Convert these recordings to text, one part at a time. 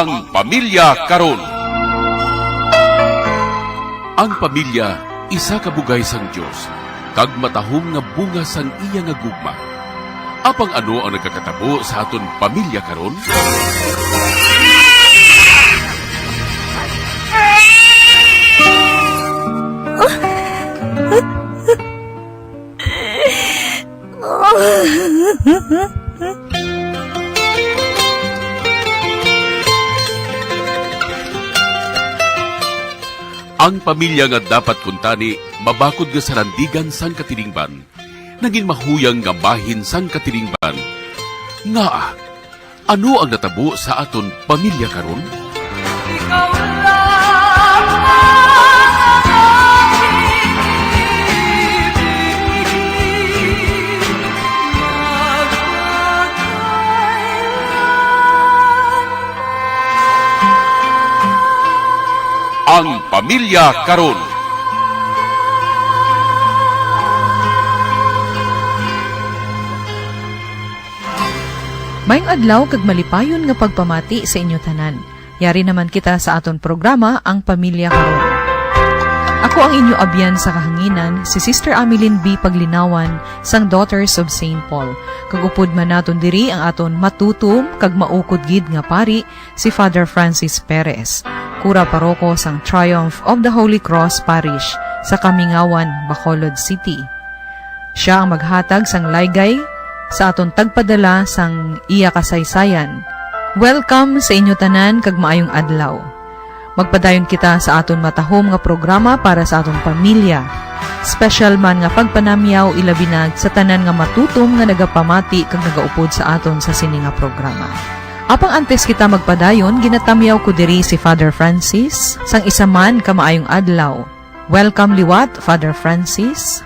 Ang Pamilya Karon. Ang pamilya isa ka bugay sang Dios, kag matahom nga bunga sang iya nga gugma. Apang ano ang nagkakatabo sa aton pamilya karon? Ang pamilya nga dapat kuntani, mabakod nga sa randigan sang katilingban, naging mahuyang nga bahin sang katilingban. Nga ano ang natabo sa aton pamilya karon? Ang Pamilya Karon. Mayong adlaw kag malipayon nga pagpamati sa inyo tanan. Yari naman kita sa aton programa Ang Pamilya Karon. Ako ang inyo abyan sa kahanginan, si Sister Ameline B. Paglinawan sang Daughters of St. Paul. Kag upod man naton diri ang aton matutom kag maukod gid nga pari si Father Francis Perez, Kura Paroko sang Triumph of the Holy Cross Parish sa Kamingawan, Bacolod City. Siya ang maghatag sang laygay sa aton tagpadala sang iya kasaysayan. Welcome sa inyo tanan kag maayong adlaw. Magpadayon kita sa aton matahom nga programa para sa aton pamilya. Special man nga pagpanamyaw ilabinag sa tanan nga matutom nga nagapamati kag nagaupod sa aton sa sini nga programa. Apang antes kita magpadayon, ginatamyaw ko diri si Father Francis sang isa man ka maayong adlaw. Welcome liwat, Father Francis.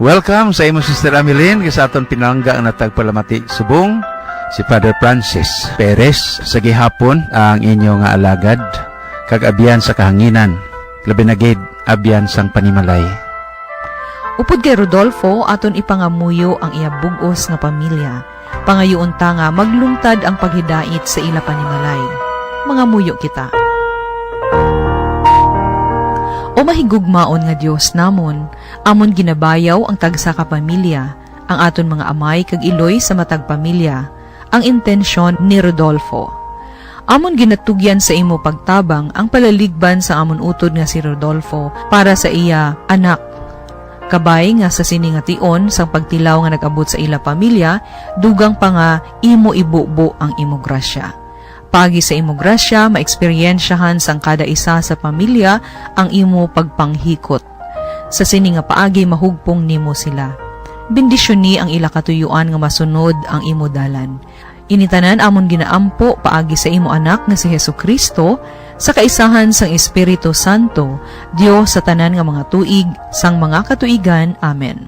Welcome sa imo Sister Ameline sa aton pinangga nga tagpalamati subong si Father Francis Perez sa gihapon ang inyo nga alagad kag abyan sa kahanginan labi na gid abyan sang panimalay. Upod kay Rodolfo aton ipangamuyo ang iya bug-os nga pamilya. Pangayoon ta nga maglungtad ang paghidait sa ila panimalay. Mga muyo kita. O mahigugmaon nga Dios namon, amon ginabayaw ang tagsa ka pamilya, ang aton mga amay kag iloy sa matag pamilya, ang intensyon ni Rodolfo. Amon ginatugyan sa imo pagtabang ang palaligban sa amon utod nga si Rodolfo para sa iya anak. Kabay nga sa siningation sang pagtilaw nga nag-abot sa ila pamilya, dugang pa nga imo ibubo ang imo grasya. Pagi sa imo grasya, maeksperiensyahan sang kada isa sa pamilya ang imo pagpanghikot. Sa sini nga paagi mahugpong nimo sila. Bendisyon ni ang ila katuyuan nga masunod ang imo dalan. Initanan amon ginaampo paagi sa imo anak nga si Hesukristo sa kaisahan sang Espiritu Santo, Dios sa tanan nga mga tuig sang mga katuigan. Amen.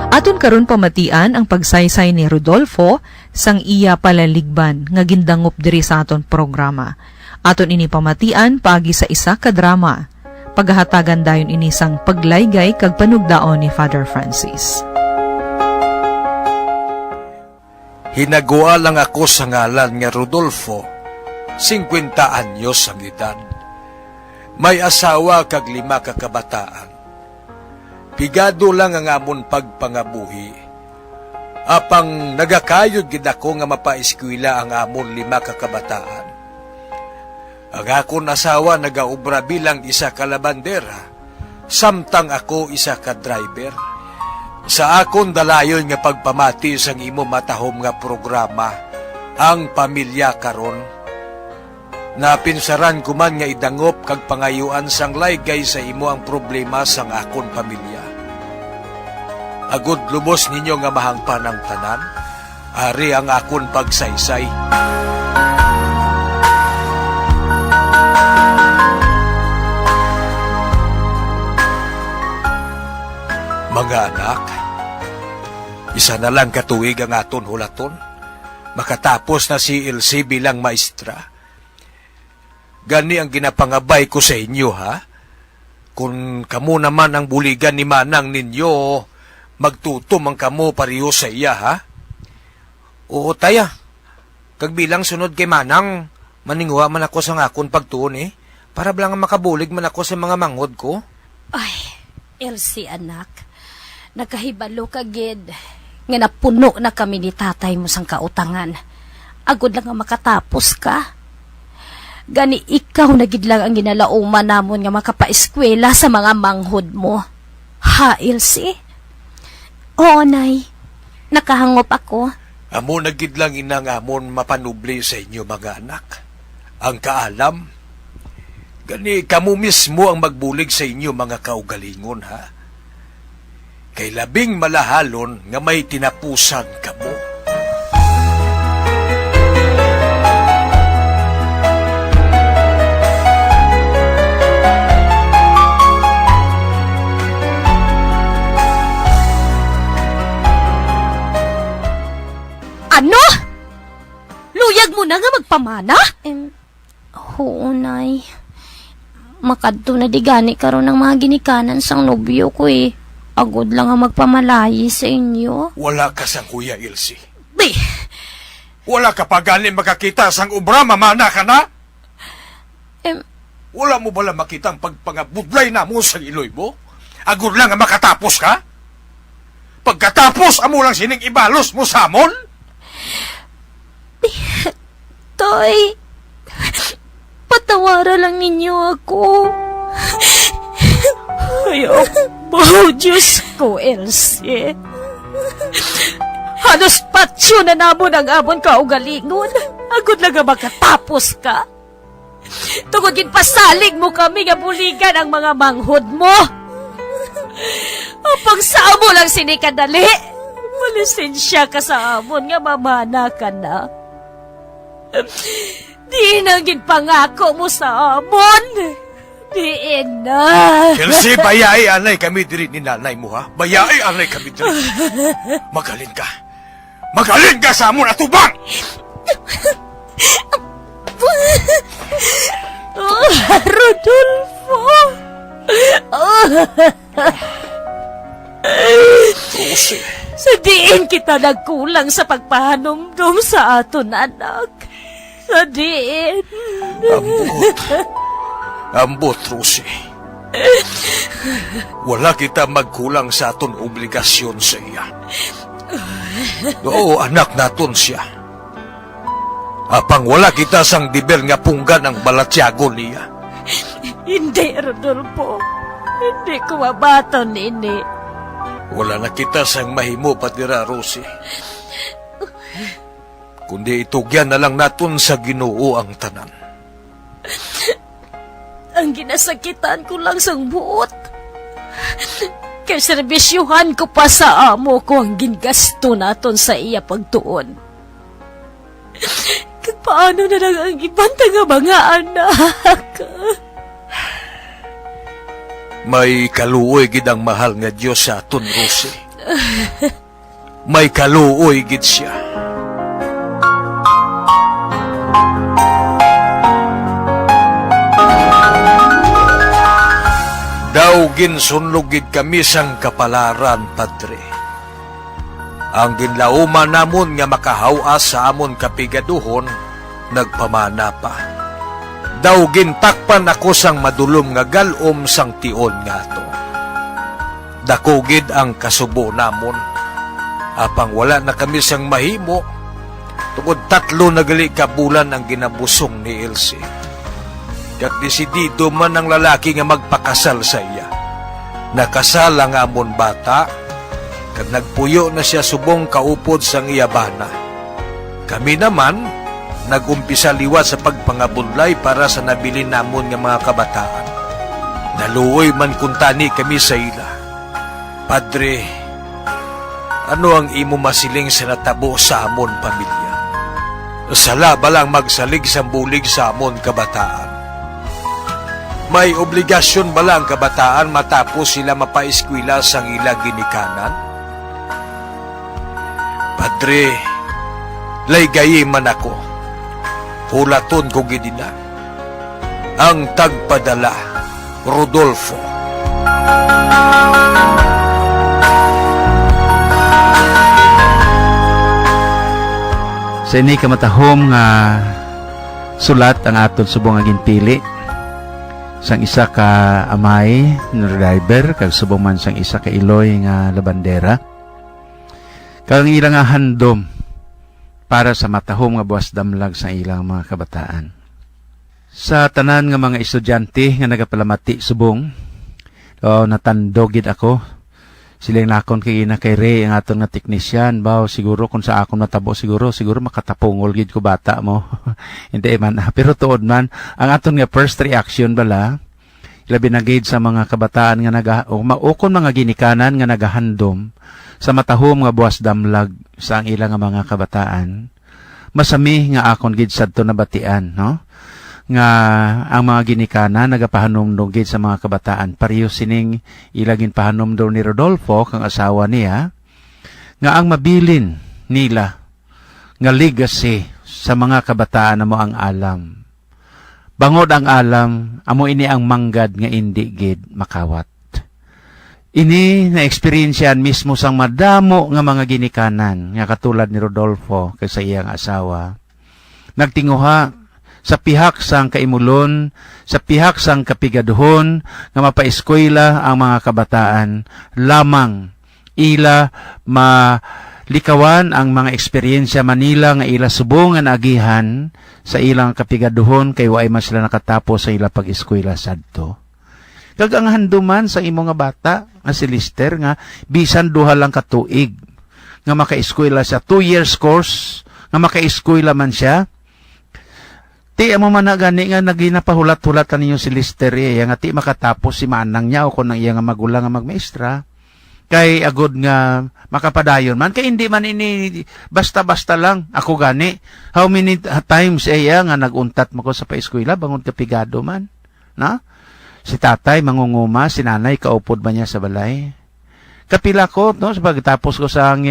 Aton karon pamatian ang pagsaysay ni Rodolfo sang iya palaligban nga gindangop diri sa aton programa. Aton ini pamatian paagi sa isa ka drama. Paghahatagan dayon ini sang paglaygay kag panugdaon ni Father Francis. Hinagua lang ako sa ngalan nga Rodolfo, 50 anyos ang edad. May asawa kag 5 ka kabataan. Pigado lang ang amon pagpangabuhi. Apang nagakayod gid ako nga mapaeskwela ang amon 5 ka kabataan. Ang akon asawa nagaubra bilang isa ka labandera, samtang ako isa ka driver. Sa akon dalayon nga pagpamati sang imo matahom nga programa, Ang Pamilya Karon, napinsaran ko man nga idangop kag pangayuan sang laygay sa imo ang problema sang akon pamilya. Agud lubos ninyo nga mahangpan ang tanan, ari ang akon pagsaysay. Mga anak, isa na lang katuig ang aton hulaton. Makatapos na si Elsie bilang maestra. Gani ang ginapangabay ko sa inyo, ha? Kung kamo naman ang buligan ni manang ninyo, magtutom ang kamo pariyo sa iya, ha? Oo, taya. Kag bilang sunod kay Manang, maninguha man ako sa ngakon pagtuon para lang makabulig man ako sa mga manghod ko. Ay, Elsie anak, nakahibalo ka gid. Nga napuno na kami ni tatay mo sang kautangan. Agod lang nga makatapos ka. Gani ikaw na gid lang ang ginalauman namon nga makapaeskwela sa mga manghod mo. Ha, Elsie? Oo, Nay. Nakahangop ako. Amo nagid lang inang amon mapanubli sa inyo mga anak. Ang kaalam, gani kamo mismo ang magbulig sa inyo mga kaugalingon ha. Kay labing malahalon nga may tinapusan kamo. Ano? Luyag mo na nga magpamana? Oo, Nay. Makadto na di gani karon ng mga ginikanan sang nobyo ko Agod lang ang magpamalayi sa inyo. Wala ka sang Kuya Elsie. Di! Wala ka pa gani makakita sang ubra, mamana ka na? Wala mo bala makita ang pagpangabudlay na mo sa iloy mo? Agod lang ang makatapos ka? Pagkatapos, amo lang sining ibalos mo sa amon? Tay, patawara lang ninyo ako. Ayaw po, Diyos ko, Elsie. Halos patsyo na namon ang amon kaugalingon. Agod lang nga makatapos ka. Tungod gid pasalig mo kami nga buligan ang mga manghod mo. Apang sa amo lang sinikadali. Malisensya ka sa amon nga mamana ka na. Di na gid pangako mo sa amon. Diin na. Elsie, bayay anay kami diri ni nanay mo ha. Bayay anay kami diri. Magalin ka. Magalin ka sa amon atubang. Rodolfo. Elsie. Sa diin kita nagkulang sa pagpahanumdum sa aton anak. Sa diin. Ambot, Rosie. Wala kita magkulang sa aton obligasyon sa iya. Oo, anak naton siya. Apang wala kita sang diber nga punggan ang balatyago niya. Hindi, Rodolfo. Hindi ko mabaton ini. Wala na kita sang mahimo patira, Rosie. Kundi itugyan na lang naton sa Ginoo ang tanan. Ang ginasakitan ko lang sang buot. Kay serbisyuhan ko pa sa amo ko ang gingasto naton sa iya pagtuon. Kag paano na lang ang ibang nga mga anak? May kaluoy gid ang mahal nga Dios sa aton, Rosie. May kaluoy gid siya. Daw ginsunlugid kami sang kapalaran, Padre. Ang ginlauman namon nga makahawas sa amon kapigaduhon, nagpamana pa. Daw gintakpan ako sang madulom nga galom sang tion nga to. Dakugid ang kasubo namon. Apang wala na kami sang mahimo, tungod 3 na gali ka bulan ang ginabusong ni Elsie. Kag desidido man ang lalaki nga magpakasal sa iya. Nakasal ang amon bata, kag nagpuyo na siya subong kaupod sang iya bana. Kami naman, nagumpisa liwat sa pagpangabunlay para sa nabilin namon nga mga kabataan. Naluoy man kuntani kami sa ila. Padre, ano ang imo masiling sa natabo sa amon pamilya? Sala ba lang magsalig sa bulig sa amon kabataan? May obligasyon ba lang kabataan matapos sila mapaeskwela sang ila ginikanan? Padre, laygayi man ako. Hulaton ko gidina. Ang tagpadala, Rodolfo. Sa ini kamatahom nga sulat ang aton subong nga ginpili. Sang isa ka amay nga driver kag subong man sang isa ka iloy nga labandera. Kag ilang nga handom para sa matahom nga buwas damlag sa ilang mga kabataan. Sa tanan nga mga estudyante nga nagapalamati subong, natandogid ako. Silang nakon kay Ray ang aton nga teknisyan. Baw siguro kung sa akon natabo siguro makatapungol gid ko bata mo. Hindi man. Pero tuod man ang aton nga first reaction bala labi na gid sa mga kabataan nga ukon mga ginikanan nga nagahandom sa matahom nga buwas damlag sa ang ilang nga mga kabataan. Masami nga akon gid sadto na batian, no? Nga ang mga ginikanan nagapahanumdum gid sa mga kabataan. Pareho sining ilagin pahanumdum ni Rodolfo kang asawa niya nga ang mabilin nila nga legacy sa mga kabataan na mo ang alam. Bangod ang alam, amo ini ang manggad nga indi gid makawat. Ini na eksperyensyan mismo sang madamo nga mga ginikanan nga katulad ni Rodolfo kay sa iyang asawa. Nagtinguha sa pihak sang kaimulon, sa pihak sang kapigaduhon, nga mapaeskwela ang mga kabataan, lamang ila malikawan ang mga eksperyensya Manila nga ila subong nga agihan sa ilang kapigaduhon kay waay man sila nakatapos sa ila pag-eskwela sadto. Kag ang handuman sa imo nga bata, nga si Lister, nga bisan duha lang ka tuig, nga makaeskwela siya, 2 years course, nga makaeskwela man siya. Ti amo man na gani nga naginapahulat-hulatan ninyo si Lister iya nga ti makatapos si manang niya o kung ang iya nga magulang nga magmaestra kay agod nga makapadayon man kay hindi man ini basta-basta lang ako gani how many times iya nga naguntat mo ko sa paeskwela bangon kapigado man na si tatay mangunguma si nanay kaupod man niya sa balay kapila ko no sa pagtapos ko sang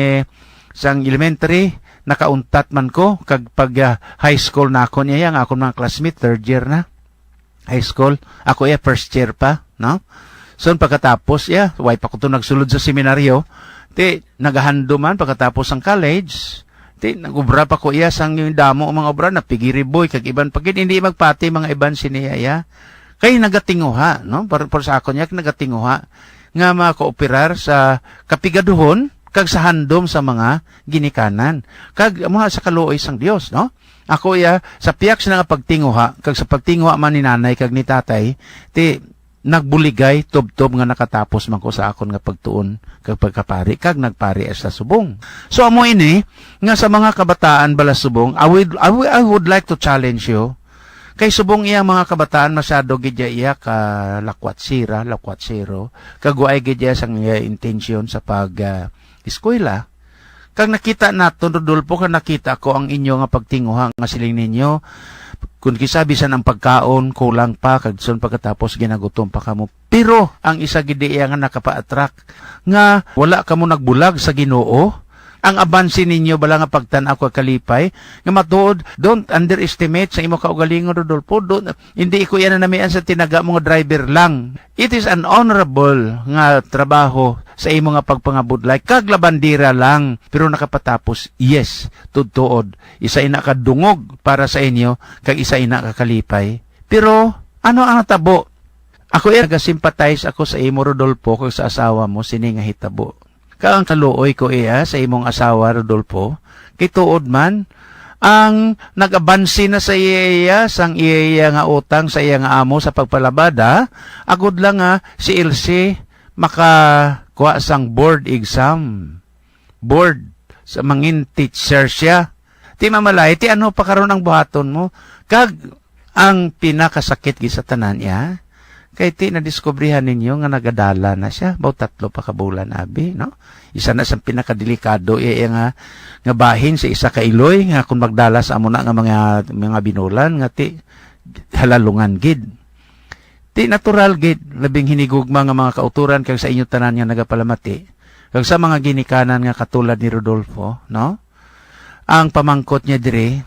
elementary nakauntat man ko kag pag high school na ako niya nga ako mga classmate third year na high school ako first year pa no so pagkatapos way pa ko to nagsulod sa seminaryo ti nagahando man pagkatapos ang college ti nagubra pa ko sang yung damo mga obra na pigiri boy kag iban pagid hindi magpati mga iban siniya kay nagatinguha no para sa ako niya nagatinguha nga makooperar sa kapigaduhon kag sa handom sa mga ginikanan kag mga sa kaluoy sang Dios no ako sa piyak sa nga pagtinguha kag sa pagtinguha man ni nanay kag ni tatay ti nagbuligay tubtob nga nakatapos man ko sa akon nga pagtuon kag pagkapari kag nagpari sa subong so amo ini nga sa mga kabataan bala subong I would like to challenge you kay subong iya mga kabataan masyado gidya iya ka lakwat zero kag waay gidya sang iya intensyon sa pag eskwela. Kag nakita nato Rodolfo kag nakita ko ang inyo nga pagtinguha nga siling ninyo kun kisabisan ang pagkaon kulang pa kag son pagkatapos ginagutom pa kamo pero ang isa gid iya nga nakapa-attract nga wala kamo nagbulag sa Ginoo ang abansi ninyo bala nga pagtan-aw kag kalipay nga matuod don't underestimate sa imo kaugalingon Rodolfo hindi ko yan na namian sa tinaga mo nga driver lang it is an honorable nga trabaho sa imo nga pagpangabudlay kag labandira lang pero nakapatapos yes tudtuod isa ina ka dungog para sa inyo kag isa ina ka kalipay pero ano ang natabo ako nagasimpatize ako sa imo Rodolfo kag sa asawa mo sini nga hitabo kang kaluoy ko sa imong asawa Rodolfo kay tuod man ang nagabansi na sa iya sang iya nga utang sa iya nga amo sa pagpalabada agud lang nga si Elsie makakuha sang board exam sa mangin teacher siya ti mamalay ti ano pa karon ang buhaton mo kag ang pinakasakit gi sa tanan niya kay ti nadiskubrihan ninyo nga nagadala na siya about 3 pa ka bulan abi no isa na sa pinakadelikado nga bahin sa isa ka iloy nga kung magdala sa amo na nga mga binulan nga ti halalungan gid ti natural gid labing hinigugma nga mga kauturan kag sa inyo tanan nga nagapalamati kag sa mga ginikanan nga katulad ni Rodolfo no ang pamangkot niya dire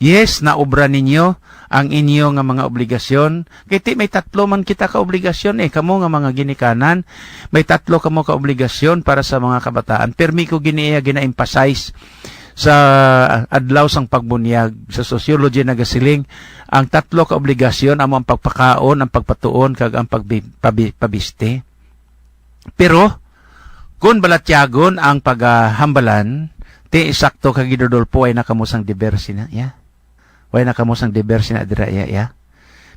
yes naobra ninyo ang inyo nga mga obligasyon kay ti may 3 man kita ka obligasyon kamo nga mga ginikanan may 3 kamo ka obligasyon para sa mga kabataan permi ko gina-emphasize sa adlaw sang pagbunyag sa sociology nagasiling ang tatlo ka obligasyon amo ang pagpakaon, ang pagpatuon kag ang pabiste. Pero kung balatyagon ang paghambalan, ti sakto kag Rodolfo ay nakamusang diversi na ya. Way nakamusang diversi na dira ya.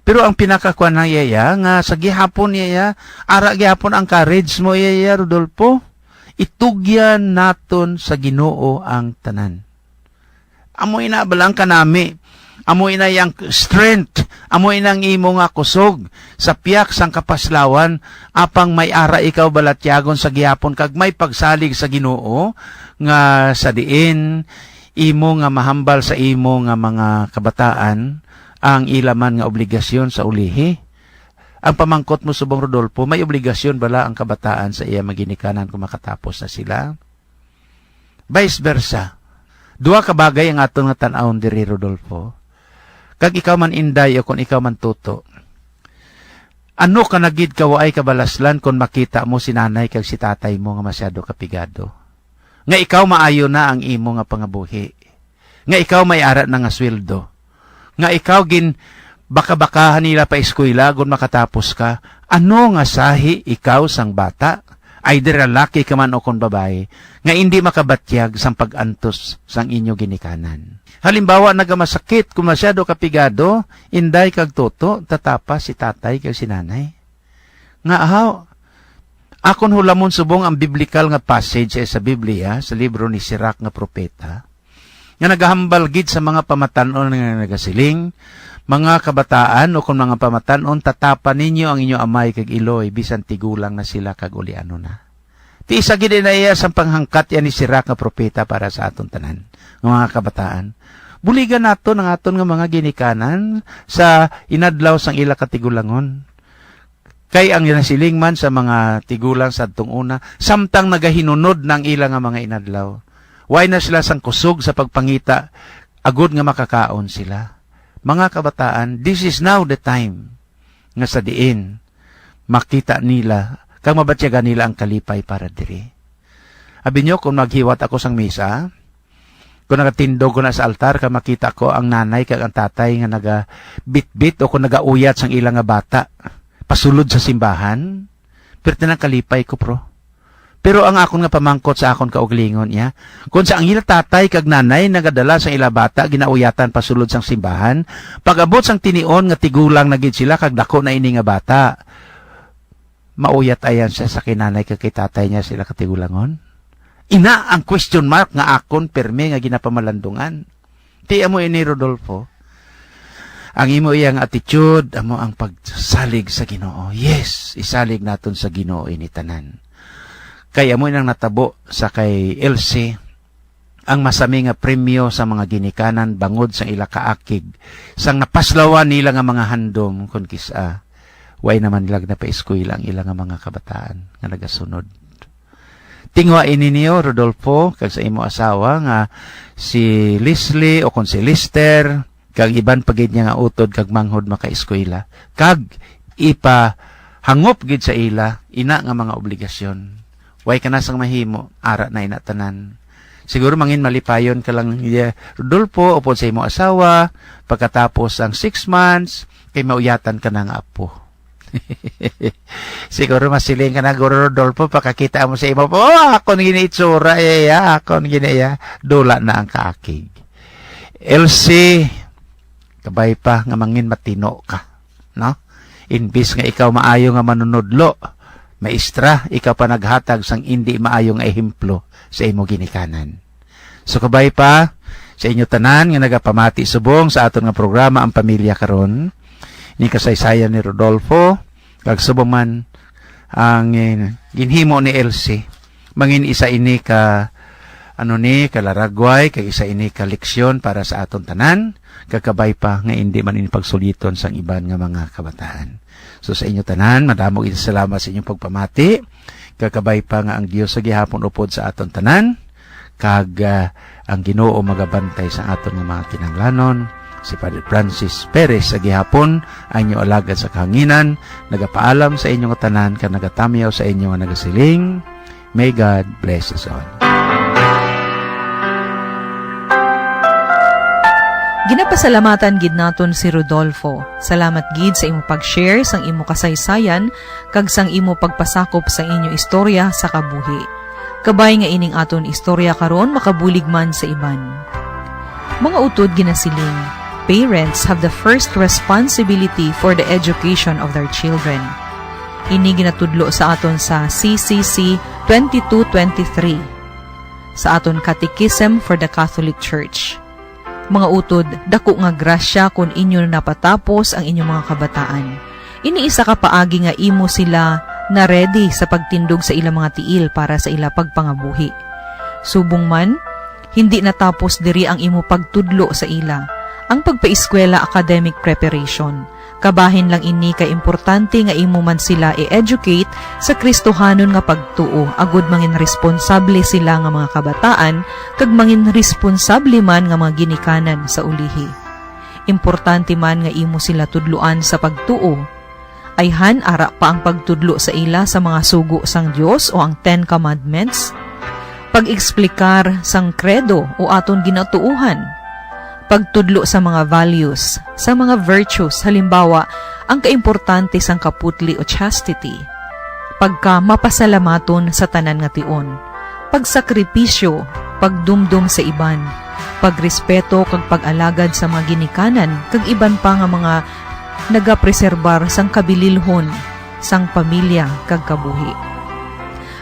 Pero ang pinakakuan na iya nga sa gihapon iya ara gihapon ang courage mo iya Rodolfo. Itugyan naton sa Ginoo ang tanan. Amoy na balang kanami. Amoy na yang strength. Amoy nang imo nga kusog. Sa piyak sang kapaslawan, apang may ara ikaw balatyagon sa gihapon kag may pagsalig sa Ginoo nga sa diin imo nga mahambal sa imo nga mga kabataan ang ilaman nga obligasyon sa ulihi. Ang pamangkot mo subong Rodolfo, may obligasyon bala ang kabataan sa iya maginikanan kung makatapos na sila? Vice versa. Duha ka bagay ang aton nga tan-awon diri Rodolfo. Kag ikaw man inday o kung ikaw man tuto. Ano ka nagid ka waay kabalaslan kung makita mo si nanay kag si tatay mo nga masyado kapigado? Nga ikaw maayo na ang imo nga pangabuhi. Nga ikaw may arat na nga sweldo. Nga ikaw baka-bakahan nila pa eskwela kung makatapos ka. Ano nga sahi ikaw sang bata? Either lalaki ka man o kung babae, nga hindi makabatyag sang pag-antos sang inyo ginikanan. Halimbawa, nagamasakit kung masyado kapigado, inday kag toto, tatapa si tatay kag si nanay. Nga ahaw, akon hulamon subong ang biblical nga passage sa Biblia, sa libro ni Sirach nga propeta, nga nagahambal gid sa mga pamatanon nga nagasiling, mga kabataan o kung mga pamatanon, tatapan ninyo ang inyo amay kag iloy, bisan tigulang na sila kag uliano na. Ti isa gid na iya sang panghangkat yan ni Sirach nga propeta para sa aton tanan, ng mga kabataan. Buligan nato ng aton nga mga ginikanan sa inadlaw sang ila katigulangon. Kay ang nasiling man sa mga tigulang sa atong una, samtang nagahinunod ng ila nga mga inadlaw. Way na sila sang kusog sa pagpangita, agud nga makakaon sila. Mga kabataan, this is now the time nga sa diin makita nila, kang mabatyagan nila ang kalipay para diri. Abi nyo, kung maghiwat ako sang misa, kung nagatindog ko na sa altar, kang makita ko ang nanay kag ang tatay nga naga-bit-bit o kung nagauyat sang ilang nga bata, pasulod sa simbahan, pero tinang kalipay ko, pro. Pero ang akon nga pamangkot sa akon kauglingon niya, kung sa ang ila tatay kag nanay nagadala sa ila bata, ginauyatan pasulod sang simbahan, pag-abot sang tinion nga tigulang na gid sila kag dako na ini nga bata, mauyat ayan siya sa kinanay kag kay tatay niya sila katigulangon. Ina ang question mark nga akon perme nga ginapamalandungan. Ti amo ini Rodolfo. Ang imo iyang attitude, amo ang pagsalig sa Ginoo. Yes, isalig naton sa Ginoo ini tanan. Kaya mo nang natabo sa kay Elsie ang masami nga premyo sa mga ginikanan bangod sa ila kaakig sang napaslawan nila nga mga handom kun kisa way naman nila na pa-eskwela ang ila nga mga kabataan nga nagasunod. Tingwa ini niyo Rodolfo kag sa imo asawa nga si Leslie o kun si Lister kag iban pagid niya nga utod kag manghod maka-eskwela kag ipa hangop gid sa ila ina nga mga obligasyon. Way ka na sang mahimo, ara na inatanan. Siguro mangin malipayon ka lang Rodolfo, upod sa imo asawa, pagkatapos ang 6 months, kay mauyatan ka na nga apo. Siguro masiling ka na, Rodolfo, pakakita mo sa imo, akon giniitsura, akon giniya, dula na ang kaakig. Elsie, kabay pa, nga mangin matino ka, no? Inbis nga ikaw maayo nga manunodlo, maestra, ikaw pa naghatag sang hindi maayong ehemplo sa imo ginikanan. So kabay pa sa inyo tanan nga nagapamati subong sa aton nga programa ang Pamilya Karon. Ni kasaysayan ni Rodolfo kag subong man ang ginhimo ni Elsie. Mangin isa ini ka kalaragway kag isa ini ka leksyon para sa aton tanan. Kagkabay pa nga hindi man ini pagsuliton sang iban nga mga kabataan. So sa inyo tanan, madamog salamat sa inyong pagpamati. Kakabay pa nga ang Dios sa gihapon upod sa aton tanan. Kag ang Ginoo magabantay sa aton nga mga kinahanglanon. Si Father Francis Perez sa gihapon, ang inyo alagad sa kahanginan. Nagapaalam sa inyong tanan, kag nagatamiyaw sa inyo nga nagasiling. May God bless us all. Ginapasalamatan gid naton si Rodolfo. Salamat gid sa imo pag-share sang imo kasaysayan kag sang imo pagpasakop sa inyo istorya sa kabuhi. Kabay nga ining aton istorya karon makabulig man sa iban. Mga utod ginasiling, parents have the first responsibility for the education of their children. Ini ginatudlo sa aton sa CCC 2223 sa aton Catechism for the Catholic Church. Mga utod, dako nga grasya kung inyo napatapos ang inyong mga kabataan. Iniisa ka paagi nga imo sila na ready sa pagtindog sa ilang mga tiil para sa ila pagpangabuhi. Subong man, hindi natapos diri ang imo pagtudlo sa ila. Ang pagpaeskwela academic preparation. Kabahin lang ini kay importante nga imo man sila i-educate sa Kristohanon nga pagtuo, agud mangin responsable sila nga mga kabataan, kag mangin responsable man nga mga ginikanan sa ulihi. Importante man nga imo sila tudluan sa pagtuo. Ayhan ara pa ang pagtudlo sa ila sa mga sugo sang Dios o ang 10 Commandments, pag-eksplikar sang credo o aton ginatuuhan, pagtudlo sa mga values, sa mga virtues, halimbawa, ang kaimportante sang kaputli o chastity, pagka mapasalamaton sa tanan nga tion, pagsakripisyo, pagdumdum sa iban, pagrespeto kag pag-alagad sa mga ginikanan, kag iban pa nga mga nagapreserbar sang kabililhon, sang pamilya kag kabuhi.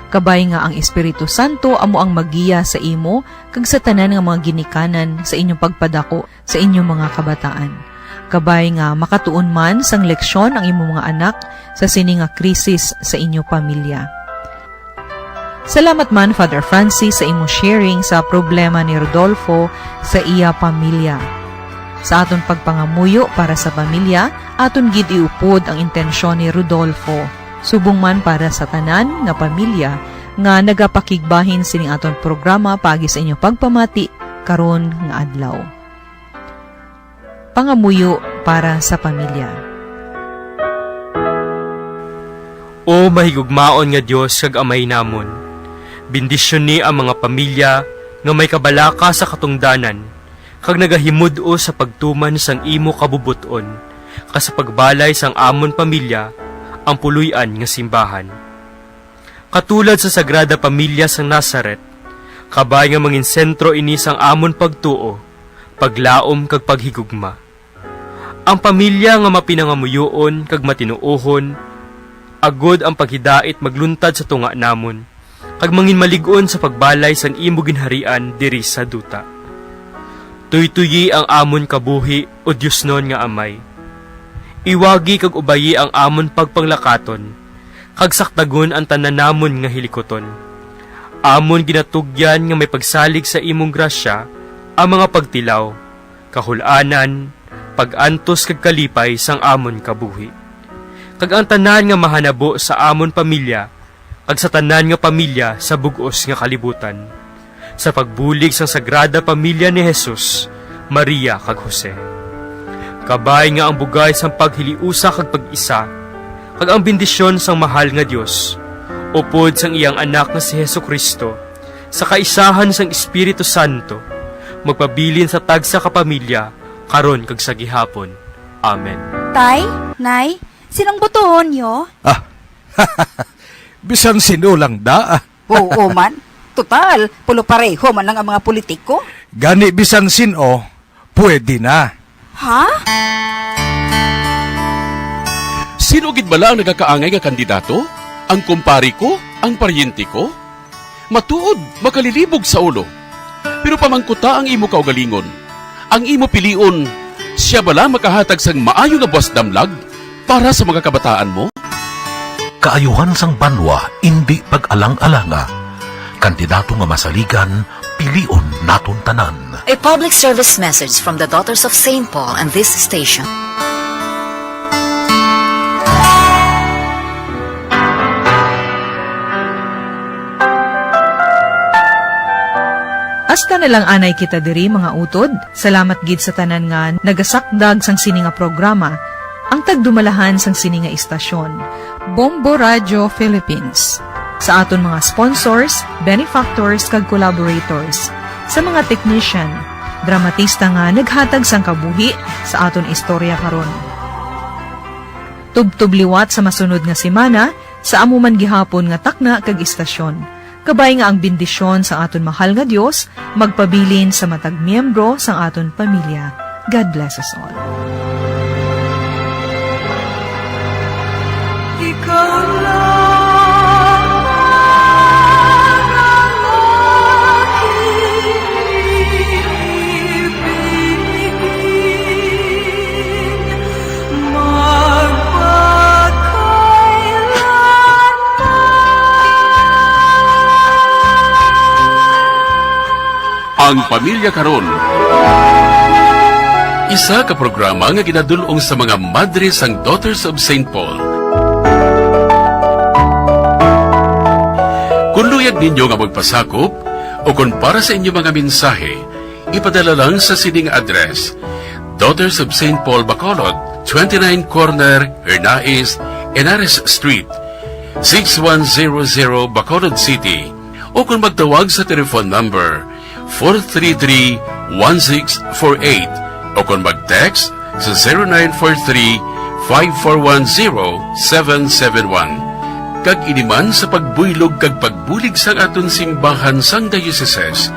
Kabay nga ang Espiritu Santo amo ang magiya sa imo kag sa tanan nga mga ginikanan sa inyong pagpadako sa inyong mga kabataan. Kabay nga makatuon man sang leksyon ang imong mga anak sa sini nga krisis sa inyong pamilya. Salamat man Father Francis sa imong sharing sa problema ni Rodolfo sa iya pamilya. Sa aton pagpangamuyo para sa pamilya, aton gid iupod ang intensyon ni Rodolfo. Subong man para sa tanan nga pamilya nga nagapakigbahin sining aton programa pagi sa inyong pagpamati karon nga adlaw. Pangamuyo para sa pamilya. O mahigugmaon nga Dios kag Amay namon, bendisyon ni ang mga pamilya nga may kabalaka sa katungdanan kag nagahimud-o sa pagtuman sang imo kabubuton kas sa pagbalay sang amon pamilya ang puluyan nga simbahan. Katulad sa Sagrada Pamilya sang Nazaret, kabay nga mangin sentro ini sang amon pagtuo, paglaom kag paghigugma. Ang pamilya nga mapinangamuyoon kag matinuohon, agod ang paghidait magluntad sa tunga namon, kag mangin malig-on sa pagbalay sang imo ginharian diri sa duta. Tuytuyi ang amon kabuhi o Diosnon nga Amay. Iwagi kag ubayi ang amon pagpanglakaton, kag saktagon ang tanan namon nga hilikoton. Amon ginatugyan nga may pagsalig sa imong grasya ang mga pagtilaw, kahul-anan, pag-antos kag kalipay sang amon kabuhi. Kag ang tanan nga mahanabo sa amon pamilya, kag sa tanan nga pamilya sa bug-os nga kalibutan, sa pagbulig sang Sagrada Pamilya ni Jesus, Maria kag Jose. Kabay nga ang bugay sang paghiliusa kag pag-isa, kag ang bendisyon sang mahal nga Dios, upod sang iyang anak nga si Hesukristo, sa kaisahan sang Espiritu Santo, magpabilin sa tagsa ka pamilya, karon kag sa gihapon. Amen. Tay, Nay, sinong butuhon nyo? Bisan sino lang da. Oo man. Total, pulo pareho man lang ang mga politiko. Gani bisan sino, pwede na. Ha? Sino gid bala ang nagakaangay nga kandidato? Ang kumpari ko? Ang paryente ko? Matuod, makalilibog sa ulo. Pero pamangkuta ang imo kaugalingon. Ang imo pilion, siya bala makahatag sang maayo nga buwas damlag para sa mga kabataan mo? Kaayuhan sang banwa, hindi pag-alang-alanga. Kandidato nga masaligan, pilion naton tanan. A public service message from the Daughters of St. Paul and this station. Hasta na lang anay kita diri mga utod. Salamat gid sa tanan nga nagasakdag sang sini nga programa. Ang tagdumalahan sang sini nga istasyon, Bombo Radio Philippines. Sa aton mga sponsors, benefactors kag collaborators, sa mga technician, dramatista nga naghatag sang kabuhi sa aton istorya karon. Tubtubliwat sa masunod nga semana sa amuman gihapon nga takna kag istasyon. Kabay nga ang bendisyon sa aton mahal nga Dios magpabilin sa matag miyembro sang aton pamilya. God bless us all. Ikaw lang ang Ang Pamilya Karon. Isa ka programa nga ginadulong sa mga madre sang Daughters of St. Paul. Kung luyag ninyo nga magpasakop o kung para sa inyo mga mensahe, ipadala lang sa sining address: Daughters of St. Paul, Bacolod, 29 Corner, Hernais, Henares Street, 6100 Bacolod City. O kung magtawag sa telephone number 433-1648 o kung mag-text sa 0943-5410-771. Kag iniman sa pagbuylog kag pagbulig sang aton simbahan sang dioceses,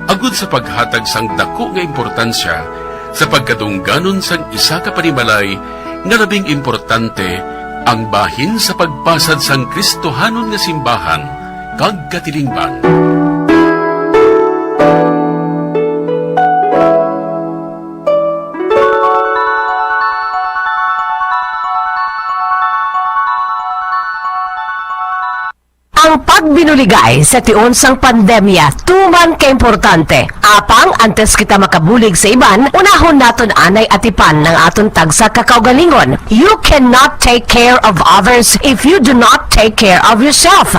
agud sa paghatag sang dako nga importansya sa pagkadungganon sang isa ka panimalay nga labing importante, ang bahin sa pagpasad sang Kristohanon nga simbahan kag katilingban. Ang pagbinuligay sa tion sang pandemya, tuman ka importante. Apang antes kita makabulig sa iban, unahon naton anay atipan ng aton tagsa kakaugalingon. You cannot take care of others if you do not take care of yourself.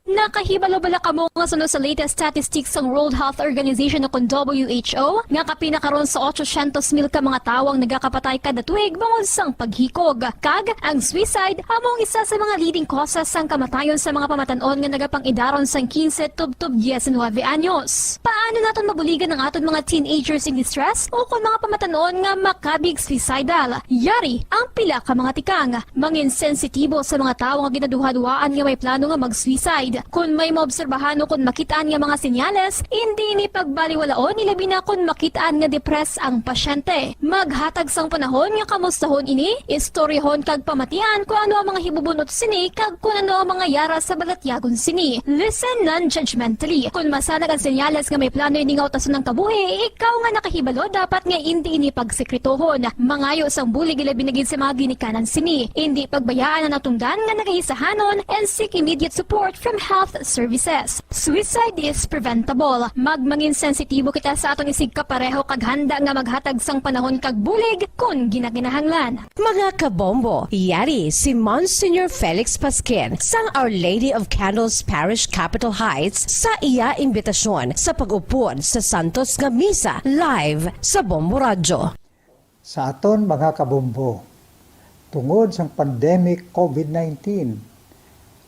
Nakahibalo bala kamo nga sunod sa latest statistics ng World Health Organization o WHO nga kapinakaron sa 800,000 ka mga tawang nagakapatay kada tuig bangod sang paghikog. Kag ang suicide among isa sa mga leading causes sang kamatayon sa mga pamatanon nga nagapang-idaron sang 15 tub 19 anyos. Paano naton mabuligan ang aton mga teenagers in distress o kung mga pamatanon nga makabig suicidal? Yari ang pila ka mga tikang mangin sensitibo sa mga tawo nga ginaduhaduaan nga may plano nga mag-suicide. Kung may maobserbahan o kung makitaan nga mga senyales, hindi ni pagbaliwalaon nilabi na kung makitaan nga depress ang pasyente. Maghatag sang panahon nga kamustahon ini, istoryahon kag pamatian kung ano ang mga hibubunot sini kag kung ano ang mga yara sa balatyagon sini. Listen non-judgmentally. Kung masanag ang senyales nga may plano ini nga utason ng kabuhi, ikaw nga nakahibalo dapat nga hindi ini pagsekretohon. Mangayo sang bulig ilabi na gid sa mga ginikanan sini. Hindi pagbayaan ang natungdan nga nagahisahanon and seek immediate support from health services. Suicide is preventable. Magmangin sensitibo kita sa atong isig kapareho kag handa nga maghatag sang panahon kag bulig kung ginaginahanglan. Mga kabombo, yari si Monsignor Felix Pasquin sang Our Lady of Candles Parish Capitol Heights sa iya imbitasyon sa pag-upod sa Santos nga Misa live sa Bombo Radyo. Sa aton mga kabombo, tungod sang pandemic COVID-19,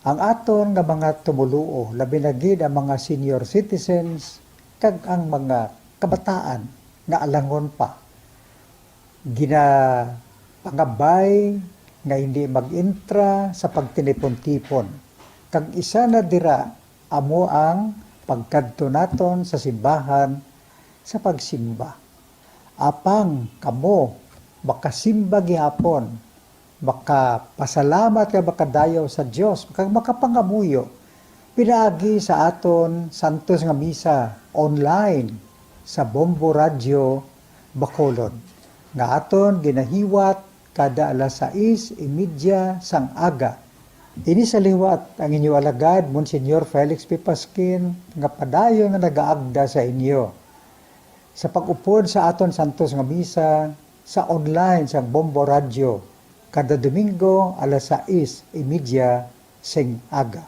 ang aton nga mga tumuluo, labi na gid ang mga senior citizens kag ang mga kabataan nga alangon pa. Pangabay nga hindi mag-intra sa pagtinipon-tipon. Kag isa na dira amo ang pagkadto naton sa simbahan sa pagsimba. Apang kamo makasimba gihapon, makapasalamat ka makadayaw sa Dios, makapangamuyo. Pinaagi sa aton Santos nga Misa online sa Bombo Radio Bacolod. Nga aton ginahiwat kada alas 6:30 sang aga. Ini sa liwat ang inyo alagad, Monsignor Felix P. Pasquin, nga padayon nga nagaagda sa inyo. Sa pag-upod sa aton Santos nga Misa sa online sa Bombo Radio, kada Domingo alas 6:30 sing aga.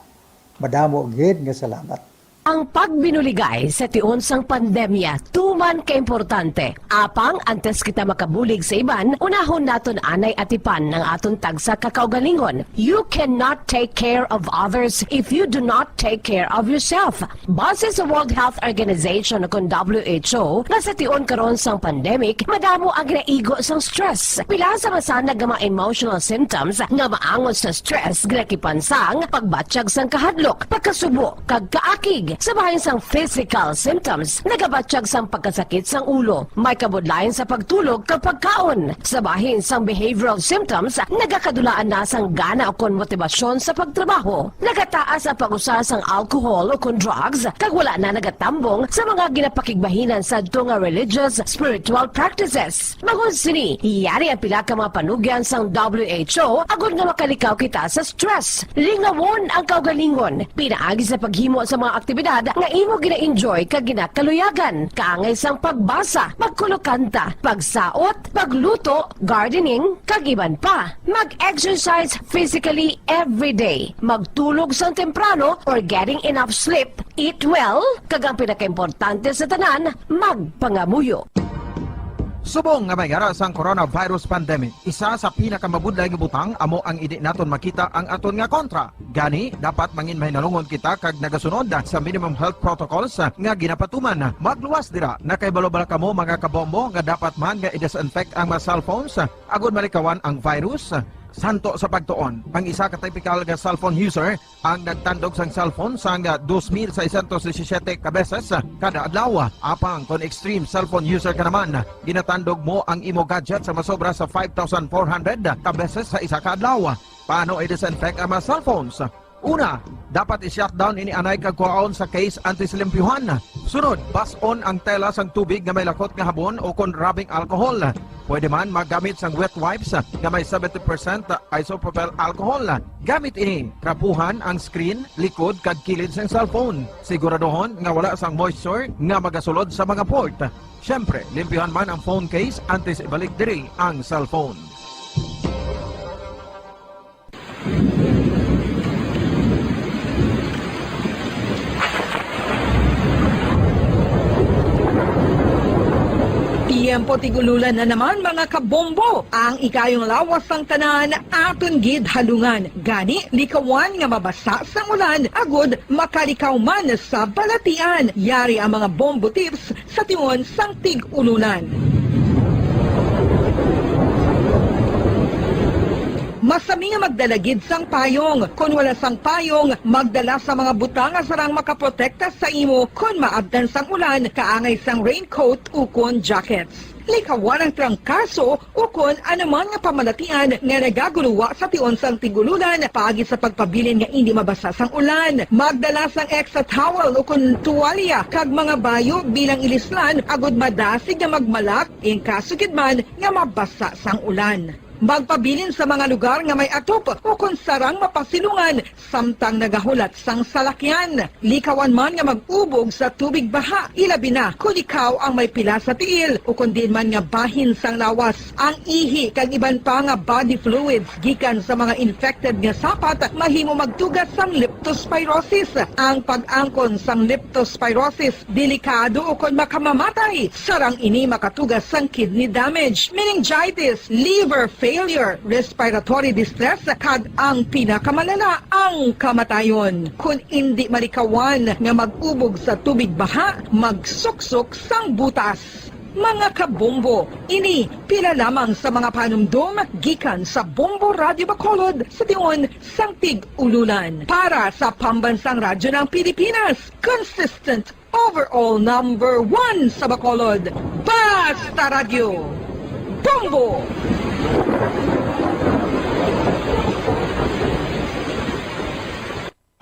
Madamo gid nga salamat. Ang pagbinuligay sa tiun sang pandemya, tuman ka importante. Apang antes kita makabulig sa iban, unahon naton anay atipan ng aton tagsa kakaugalingon. You cannot take care of others if you do not take care of yourself. Base sa World Health Organization kung WHO, na sa tiun karon sang pandemic, madamo ang ginaigo sang stress. Pila sa masanag nga mga emotional symptoms nga maangon sa stress, ginakipansang pagbatsyag sang kahadlok, pagkasubo, kag kaakig. Sa bahin sang physical symptoms, nagabatsyag sang pagkasakit sang ulo, may kabudlayan sa pagtulog kapag kaon. Sa bahin sang behavioral symptoms, nagakadulaan na sang gana o kon motibasyon sa pagtrabaho. Nagataas ang pag-usa sang alcohol o kon drugs, kag wala na nagatambong sa mga ginapakigbahinan sa nga religious, spiritual practices. Bagon sini, iyari ang pila ka mga panugyan sang WHO agad nga makalikaw kita sa stress. Lingawon ang kaugalingon, pinaagi sa paghimo sa mga aktibidad nga imo gina-enjoy kag ginakaluyagan, kaangay sang pagbasa, pagkulokanta, pagsaot, pagluto, gardening, kag iban pa. Mag-exercise physically every day, magtulog sang temprano or getting enough sleep, eat well, kag ang pinakaimportante sa tanan, magpangamuyo. Subong nga may garas ang coronavirus pandemic, isa sa pinakamabudlay nga butang amo ang idi naton makita ang aton nga kontra. Gani, dapat mangin mahinalungon kita kag nagasunod sa minimum health protocols nga ginapatuman. Magluwas dira na kay balobala kamo mga kabombo nga dapat man nga i-disinfect ang mga cellphones agud malikawan ang virus. Santo sa pagtuon, ang isa ka typical nga cellphone user ang nagtandog sang cellphone sang 2,617 ka beses kada adlaw. Apang kon extreme cellphone user ka naman, ginatandog mo ang imo gadget sa masobra sa 5,400 ka beses sa isa ka adlaw. Paano i-disinfect ang mga cellphones? Una, dapat i-shutdown ini anay kag kuhaon sa case anti-silimpyuhan. Sunod, bas-on ang tela sang tubig nga may lakot nga habon o kon rubbing alcohol. Pwede man magamit sang wet wipes nga may 70% isopropyl alcohol. Gamit ini, trapuhan ang screen, likod kag kilid sang cellphone. Siguraduhon nga wala sang moisture nga magasulod sa mga port. Syempre, limpyuhan man ang phone case antes ibalik diri ang cellphone. Tiempo tigululan na naman mga kabombo. Ang ikayong lawas ng tanan aton gid halungan. Gani likawan nga mabasa sa ulan agud makalikaw man sa balatian. Yari ang mga bombo tips sa tiyon sang tig-ululan. Masami nga magdalagid sang payong. Kung wala sang payong, magdala sa mga butang nga sarang makaprotekta sa imo kung maabdan sang ulan, kaangay sang raincoat o kon jackets. Likawan ang trangkaso o kon anuman nga pamalatian nga nagaguluwa sa tion sang tigululan paagi sa pagpabilin nga hindi mabasa sang ulan. Magdala sang extra towel o kon tuwalya kag mga bayo bilang ilislan agud madasig nga magmalak in kaso gid man nga mabasa sang ulan. Magpabilin sa mga lugar nga may atop o kung sarang mapasilungan samtang nagahulat sang salakyan. Likawan man nga mag-ubog sa tubig baha, ilabi na kung ikaw ang may pila sa tiil o kung din man nga bahin sang lawas. Ang ihi kag iban pa nga body fluids gikan sa mga infected nga sapat mahimo magtugas sang leptospirosis. Ang pag-angkon sang leptospirosis delikado o kung makamamatay. Sarang ini makatugas sang kidney damage, meningitis, liver failure, respiratory distress, kag ang pinakamalala, ang kamatayon. Kung hindi malikawan nga mag-ubog sa tubig baha, magsuksok sang butas. Mga kabombo, ini pila lamang sa mga panumdum gikan sa Bombo Radio Bacolod sa tiyon sang tig-ululan. Para sa pambansang radyo ng Pilipinas, consistent overall number 1 sa Bacolod, Basta Radio, Bombo!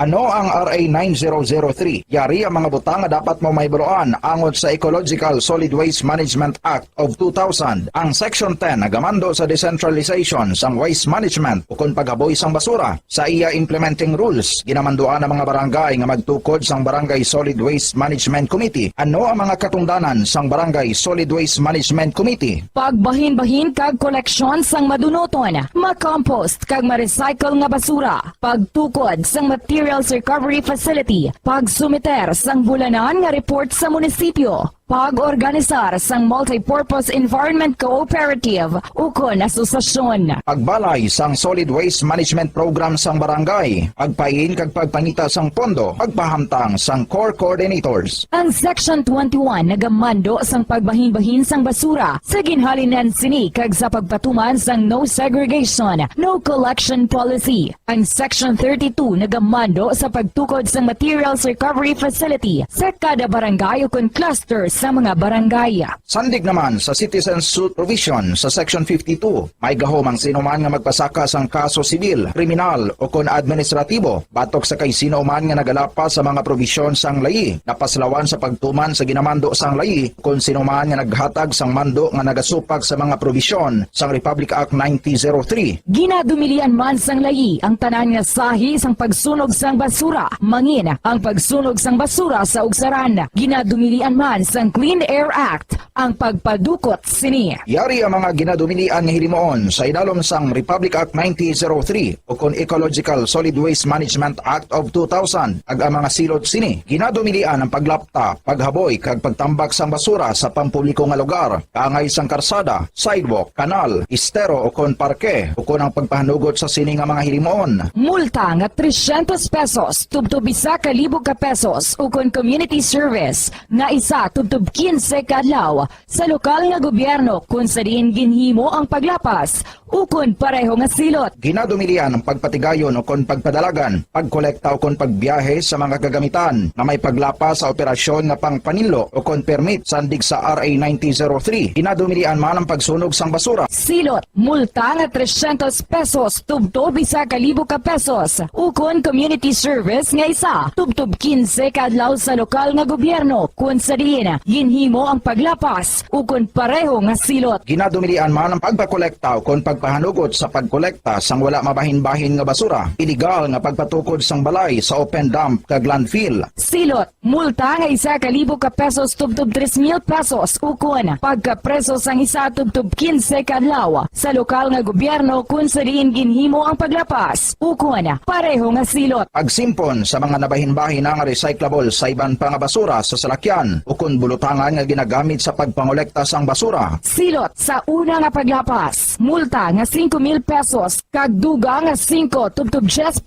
Ano ang RA 9003? Yari ang mga butang nga dapat mo maybuloan angot sa Ecological Solid Waste Management Act of 2000. Ang Section 10 nagamando sa decentralization sang waste management o kung paghaboy sang basura. Sa iya implementing rules, ginamanduan ang mga barangay nga magtukod sang Barangay Solid Waste Management Committee. Ano ang mga katungdanan sang Barangay Solid Waste Management Committee? Pagbahin-bahin kag koleksyon sang madunoton, makompost kag ma-recycle nga basura, pagtukod sang material Materials Recovery Facility, pagsumiter sang bulanan nga report sa munisipyo, pag-organisar sang Multipurpose Environment Cooperative ukon asosasyon. Pagbalay sang Solid Waste Management Program sang barangay, pagpain kag pagpangita sang pondo, pagpahamtang sang core coordinators. Ang Section 21 nagamando sang pagbahin-bahin sang basura sa ginhalinan sini kag sa pagpatuman sang no segregation, no collection policy. Ang Section 32 nagamando sa pagtukod sang Materials Recovery Facility sa kada barangay ukon cluster sa mga barangay. Sandig naman sa Citizen Suit Provision sa Section 52, may gahom ang sinuman nga magpasaka sang kaso sibil, kriminal o kon administratibo, batok sa kay sinuman nga nagalapas sa mga provisyon sang layi, napaslawan sa pagtuman sa ginamando sang layi, kon sinuman nga naghatag sang mando nga nagasupag sa mga provisyon sang Republic Act 9003. Ginadumilian man sang layi ang tanan nga sahi sang pagsunog sang basura, mangin ang pagsunog sang basura sa ugsaran. Ginadumilian man sang Clean Air Act ang pagpadukot sini. Yari ang mga ginadumilian nga hilimoon sa idalom sang Republic Act 9003 o kon Ecological Solid Waste Management Act of 2000 ag ang mga silot sini. Ginadumilian ang paglapta, paghaboy kag pagtambak sang basura sa pampubliko nga lugar, kaangay sang karsada, sidewalk, kanal, estero o kon parke o kon ang pagpahanugot sa sini nga mga hilimoon. Multa nga 300 pesos tubtub 1,000 ka pesos ukon community service nga isa tubtub 15 kadlaw sa lokal nga gobyerno kung sa diin ginhimo ang paglapas ukon pareho nga silot. Ginadumilian ang pagpatigayon o kon pagpadalagan, pagkolekta o kon pagbiyahe sa mga kagamitan na may paglapas sa operasyon nga pangpanilo o kon permit sandig sa RA 9003. Ginadumilian man ang pagsunog sang basura. Silot, multa nga 300 pesos tubtub 1,000 ka pesos ukon community service nga isa tubtub 15 kadlaw sa lokal nga gobyerno kung sa diin ginhimo ang paglapas ukon pareho nga silot. Ginadumilian man ang pagpakolekta o kon pagpahanugot sa pagkolekta sang wala mabahin-bahin nga basura. Illegal nga pagpatukod sang balay sa open dump kag landfill. Silot, multa nga 1,000 ka pesos tubtub 3,000 pesos ukon pagkapreso sang isa tubtub 15 kadlaw sa lokal nga gobyerno kung sa diin ginhimo ang paglapas ukon pareho nga silot. Pagsimpon sa mga nabahin-bahin nga recyclable sa iban pa nga basura sa salakyan o kun bulutangan nga ginagamit sa pagpangolekta sang basura. Silot sa una nga paglapas, multa nga 5,000 pesos kag duga nga 5 tubtub 10%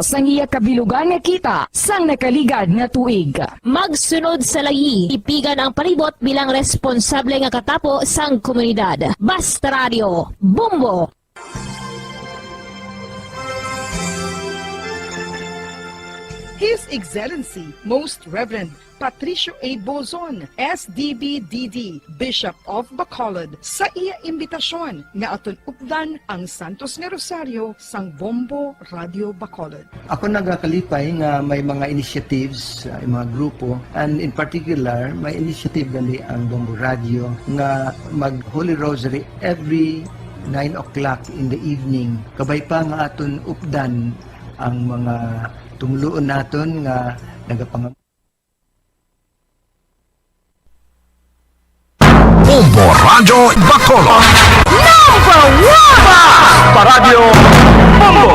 sang iya kabilugan nga kita sang nakaligad nga tuig. Magsunod sa layi, ipigan ang palibot bilang responsable nga katapo sang komunidad. Basta Radio, Bombo! His Excellency, Most Reverend Patricio A. Bozon, SDB-DD, Bishop of Bacolod, sa iya imbitasyon nga aton updan ang Santos nga Rosario sang Bombo Radio Bacolod. Ako nagakalipay nga may mga initiatives, mga grupo, and in particular, may initiative gali ang Bombo Radio nga mag Holy Rosary every 9 o'clock in the evening. Kabay pa nga aton updan ang mga tungluon naton nga nagapang Bombo Radio Bacolod. Number 1! Paradio Bombo!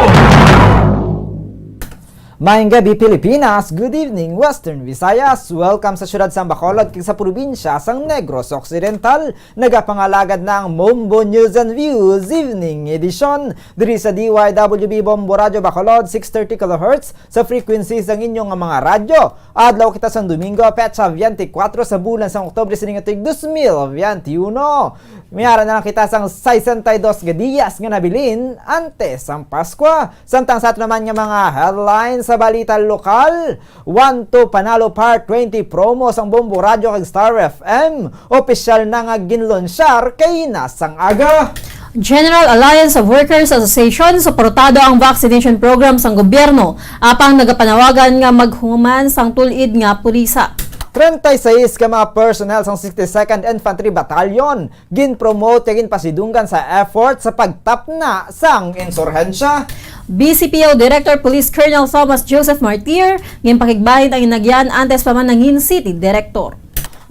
Maayong gabi Pilipinas, good evening Western Visayas, welcome sa syudad sang Bacolod kag sa probinsya sang Negros Occidental. Nagapangalagad na ang Bombo News and Views Evening Edition diri sa DYWB Bombo Radio Bacolod 630 kHz sa frequencies ang inyong mga radyo. Adlaw kita sang Domingo, petsa 24 sa bulan sang Oktubre sining tuig 2021. Mayara na lang kita sang 62 gadiyas nga nabilin antes ang Pasko. Samtang sa ato naman nga mga headlines sa balita lokal, 1-2 panalo part 20 promos ang Bombo Radio kag Star FM. Opisyal na nga ginlonsyar kay nasang aga. General Alliance of Workers Association suportado ang vaccination program sang gobyerno apang nagapanawagan nga maghuman sang tulid nga pulisa. 36 ka mga personnel sang 62nd Infantry Battalion ginpromote kag ginpasidunggan sa effort sa pagtapna sang insurhensya. BCPO Director Police Colonel Thomas Joseph Martir ginpakigbahin ang inagyan antes pa man nangin City Director.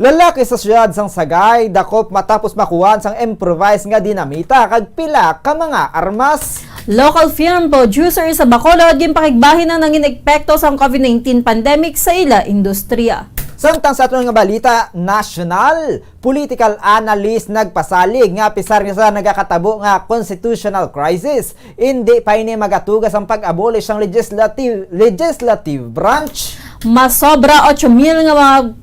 Lalaki sa siyad sang Sagay dakop matapos makuha sang improvised nga dinamita kag pila ka mga armas. Local film producer sa Bacolod ginpakigbahin ang nangin epekto sa COVID-19 pandemic sa ila industriya. Samtang sa aton nga balita national, political analyst nagpasalig nga pisar nga sa nagakatabo nga constitutional crisis, hindi pa ini magatugas ang pag-abolish ang legislative branch. Masobra 8,000 nga mga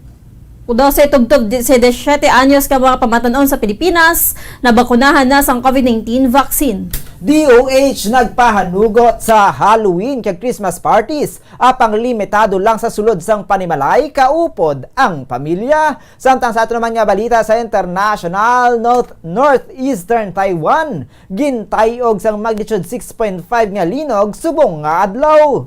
12 tugtog 17 anyos ka mga pamatanon sa Pilipinas na bakunahan na sa COVID-19 vaccine. DOH nagpahanugot sa Halloween kag Christmas parties apang limitado lang sa sulod sang panimalay kaupod ang pamilya. Samtang sa ato naman nga balita sa international, northeastern Taiwan gintayog sang magnitude 6.5 nga linog subong nga adlaw.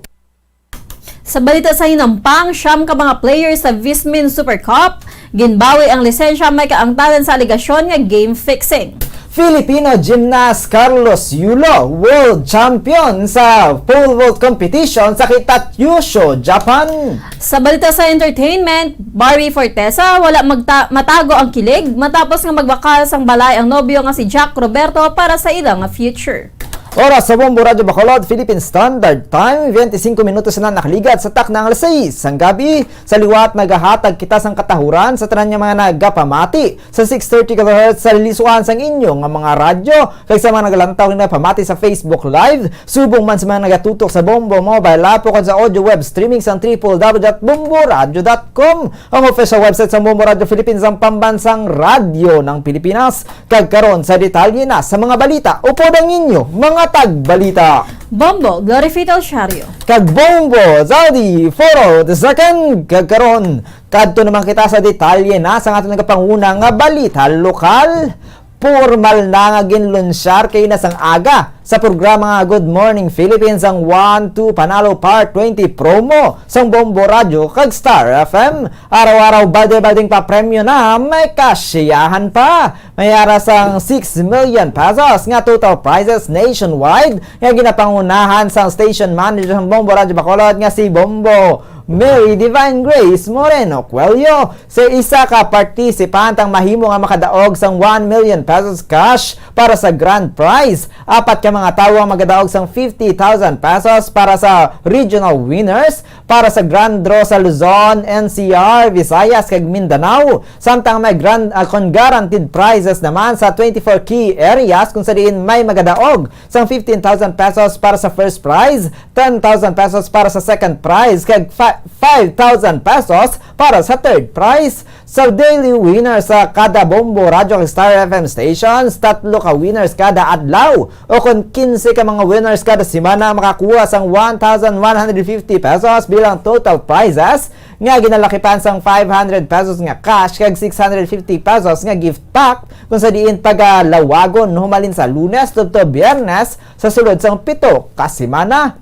Sa balita sa hinampang, siyam ka mga players sa Vismin Super Cup, ginbawi ang lisensya may kaangtanan sa aligasyon nga game fixing. Filipino gymnast Carlos Yulo, world champion sa pole vault competition sa Kitakyushu, Japan. Sa balita sa entertainment, Barry Fortesa wala matago ang kilig matapos nga magbakal sang balay ang nobyo nga si Jack Roberto para sa ilang future. Oras sa Bombo Radio Bacolod, Philippine Standard Time, 25 minutos na nakaligat sa takna ng 6 ang gabi. Sa liwat, nagahatag kita sang katahuran sa tanan nga mga nagapamati sa 630 kHz sa lilisuan sang inyong mga radyo. Kaya sa mga nagalantaw na pamati sa Facebook Live, subong man sa mga nagatutok sa Bombo Mobile app o sa audio web streaming sang www.bomboradio.com, ang official website sa Bombo Radio Philippines, ang pambansang radyo ng Pilipinas. Kagkaroon sa detalye na sa mga balita upod ang inyo mga tagbalita. Bombo, Glorifito Shario. Kag Bombo, Zaudi, Foro, the second, kagkaroon. Kadto naman kita sa detalye na sa ating nagapanguna nga balita lokal. Formal na nga ginlunsyar kay nasang aga sa programa nga Good Morning Philippines ang 1-2 Panalo Part 20 promo sang Bombo Radio kag Star FM. Araw-araw bade-bading pa premyo na may kasiyahan pa. May ara sang 6 million pesos nga total prizes nationwide nga ginapangunahan sang station manager ng Bombo Radio Bacolod nga si Bombo Mary Divine Grace Moreno Cuello. Sa isa ka participant ang mahimo nga makadaog sang 1 million pesos cash para sa grand prize. Apat ka mga tawo ang magadaog sang 50,000 pesos para sa regional winners para sa grand draw sa Luzon, NCR, Visayas kag Mindanao. Samtang may guaranteed prizes naman sa 24 key areas kung sa diin may magadaog sang 15,000 pesos para sa first prize, 10,000 pesos para sa second prize kag 5,000 pesos para sa third prize. Sa daily winners sa kada Bombo Radio Star FM stations, 3 ka winners kada adlaw o kung 15 ka mga winners kada semana makakuha sang 1,150 pesos bilang total prizes nga ginalakipan sang 500 pesos nga cash kag 650 pesos nga gift pack kung sa diin pagalawagon humalin sa Lunes tubto Biyernes sa sulod sang 7 ka semana.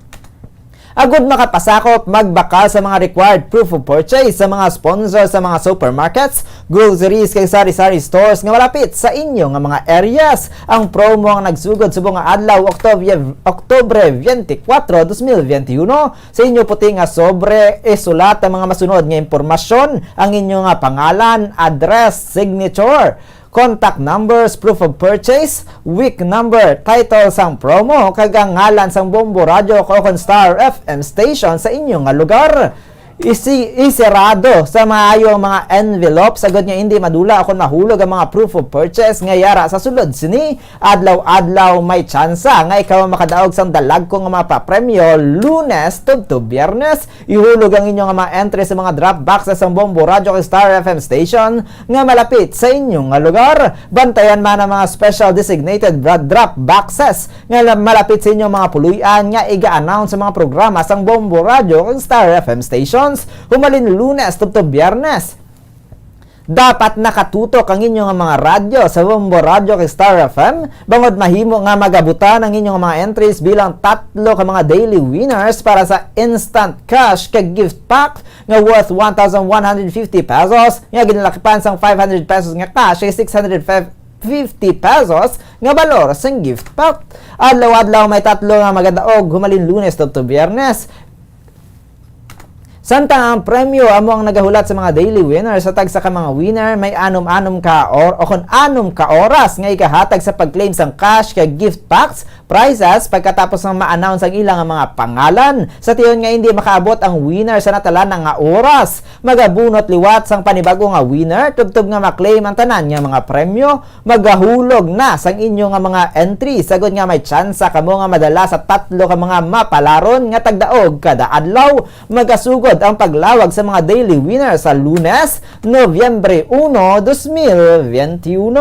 Agud makapasakop magbakal sa mga required proof of purchase sa mga sponsors sa mga supermarkets, groceries kay sari-sari stores nga malapit sa inyo nga mga areas. Ang promo ang nagsugod subong nga adlaw Oktubre 24, 2021. Sa inyo puti nga sobre isulat ang mga masunod nga impormasyon, ang inyo nga pangalan, address, signature, contact numbers, proof of purchase, week number, title sang promo, kag ang ngalan sang Bombo Radio o Star FM station sa inyong nga lugar. Isirado sa maayo mga envelope sagod nga hindi madula akon mahulog ang mga proof of purchase nga yara sa sulod sini. Adlaw-adlaw may tsansa nga ikaw makadaog sang dalag ko nga mga papremyo Lunes tubto Biyernes. Ihulog ang inyong mga entry sa mga drop boxes sang Bombo Radio Star FM station nga malapit sa inyong nga lugar. Bantayan man ang mga special designated drop boxes nga malapit sa inyong mga puluyan nga iga-announce sa mga programa sang Bombo Radio Star FM station. Humalin Lunes tubto Biyernes. Dapat nakatutok ang inyong mga radyo sa Bombo Radio kay Star FM bangod mahimo nga magabutan ang inyong mga entries bilang 3 ka mga daily winners para sa instant cash kag gift pack nga worth 1,150 pesos nga ginalakipan sang 500 pesos nga cash kay 650 pesos nga balor sang gift pack. Adlaw-adlaw may 3 nga magadaog humalin Lunes tubto Biyernes. Samtang ang premyo amo ang nagahulat sa mga daily winners sa tagsa ka mga winner may anom-anom ka o kung anom ka oras nga ikahatag sa pag-claim sang cash kay gift packs, prizes pagkatapos ng ma-announce ang ilang mga pangalan. Sa tiyon nga hindi makaabot ang winner sa natalan nga oras. Magabunot liwat sang panibago nga winner tubtob nga ma-claim ang tanan nga mga premyo. Magahulog na sang inyo nga mga entry sagod nga may tsansa kamo nga madala sa 3 ka mga mapalaron nga tagdaog kada adlaw. Magasugod ang paglawag sa mga daily winner sa Lunes, Nobyembre 1, 2021.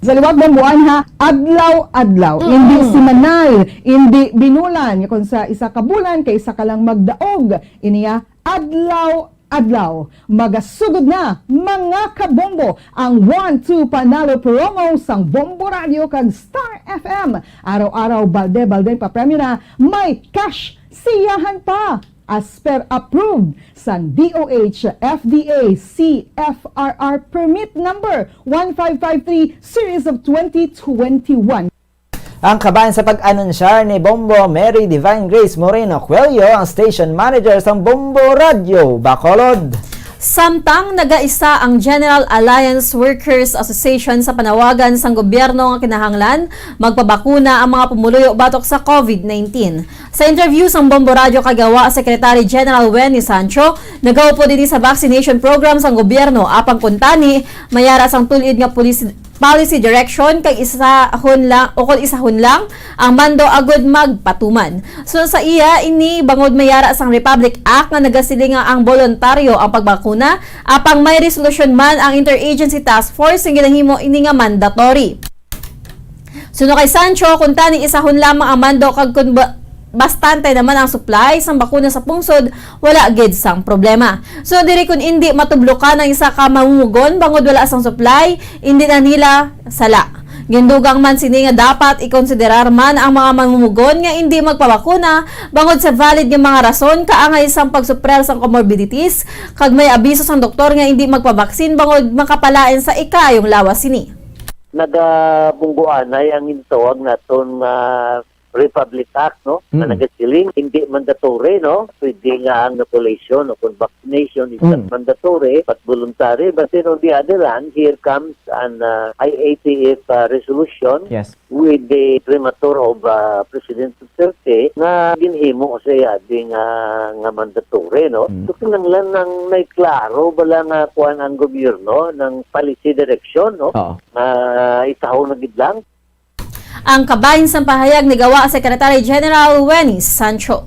Sa liwag ng buwan ha, adlaw-adlaw, hindi semanal, hindi binulan. Kung sa isa ka bulan, kay isa ka lang magdaog, iniya adlaw-adlaw. Magasugod na, mga kabombo, ang 1-2 panalo promo sang Bombo Radio kag Star FM. Araw-araw, balde-balde pa-premyo na, may cash siyahan pa. As per approved sa DOH FDA CFRR permit number 1553 series of 2021. Ang kabayan sa pag-anunsyar ni Bombo Mary Divine Grace Moreno Cuello, ang station manager sa Bombo Radio Bacolod. Samtang nagaisa ang General Alliance Workers Association sa panawagan sang gobyerno nga kinahanglan magpabakuna ang mga pumuluyo batok sa COVID-19. Sa interview sang Bombo Radio kagawa Secretary General Wenny Sancho, nagawa po din sa vaccination program sang gobyerno apang kuntani mayara sang tulid nga policy direction kag isahon lang o kung isahon lang ang mando agud magpatuman. So sa iya ini bangod mayara sang Republic Act nga nagasiling nga ang voluntaryo ang pagbakuna apang may resolution man ang Interagency Task Force nga ginahimo ini nga mandatory. Suno kay Sancho kung tani isahon lamang ang mando kag kun bastante naman ang supply sang bakuna sa pungsod, wala gid sang problema. So diri kun hindi matublokan ang isa ka mamumugon bangod wala sang supply, hindi na nila sala. Gindugang man sini nga dapat ikonsiderar man ang mga mamumugon nga hindi magpabakuna bangod sa valid nga mga rason kaangay sang pagsuprel sang comorbidities kag may abiso sang doktor nga hindi magpabaksin bangod makapalain sa ikayong lawas sini. Nagabungguan ay ang intawag naton Republic Act, no? Na nagasiling, hindi mandatory, no? Pwede nga ang inoculation o kung vaccination is not mandatory but voluntary. But then on the other hand, here comes an IATF resolution with the premature of President Duterte na ginhimo siya di nga mandatory, no? So kinanglan nang may klaro bala nga kuan ang gobyerno ng policy direction, no? Itahon na gid lang. Ang kabahin sa pahayag ni gawa Secretary General Wenny Sancho.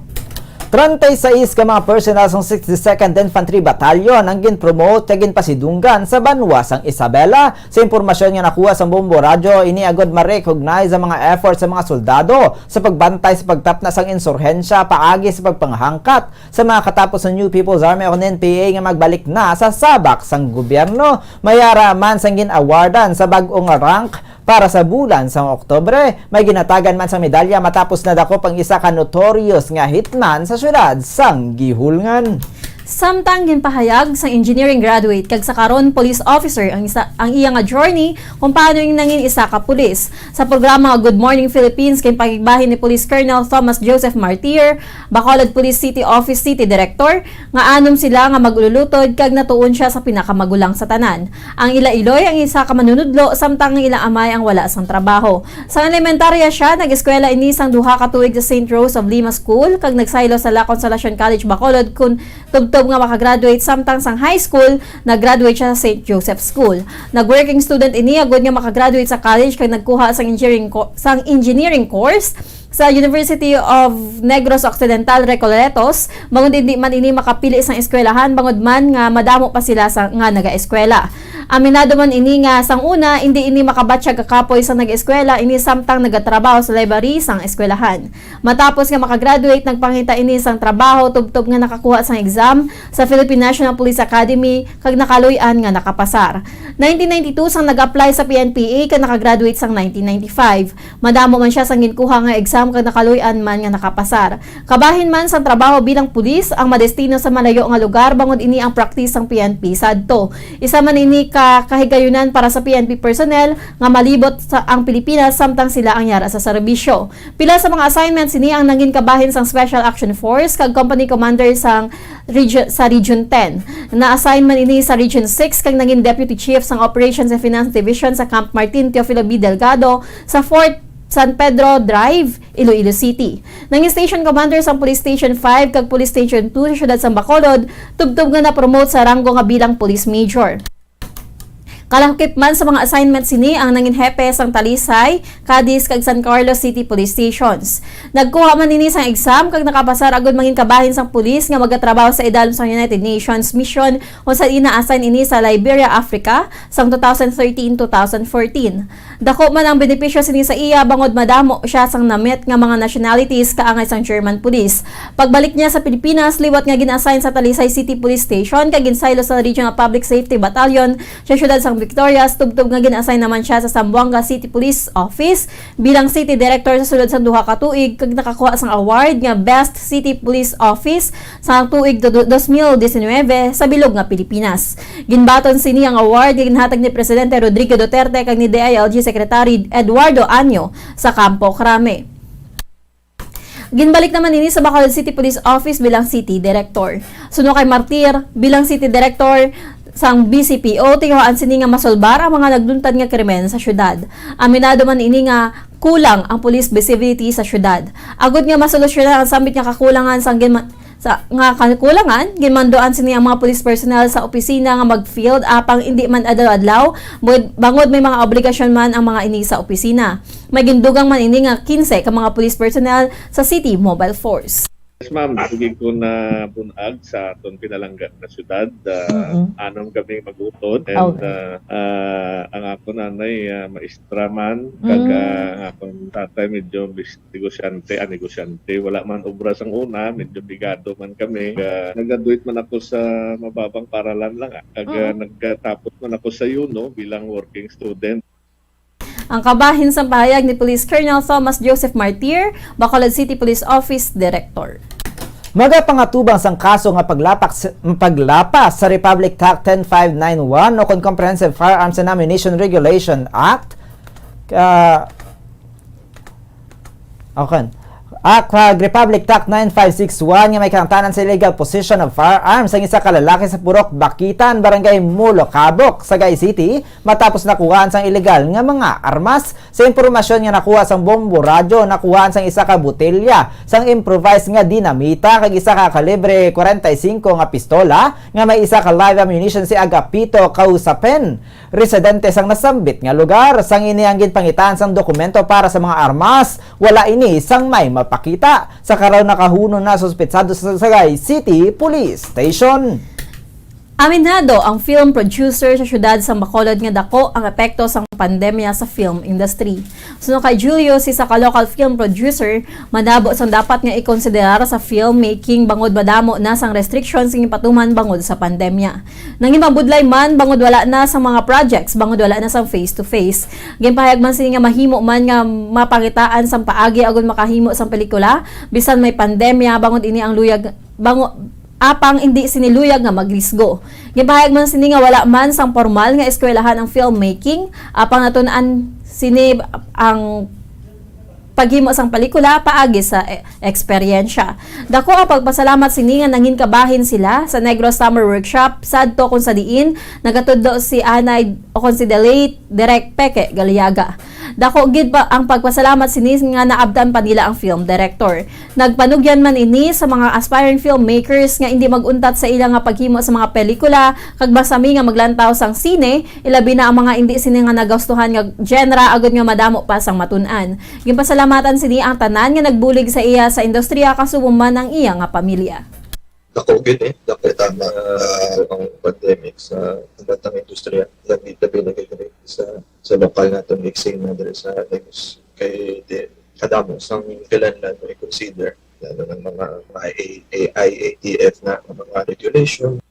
36 ka mga personnel sa 62nd Infantry Battalion ang gin-promote kag ginpasidunggan sa Banwa sang Isabela. Sa impormasyon nga nakuha sa Bombo Radio, iniagod ma-recognize ang mga efforts sa mga soldado sa pagbantay sa pagtapna sang insurhensya paagi sa pagpanghangkat sa mga katapos ng New People's Army o NPA nga magbalik na sa sabak sang gobyerno. Mayara man sang gin-awardan sa bag-ong rank para sa bulan sa Oktubre. May ginatagan man sa medalya matapos na dako pang isa ka notorious nga hitman sa syudad sang Gihulngan. Samtang ginpahayag sa engineering graduate kag sa karon police officer ang iya nga journey kung paano yung nangin isa ka pulis. Sa programa Good Morning Philippines kay pagigbahin ni Police Colonel Thomas Joseph Martir, Bacolod Police City Office City Director, nga anom sila nga magululutod kag natuon siya sa pinakamagulang sa tanan. Ang ila Iloy ang isa ka manunudlo samtang ang ilang amay ang wala sang trabaho. Sa elementarya siya nag-eskwela ini sang duha ka tuig sa St. Rose of Lima School kag nagsaylo sa La Consolacion College Bacolod kun tubtob nga makagraduate samtang sang high school nag-graduate siya sa St. Joseph School. Nag-working student ini agud nga makagraduate sa college kag nagkuha sang engineering course sa University of Negros Occidental Recoletos. Bangod hindi man ini makapili sang eskwelahan bangod man nga madamo pa sila sa nga naga-eskwela. Aminado man ini nga sang una hindi ini makabatsyag kakapoy sa nag-eskwela ini samtang nagatrabaho sa library sang eskwelahan. Matapos nga makagraduate nagpangita ini sang trabaho tubtob nga nakakuha sang exam sa Philippine National Police Academy kag nakaluy-an nga nakapasar. 1992 sang nag-apply sa PNPA kag nakagraduate sang 1995. Madamo man siya sang ginkuha nga exam kag nakaluy-an man nga nakapasar. Kabahin man sang trabaho bilang pulis ang madestino sa malayo nga lugar bangod ini ang praktisang PNP sadto. Isa man ini kahigayunan para sa PNP personnel nga malibot sa ang Pilipinas samtang sila ang yara sa serbisyo. Pila sa mga assignments ini ang nangin kabahin sang Special Action Force kag company commander sa Region 10. Na-assign man ini sa Region 6 kag nangin Deputy Chief sang Operations and Finance Division sa Camp Martin Teofilo B. Delgado sa Fort San Pedro Drive, Iloilo City. Nanging Station Commander sa Police Station 5 kag Police Station 2 sa siyudad sang Bacolod, tubtob nga na-promote sa ranggo nga bilang Police Major. Kalakip man sa mga assignments sini ang nangin hepe sang Talisay, Cadiz kag San Carlos City Police Stations. Nagkuha man nini sang exam kag nakapasar agud mangin kabahin sang pulis nga magatrabaho sa idalom sang United Nations mission o sa ina-assign ini sa Liberia, Africa sang 2013-2014. Dako man ang benepisyo sini sa iya bangod madamo siya sang namit nga mga nationalities kaangay sang German Police. Pagbalik niya sa Pilipinas, liwat nga gina-assign sa Talisay City Police Station kag ginsaylo sa Regional Public Safety Battalion sa siyudad sang Victoria. Tubtob nga gina-assign naman siya sa Zamboanga City Police Office bilang City Director sa sulod sang duha ka tuig kag nakakuha sang award nga Best City Police Office sa tuig 2019 sa bilog nga Pilipinas. Ginbaton sini ang award nga ginhatag ni Presidente Rodrigo Duterte kag ni DILG Secretary Eduardo Anyo sa Campo Crame. Ginbalik naman ini sa Bacolod City Police Office bilang City Director. Suno kay Martir bilang City Director sang BCPO, tinguhaan sini nga masolbar ang mga nagduntad nga krimen sa syudad. Aminado man ini nga kulang ang police visibility sa syudad. Agud nga masolusyonan ang sambit nga kakulangan sang kakulangan, ginmandoan sini ang mga police personnel sa opisina nga mag-field apang hindi man adlaw-adlaw, bangod may mga obligasyon man ang mga ini sa opisina. May gindugang man ini nga 15 ka mga police personnel sa City Mobile Force. Yes, ma'am. Tugig ko na bunag sa atong pinalangga na syudad. Anong kami mag-utod. And ang ako nanay maestra man. Kag ang akong tatay medyo negosyante. Wala man obras ang una. Medyo bigado man kami. Nag-graduate man ako sa mababang paralan lang. Kag nagtapos man ako sa UNO bilang working student. Ang kabahin sa pahayag ni Police Colonel Thomas Joseph Martir, Bacolod City Police Office Director. Magapangatubang sang kaso nga paglapas sa Republic Act 10591 o Comprehensive Firearms and Ammunition Regulation Act Republic Act 9561 nga may kaangtanan sa illegal possession of firearms ang isa ka lalaki sa Purok Bakitan, Barangay Mulo, Cabok, Sagay City matapos nakuhaan sang illegal nga mga armas. Sa impormasyon nga nakuha sang bombo radyo, nakuhaan sang isa ka botelya sang improvised nga dinamita kag isa ka kalibre 45 nga pistola nga may isa ka live ammunition si Agapito Kausapen, residente sang nasambit nga lugar. Sang inianggid pangitaan sang dokumento para sa mga armas, wala ini sang may pakita sa karaw nakahuno na suspetsado sa Sagay City Police Station. Aminado ang film producer sa siyudad sa Bacolod nga dako ang epekto sang pandemya sa film industry. Suno kay Julio, si sa local film producer, madabo sang dapat nga ikonsiderar sa filmmaking bangod madamo na sang restrictions ng patuman bangod sa pandemya. Nangin mabudlay man bangod wala na sa mga projects, bangod wala na sang face-to-face. Ginpahayag man sini nga mahimo man nga mapangitaan sang paagi agud makahimo sang pelikula bisan may pandemya bangod ini ang luyag apang hindi siniluyag nga maglisgo. Gipahayag man sini nga wala man sang formal nga eskwelahan ang filmmaking, apang natun-an sini ang paghimo sang pelikula paagi sa eksperyensya. Dako ang pagpasalamat sini nga nangin kabahin sila sa Negros Summer Workshop sadto kung sa diin nagatudlo si Anay o kon si Delate Direk Peke Galiaga. Dako gid pa ang pagpasalamat sini nga naabdan pa nila ang film director. Nagpanugyan man ini sa mga aspiring filmmakers nga hindi maguntat sa ilang nga paghimo sa mga pelikula kag basami nga maglantaw sang sine, ilabi na ang mga hindi sini nga nagastuhan nga genre agud nga madamo pa sang matun-an. Ginpasalamatan sini ang tanan nga nagbulig sa iya sa industriya kasubong man ang iya nga pamilya. Dako gid dapat tama ang pandemic sa batang industriya. Labi nagiging sa lokal natin mixing na dito sa Negros. Kay kadamo sang kailangan na i-consider lalo ng mga IATF na mga regulation.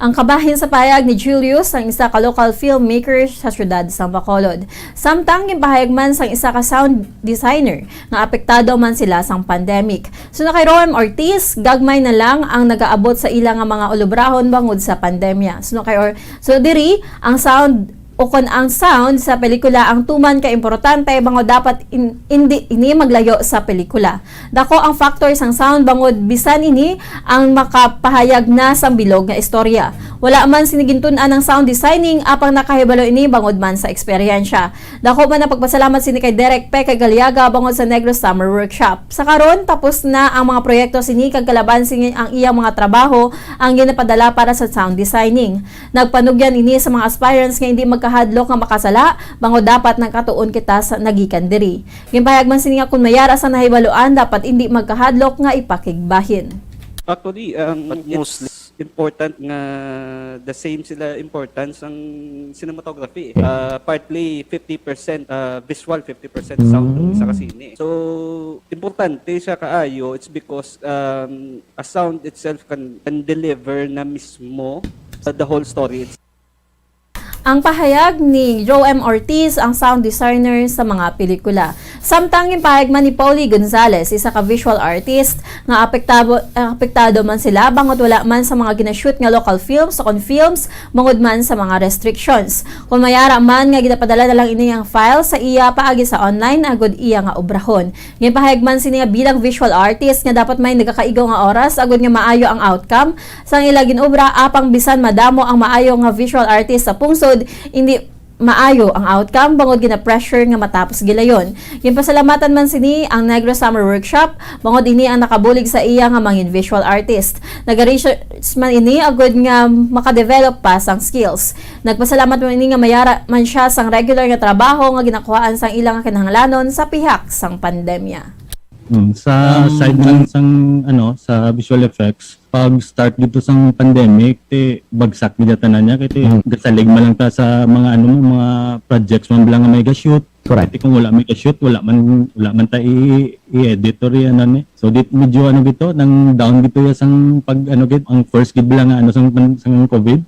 Ang kabahin sa pahayag ni Julius, ang isa ka local filmmaker sa siyudad sa Bacolod. Samtang gipahayag man sang isa ka sound designer nga apektado man sila sang pandemic. So na kay Roem Ortiz, gagmay na lang ang nagaabot sa ilang nga mga ulubrahon bangod sa pandemya. So diri ang sound o kung ang sound sa pelikula ang tuman ka importante bango dapat ini maglayo sa pelikula. Dako ang factors ang sound bangod bisan ini ang makapahayag na sang bilog nga istorya. Wala man sinigintun-an ang sound designing apang nakahibalo ini bangod man sa eksperyensya. Dako man na pagpasalamat sini kay Derek P. kay Galiaga bangod sa Negros Summer Workshop. Sa karon tapos na ang mga proyekto sini kag kalaban sini ang iyang mga trabaho ang ginapadala para sa sound designing. Nagpanugyan ini sa mga aspirants nga hindi kahadlok nga makasala bango dapat nagkatuon kita sa nagikan diri. Gimpahayag man sini nga kun mayara sa nahibaluan dapat hindi magkahadlok nga ipakigbahin. Actually, it's important nga the same sila importance ang cinematography. Partly 50% visual, 50% sound sa kasini. So, importante siya kaayo. It's because a sound itself can deliver na mismo the whole story. Ang pahayag ni Joe M. Ortiz, ang sound designer sa mga pelikula. Samtang yung pahayag man ni Paulie Gonzalez, isa ka visual artist, nga apektado man sila, bangot wala man sa mga ginashoot nga local films o films, bangod man sa mga restrictions. Kung mayara man nga ginapadala na lang ini ang file sa iya paagi sa online, agod iya nga obrahon. Ngayon pahayag man sini nga bilang visual artist, nga dapat may nagakaigaw nga oras, agod nga maayo ang outcome, sa ilagin obra, apang bisan madamo ang maayo nga visual artist sa pungsod, hindi maayo ang outcome bangod gina-pressure nga matapos gilayon. Yung pasalamatan man sini ang Negros Summer Workshop bangod ini ang nakabulig sa iya nga mangin visual artist. Nag-research man ini agud nga makadevelop pa sang skills. Nagpasalamat man ini nga mayara man siya sang regular nga trabaho nga ginakuhaan sang ilang kinahanglanon sa pihak sang pandemya. Sa side naman sang sa visual effects, pag start dito sang pandemic bagsak gid tanan niya kay gasalig man lang ta sa mga mga projects man lang may ga-shoot. Correct. Kung wala may ga-shoot, wala man ta i-editor yan So medyo dito nang down dito ya sang pag ang first gid lang sang COVID.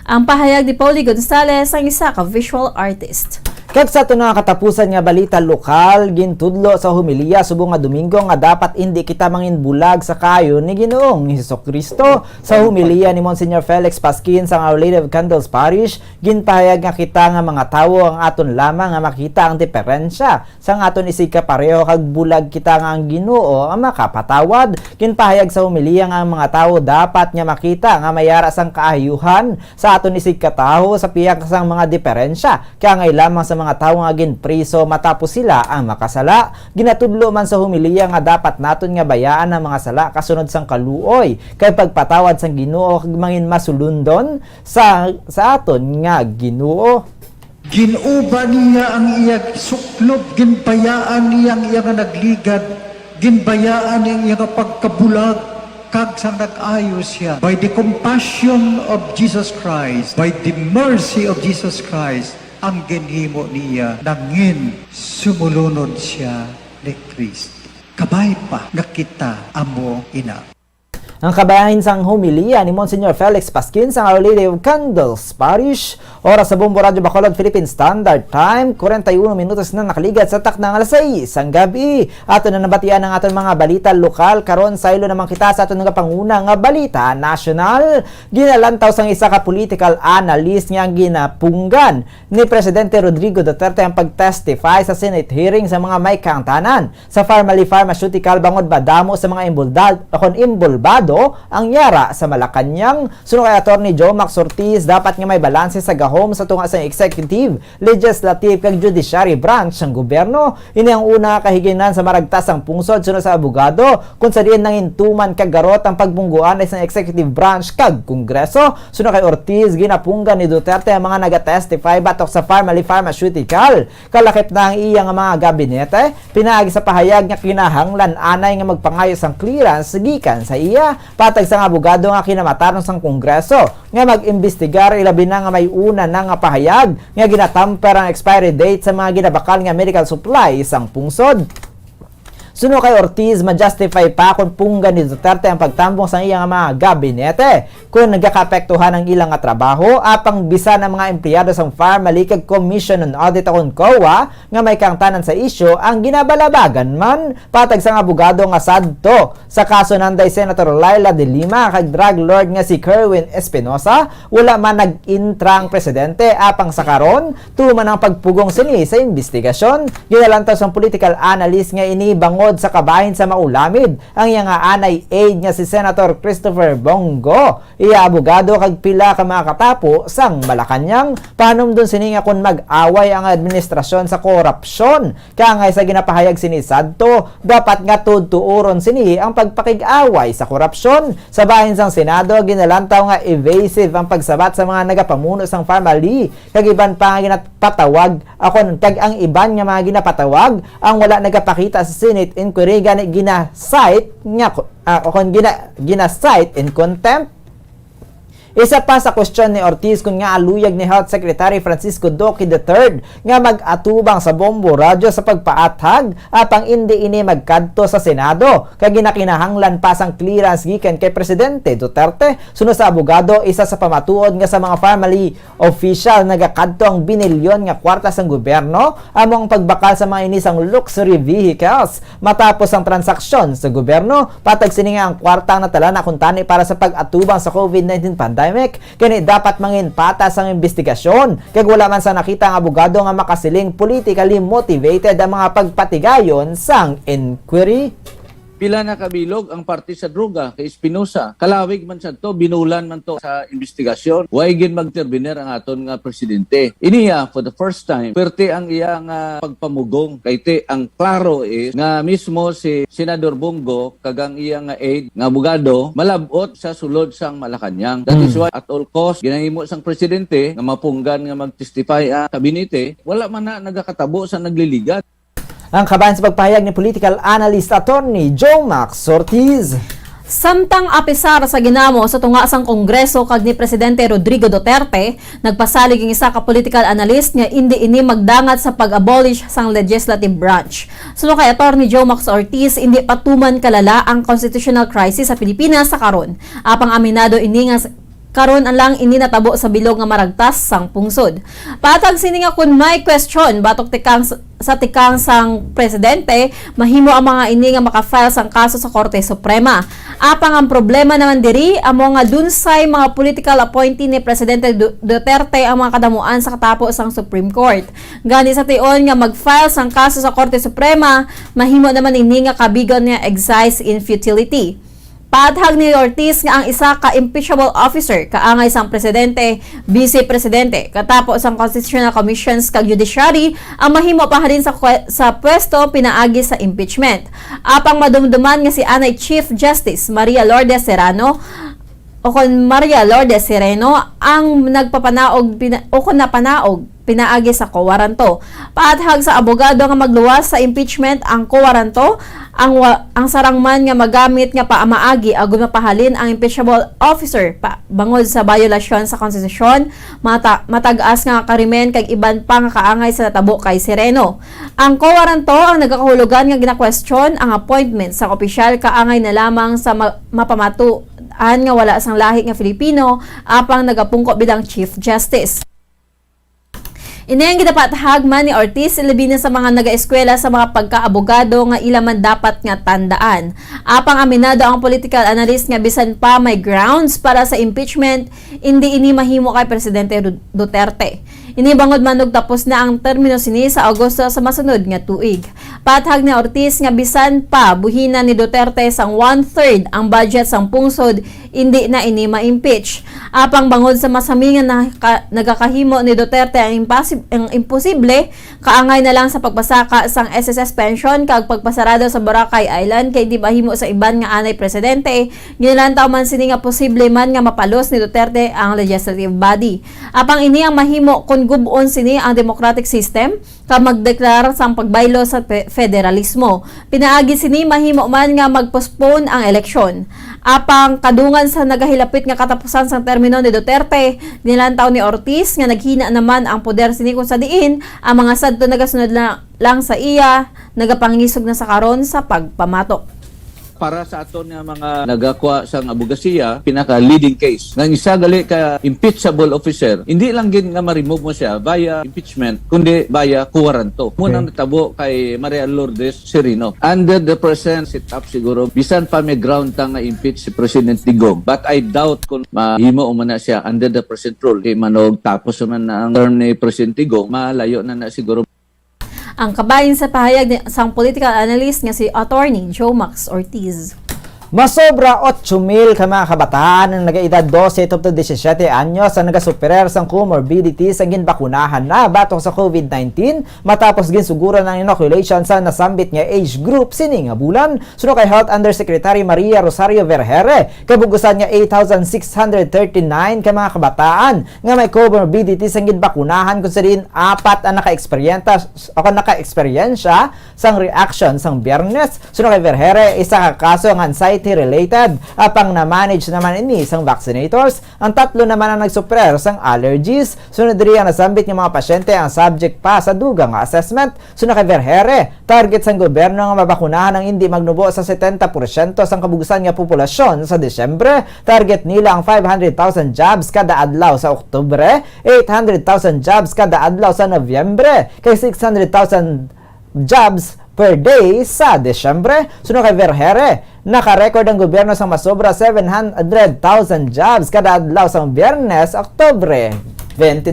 Ang pahayag ni Paulie Gonzalez, ang isa ka visual artist. Kag sa ito na katapusan nga balita lokal, gintudlo sa humiliya subong nga Domingo nga dapat hindi kita manginbulag sa kayo ni Ginoong Hesukristo. Sa humiliya ni Monsignor Felix Pasquin sa Our Lady of Candles Parish, ginpahayag nga kita nga mga tawo ang aton lamang nga makita ang diferensya sa aton isig kapareho kag bulag kita nga ang Ginoo ang makapatawad. Ginpahayag sa humiliya nga ang mga tawo dapat nga makita nga mayara sang kaayuhan sa aton isig kataho sa piyak sang mga diferensya kaya ngay lamang sa mga tawo nga ginpriso matapos sila ang makasala. Ginatudlo man sa humiliya nga dapat naton nga bayaan ang mga sala kasunod sang kaluoy kay pagpatawad sang Ginoo kag mangin masulundon sa aton nga Ginoo. Ginuban niya ang iyang suklob, ginbayaan niya ang iyang nagligad, ginbayaan niya ang iyang pagkabulag, kag sang nag-ayos siya. By the compassion of Jesus Christ, by the mercy of Jesus Christ, ang ginhimo niya, nangin sumulunod siya ni Kristo. Kabay pa nga kita amo ina. Ang kabayahin sang humiliya ni Monsignor Felix Pasquin sa Our Lady of Candles Parish. Oras sa Bombo Radio Bacolod Philippine Standard Time, 41 minutos na nakaligat sa taknang alas 6 ang gabi. Ato na nabatian ang aton mga balita lokal. Karon sa ilo naman kita sa aton nga panguna nga balita national. Ginalantaw sang isa ka political analyst nga ginapunggan ni Presidente Rodrigo Duterte ang pagtestify sa Senate hearing sa mga may kaangtanan sa Pharmaly Pharmaceutical bangod badamo sa mga imbolbado ang yara sa Malacanang. Sunod kay Attorney Joe Max Ortiz, dapat nga may balanse sa gahom sa tunga sa executive, legislative kag judiciary branch ng gobyerno. Ini ang una kahiginan sa maragtas ang pungsod sunod sa abogado kung sa diin nangintuman kag garot ang pagbungguan sa executive branch kag kongreso. Sunod kay Ortiz, ginapunggan ni Duterte ang mga naga-testify batok sa Pharmaly Pharmaceutical. Kalakip na ang iyang mga gabinete, pinaagi sa pahayag nga kinahanglan anay nga magpangayos ang clearance gikan sa iya. Patag sa abogado nga kinamatarong sang kongreso nga mag-imbestigar ilabi na nga may una na nga pahayag nga ginatamper ang expiry date sa mga ginabakal nga medical supply sang pungsod. Suno kay Ortiz, ma-justify pa kung punggan ni Duterte ang pagtambong sa iyang mga gabinete kung nagkakapektuhan ang ilang nga trabaho apang bisa ng mga empleyado sa Pharmaly kag Commission on Audit o COA nga may kangtanan sa isyo ang ginabalabagan man patag sa abogado nga sadto sa kaso nanday Senator Laila de Lima kag drug lord nga si Kerwin Espinosa wala man nag-intrang presidente apang sa karon tuman ang pagpugong sini sa investigasyon. Ginalantaw sa political analyst nga ini bangod sa kabahin sa maulamid ang iya nga anay aide nga si Senator Christopher Bongo iya abogado kag pila ka mga katapo sang Malacanang panumdon sini nga kun mag-away ang administrasyon sa korupsyon kangay sa ginapahayag sini sadto dapat nga tutuoron sini ang pagpakig-away sa korupsyon sa bahin sang Senado. Ginalantaw nga evasive ang pagsabat sa mga nagapamuno sang Pharmaly kag iban pa nga ginapatawag akon kag ang iban nga mga ginapatawag ang wala nagapakita sa Senate inquiry gani gina-cite nga gina-cite in contempt. Isa pa sa question ni Ortiz kung nga aluyag ni Health Secretary Francisco Duque III nga mag-atubang sa Bombo Radyo sa pagpaathag apang hindi ini magkadto sa Senado kag ginakinahanglan pa sang clearance gikan kay Presidente Duterte. Sunod sa abogado, isa sa pamatuod nga sa mga Pharmaly official nagakadto ang binilyon nga kwarta sang gobyerno among pagbakal sa mga inisang luxury vehicles matapos ang transaksyon sa gobyerno patag sini nga ang kwarta natala na kuntani para sa pag-atubang sa COVID-19 pandemic kani dapat mangin patas ang investigasyon kag wala man sa nakita ang abogado nga makasiling politically motivated ang mga pagpatigayon sang inquiry. Pila na kabilog ang parte sa droga kay Espinosa. Kalawig man sa to, binulan man to sa investigasyon. Waigin magterbiner ang aton nga presidente. Iniya, for the first time, perte ang iya nga pagpamugong. Kay te, ang klaro is nga mismo si Senador Bongo kagang iya nga aide nga abogado malabot sa sulod sang Malacanang. That is why at all cost ginahimo sang presidente nga mapunggan nga magtestify ang kabinete, wala man na nagakatabo sa nagliligat. Ang kabayan sa pagpahayag ni political analyst attorney Joe Max Ortiz. Samtang apisar sa ginamo sa tunga sang Kongreso kag ni Presidente Rodrigo Duterte, nagpasalig ang isa ka political analyst nga hindi ini magdangat sa pag-abolish sang legislative branch. Suno kay attorney Joe Max Ortiz, hindi patuman kalala ang constitutional crisis sa Pilipinas sa karon. Apang aminado ini nga karon ang lang ini natabo sa bilog nga maragtas sang pungsod. Patag sini nga kun may question batok tikang sang presidente, mahimo ang mga ini nga maka-file sang kaso sa Korte Suprema. Apang ang problema naman diri amo nga dunsay mga political appointee ni Presidente Duterte ang mga kadamuan sa katapos sang Supreme Court. Gani sa tion nga mag-file sang kaso sa Korte Suprema, mahimo naman ini nga kabigon nga exercise in futility. Paathag ni Ortiz nga ang isa ka impeachable officer kaangay sang presidente, vice presidente, katapos ang Constitutional Commissions kag Judiciary ang mahimo pa rin sa pwesto pinaagi sa impeachment. Apang madumduman nga si anay Chief Justice Maria Lourdes Serrano ang nagpapanaog pinaagi sa kowaranto. Paathag sa abogado nga magluwas sa impeachment ang kowaranto, ang sarangman nga magamit nga paamaagi agon mapahalin ang impeachable officer bangod sa violasyon sa konstitusyon, matag-as nga karimen kag iban pa nga kaangay sa natabo kay Sereno. Ang kowaranto ang nagakahulugan nga gina-question ang appointment sa opisyal kaangay na lamang sa mapamatuan nga wala sang lahi nga Filipino apang nagapungko bilang Chief Justice. Inayang ginapathag man ni Ortiz ilabi na sa mga nag-eskwela sa mga pagkaabogado nga ilaman dapat nga tandaan. Apang aminado ang political analyst nga bisan pa may grounds para sa impeachment, hindi ini mahimo kay Presidente Duterte. Inibangod manog tapos na ang termino sini sa Agosto sa masunod nga tuig. Pathag ni Ortiz nga bisan pa buhina ni Duterte sang 1/3 ang budget sang pungsod, hindi na ini ma-impeach. Apang bangod sa masami nga nagakahimo ni Duterte ang imposible, kaangay na lang sa pagpasaka sang SSS pension kag pagpasarado sa Boracay Island kay di bahimo sa iban nga anay presidente, ginalantaw man sini nga posible man nga mapalos ni Duterte ang legislative body. Apang ini ang mahimo kun gubon sini ang democratic system ka magdeklara sang pagbaylo sa federalismo. Pinaagi sini mahimo man nga magpostpone ang eleksyon. Apang kadungan sa nagahilapit nga katapusan sang termino ni Duterte, nilantaw ni Ortiz nga naghina naman ang poder sini kung sa diin ang mga sadto nagasunod lang sa iya, nagapangisog na sa karon sa pagpamatok. Para sa aton nga mga nagakwa sang abogasiya, pinaka leading case nga isa gali ka impeachable officer, hindi lang gid nga ma-remove mo siya via impeachment kundi via kuwaranto. Muna natabo kay Maria Lourdes Serino. Under the present setup siguro bisan pa may ground ta nga impeach si President Digong, but I doubt kung mahimo man na siya under the present rule. Di manog tapos man na ang term ni President Digong, malayo na siguro. Ang kabahin sa pahayag ni isang political analyst nga si Attorney Joe Max Ortiz. Masobra 8,000 ka mga kabataan ang nag-edad 12 to 17 anyos ang nagasuperer sang comorbidities ang ginbakunahan na batong sa COVID-19 matapos ginsuguran ng inoculation sa nasambit nga age group sini nga bulan. Suno kay Health Undersecretary Maria Rosario Vergere, kabugusan nga 8,639 ka mga kabataan nga may comorbidities ang ginbakunahan kung sa din 4 ang naka-eksperyensya sang reaction sang Biyernes. Suno kay Vergere, isa ka kaso ang anxiety related apang na-manage naman ini sang vaccinators. Ang 3 naman ang nagsuprer sang allergies. Sunod diri ang nasambit ng mga pasyente ang subject pa sa dugang nga assessment. Sunod kay Vergere, target sang gobyerno nga mabakunahan ang hindi magnubo sa 70% sang kabugusan nga populasyon sa Desyembre. Target nila ang 500,000 jobs kada adlaw sa Oktubre, 800,000 jobs kada adlaw sa Nobyembre, kay 600,000 jobs per day sa Desyembre. Sunod kay Vergere, naka-record ang gobyerno sa masobra 700,000 jobs kada adlaw sa Biyernes, Oktubre 22.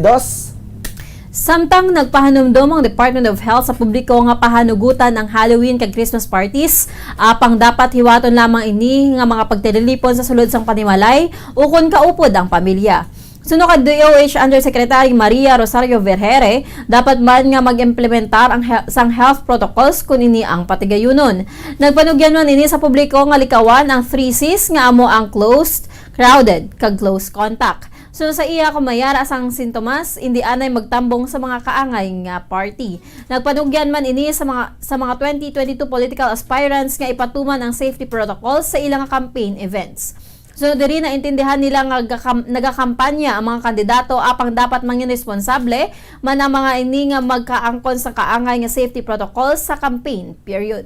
Samtang nagpahanumdum ang Department of Health sa publiko nga pahanugutan ang Halloween kag Christmas parties, apang dapat hiwaton lamang ini nga mga pagtililipon sa sulod sang panimalay ukon kaupod ang pamilya. Suno ka DOH Undersecretary Maria Rosario Vergere, dapat man nga mag-implementar ang sang health protocols kun ini ang patigayunon. Nagpanugyan man ini sa publiko nga likawan ang 3 C's nga amo ang closed, crowded, kag close contact. So sa iya kung mayara sang sintomas, hindi anay magtambong sa mga kaangay nga party. Nagpanugyan man ini sa mga 2022 political aspirants nga ipatuman ang safety protocols sa ilang campaign events. So diri na intindihan nila nga nagakampanya ang mga kandidato apang dapat mangin responsable man ang mga ini nga magkaangkon sa kaangay nga safety protocols sa campaign period.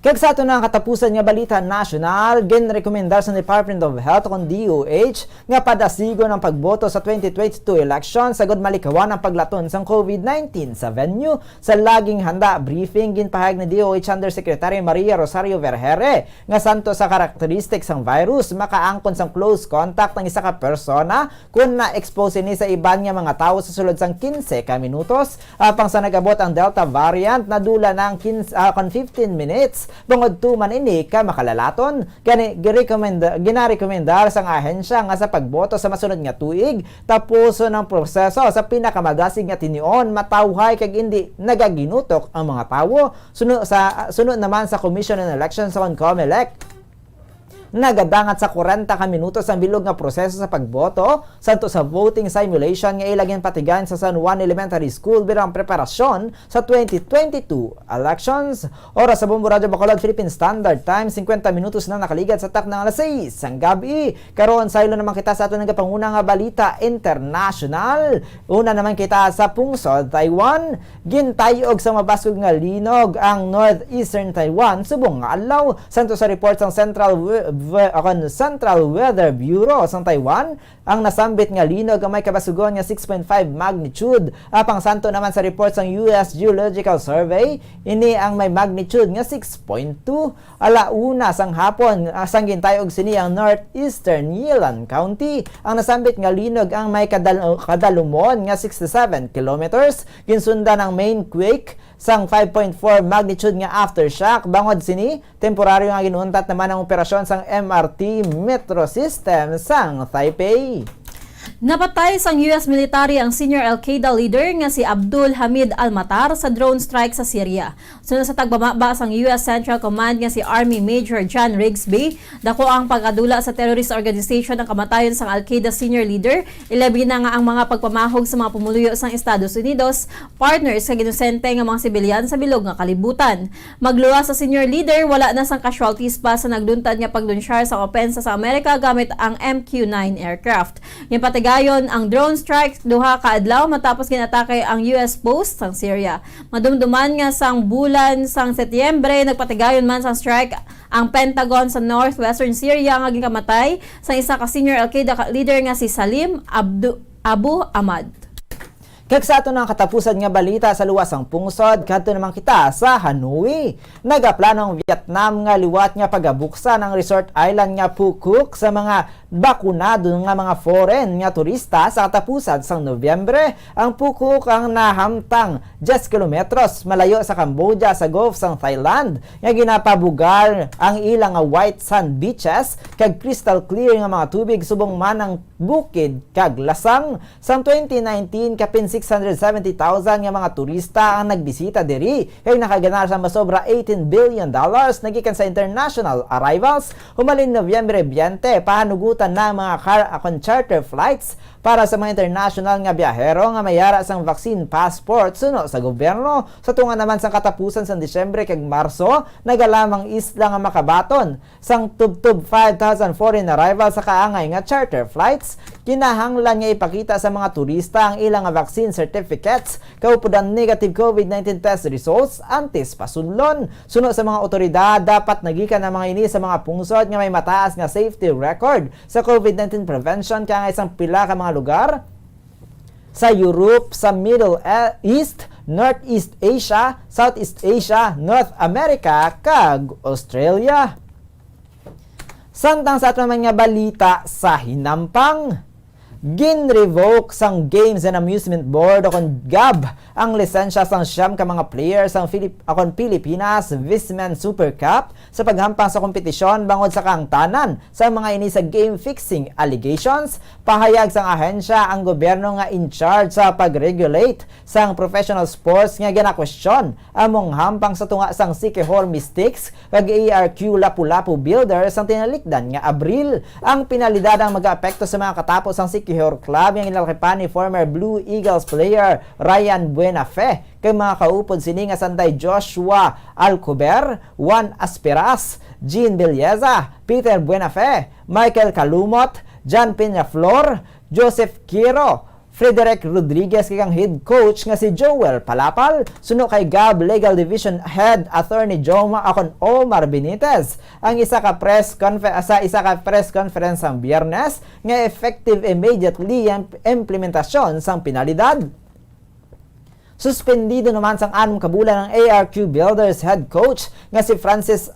Kag sa ato na katapusan nga balita national, ginrekomendar sa Department of Health kon DOH nga padasigon ang pagboto sa 2022 election sagod malikawan ang paglaton sang COVID-19 sa venue. Sa laging handa briefing ginpahayag ni DOH Undersecretary Maria Rosario Vergere nga santo sa karakteristik sang virus makaangkon sang close contact ng isa ka persona kung na-expose ni sa iban nga mga tawo sa sulod sang 15 ka minutos apang sa nagabot ang Delta variant na dula ng 15 minutes. Bungod tuman ini ka makalalaton, ginarekomendar sang ahensya nga sa pagboto sa masunod nga tuig, tapuso ng proseso sa pinakamagasig nga tinion, matawhay kag hindi nagaginutok ang mga tawo. Sunod naman sa Commission on Elections sa COMELEC, nagadangat sa 40 ka minutos ang bilog nga proseso sa pagboto santo sa voting simulation nga ilagyan patigan sa San Juan Elementary School bilang preparasyon sa 2022 elections. Oras sa Bombo Radio Bacolod, Philippine Standard Time, 50 minutos na nakaligat sa tak ng alas 6 ang gabi. Karon saylo naman kita sa ato ng kapanguna nga balita international. Una naman kita sa pungsod Taiwan, gintayog sa mabaskog nga linog ang northeastern Taiwan subong nga adlaw santo sa report ng Central Weather Bureau sa Taiwan. Ang nasambit nga linog ang may kabasugon nga 6.5 magnitude. Apang santo naman sa report ng US Geological Survey, ini ang may magnitude nga 6.2. Alauna sang hapon sang gintayog sini ang northeastern Yilan County. Ang nasambit nga linog ang may kadalumon nga 67 kilometers. Ginsunda ng main quake sang 5.4 magnitude nga aftershock. Bangod sini, temporaryo nga ginuuntat naman ang operasyon sang MRT Metro System sang Taipei. Napatay sang US military ang senior Al-Qaeda leader nga si Abdul Hamid Al-Matar sa drone strike sa Syria. Sunod sa tagbababa sang US Central Command nga si Army Major John Rigsby, dako ang pagkadula sa terrorist organization ang kamatayon sang Al-Qaeda senior leader, ilabi na nga ang mga pagpamahog sa mga pumuluyo sang Estados Unidos, partners sa ginosente nga mga sibilyan sa bilog nga kalibutan. Magluwas sa senior leader, wala na sang casualties pa sa nagduntad nga pagdunsyar sa opensa sa Amerika gamit ang MQ-9 aircraft. Yung patigayon ang drone strike duha ka adlaw matapos ginatake ang US post sang Syria. Madumduman nga sang bulan sang Setyembre, nagpatigayon man sang strike ang Pentagon sa northwestern Syria nga gikamatay sa isa ka senior Al-Qaeda leader nga si Salim Abu Ahmad. Kag sa ato ng katapusan nga balita sa luwasang pungsod, kadto naman kita sa Hanoi. Nagaplano ang Vietnam nga liwat nga pagabuksa ng resort island nga Phuket sa mga bakunado nga mga foreign nga turista sa katapusan sang Nobyembre. Ang Phuket ang nahamtang 10 kilometros malayo sa Cambodia sa Gulf sang Thailand nga ginapabugar ang ilang nga white sand beaches kag crystal clear nga mga tubig subong manang bukid kag lasang. Sang 2019 kapin 670,000 nga mga turista ang nagbisita diri kay nakaganar sa masobra $18 billion nagikan sa international arrivals. Humalin Nobyembre 20 pahanugutan na mga charter flights para sa mga international nga biyahero nga mayara sang vaccine passport suno sa gobyerno. Sa tunga naman sang katapusan sa Disyembre kag Marso, nagalamang isla nga makabaton sang tubtub 5,000 foreign arrivals sa kaangay nga charter flights. Kinahanglan nga ipakita sa mga turista ang ilang nga vaccine certificates kaupod ang negative COVID-19 test results antes pasunlon. Suno sa mga otoridad, dapat nagikan ang mga ini sa mga pungsod nga may mataas nga safety record sa COVID-19 prevention kaya isang pila ka mga lugar sa Europe, sa Middle East, Northeast Asia, Southeast Asia, North America, kag Australia. Samtang sa ato mga balita sa hinampang, gin-revoke sang Games and Amusement Board akong GAB ang lisensya sang siyam ka mga players sang Pilipinas Visman Super Cup sa paghampang sa kompetisyon bangod sa kangtanan sa mga ini sa game fixing allegations. Pahayag sang ahensya ang gobyerno nga in charge sa pag-regulate sang professional sports nga gina-question among hampang sa tunga sang Sikihor Mystics kag ARQ Lapu-Lapu Builders sang tinalikdan nga Abril. Ang pinalidad ang mag-aapekto sa mga katapos sang Sikihor Club nga ginalakipan ni former Blue Eagles player Ryan Buenafe kay mga kaupod sini nga sanday Joshua Alcober, Juan Asperas, Jean Belleza, Peter Buenafe, Michael Calumot, John Peñaflor, Joseph Quiro, Frederick Rodriguez kay ang head coach nga si Joel Palapal. Suno kay GAB Legal Division Head Attorney Joma akon Omar Benitez ang isa ka press conference ang Biyernes nga effective immediately ang implementasyon sang penalidad. Suspendido naman sang 6 kabulan ng ARQ Builders head coach nga si Francis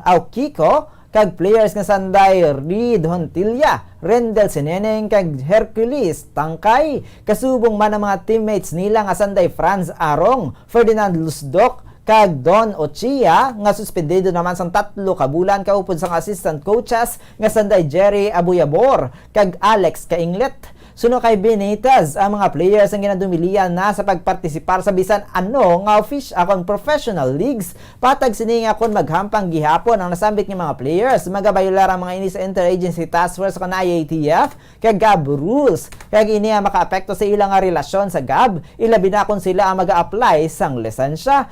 Aukiko kag players nga sanday Reed Hontilla, Rendel Seneneng kag Hercules Tangkay. Kasubong man ang mga teammates nila nga sanday Franz Arong, Ferdinand Lusdok kag Don Ochia nga suspendido naman sang 3 kabulan kaupod sang assistant coaches nga sanday Jerry Abuyabor kag Alex Kainglet. Suno kay Benitez, ang mga players ang ginadumilian na sa pagpartisipar sa bisan ano nga akong professional leagues. Patag sini nga kon maghampang gihapon ang nasambit ng mga players, magabayular ang mga ini sa Interagency Task Force kan IATF kag GAB rules. Kag ini ang makaapekto sa ilang nga relasyon sa GAB, ilabi na kung sila ang mag-a-apply sang lisensya.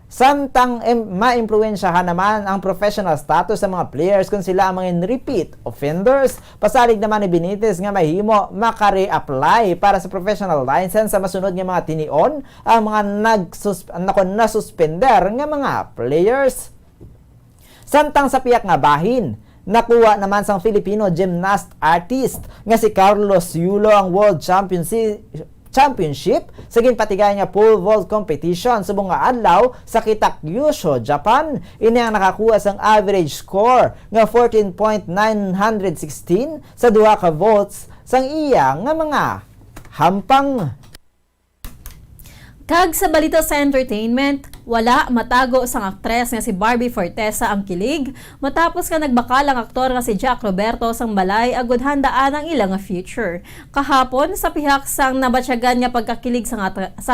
Samtang ma-impluwensyahan naman ang professional status sa mga players kung sila ang mga repeat offenders. Pasalig naman ni Benitez nga mahimo makare-apply para sa professional license sa masunod nga mga tinion ang mga nasuspender nga mga players. Samtang sa piyak nga bahin, nakuha naman sang Filipino gymnast artist nga si Carlos Yulo ang World Championship sa ginpatigay nga pole vault competition subong nga adlaw sa Kitakyushu, Japan. Ini ang nakakuha sang average score nga 14.916 sa duha ka vaults sang iya nga mga hampang. Kag sa balita sa entertainment, wala matago sang aktres nga si Barbie Fortesa ang kilig matapos nga nagbakalang aktor nga si Jack Roberto sang balay agud handaan ang ilang nga future. Kahapon sa pihak sang nabatsyagan nga pagkakilig sang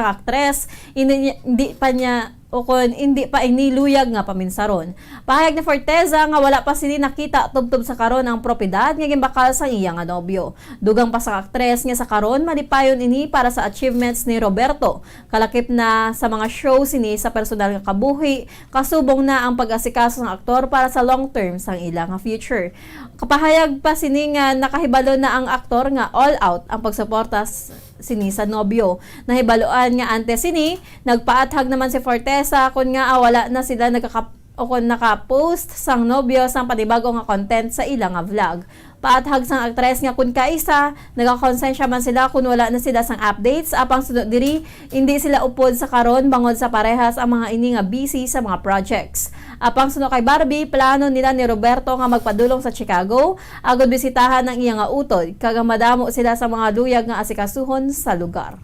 aktres, hindi pa niya o kung hindi pa iniluyag nga paminsaron. Pahayag ni Forteza nga wala pa sini nakita tubtob sa karon ang propiedad nga gimbakal sa iya nga nobyo. Dugang pa sa aktres nga sa karon malipayon ini para sa achievements ni Roberto. Kalakip na sa mga show sini sa personal nga kabuhi, kasubong na ang pag-asikaso ng aktor para sa long term sang ilang nga future. Kapahayag pa sini nga nakahibalo na ang aktor nga all out ang pagsuporta sini sa nobyo. Nahibaloan nga antes sini, nagpaathag naman si Fortesa kung nga wala na sila naka-post sang nobyo sang panibago nga content sa ilang nga vlog. Paathag sang aktres nga kun kaisa, nagakonsensya man sila kung wala na sila sang updates, apang sunod diri, hindi sila upod sa karon bangod sa parehas ang mga ini nga busy sa mga projects. Apang sunod kay Barbie, plano nila ni Roberto nga magpadulong sa Chicago, agud bisitahan ang iya nga utod, kag madamo sila sa mga luyag nga asikasuhon sa lugar.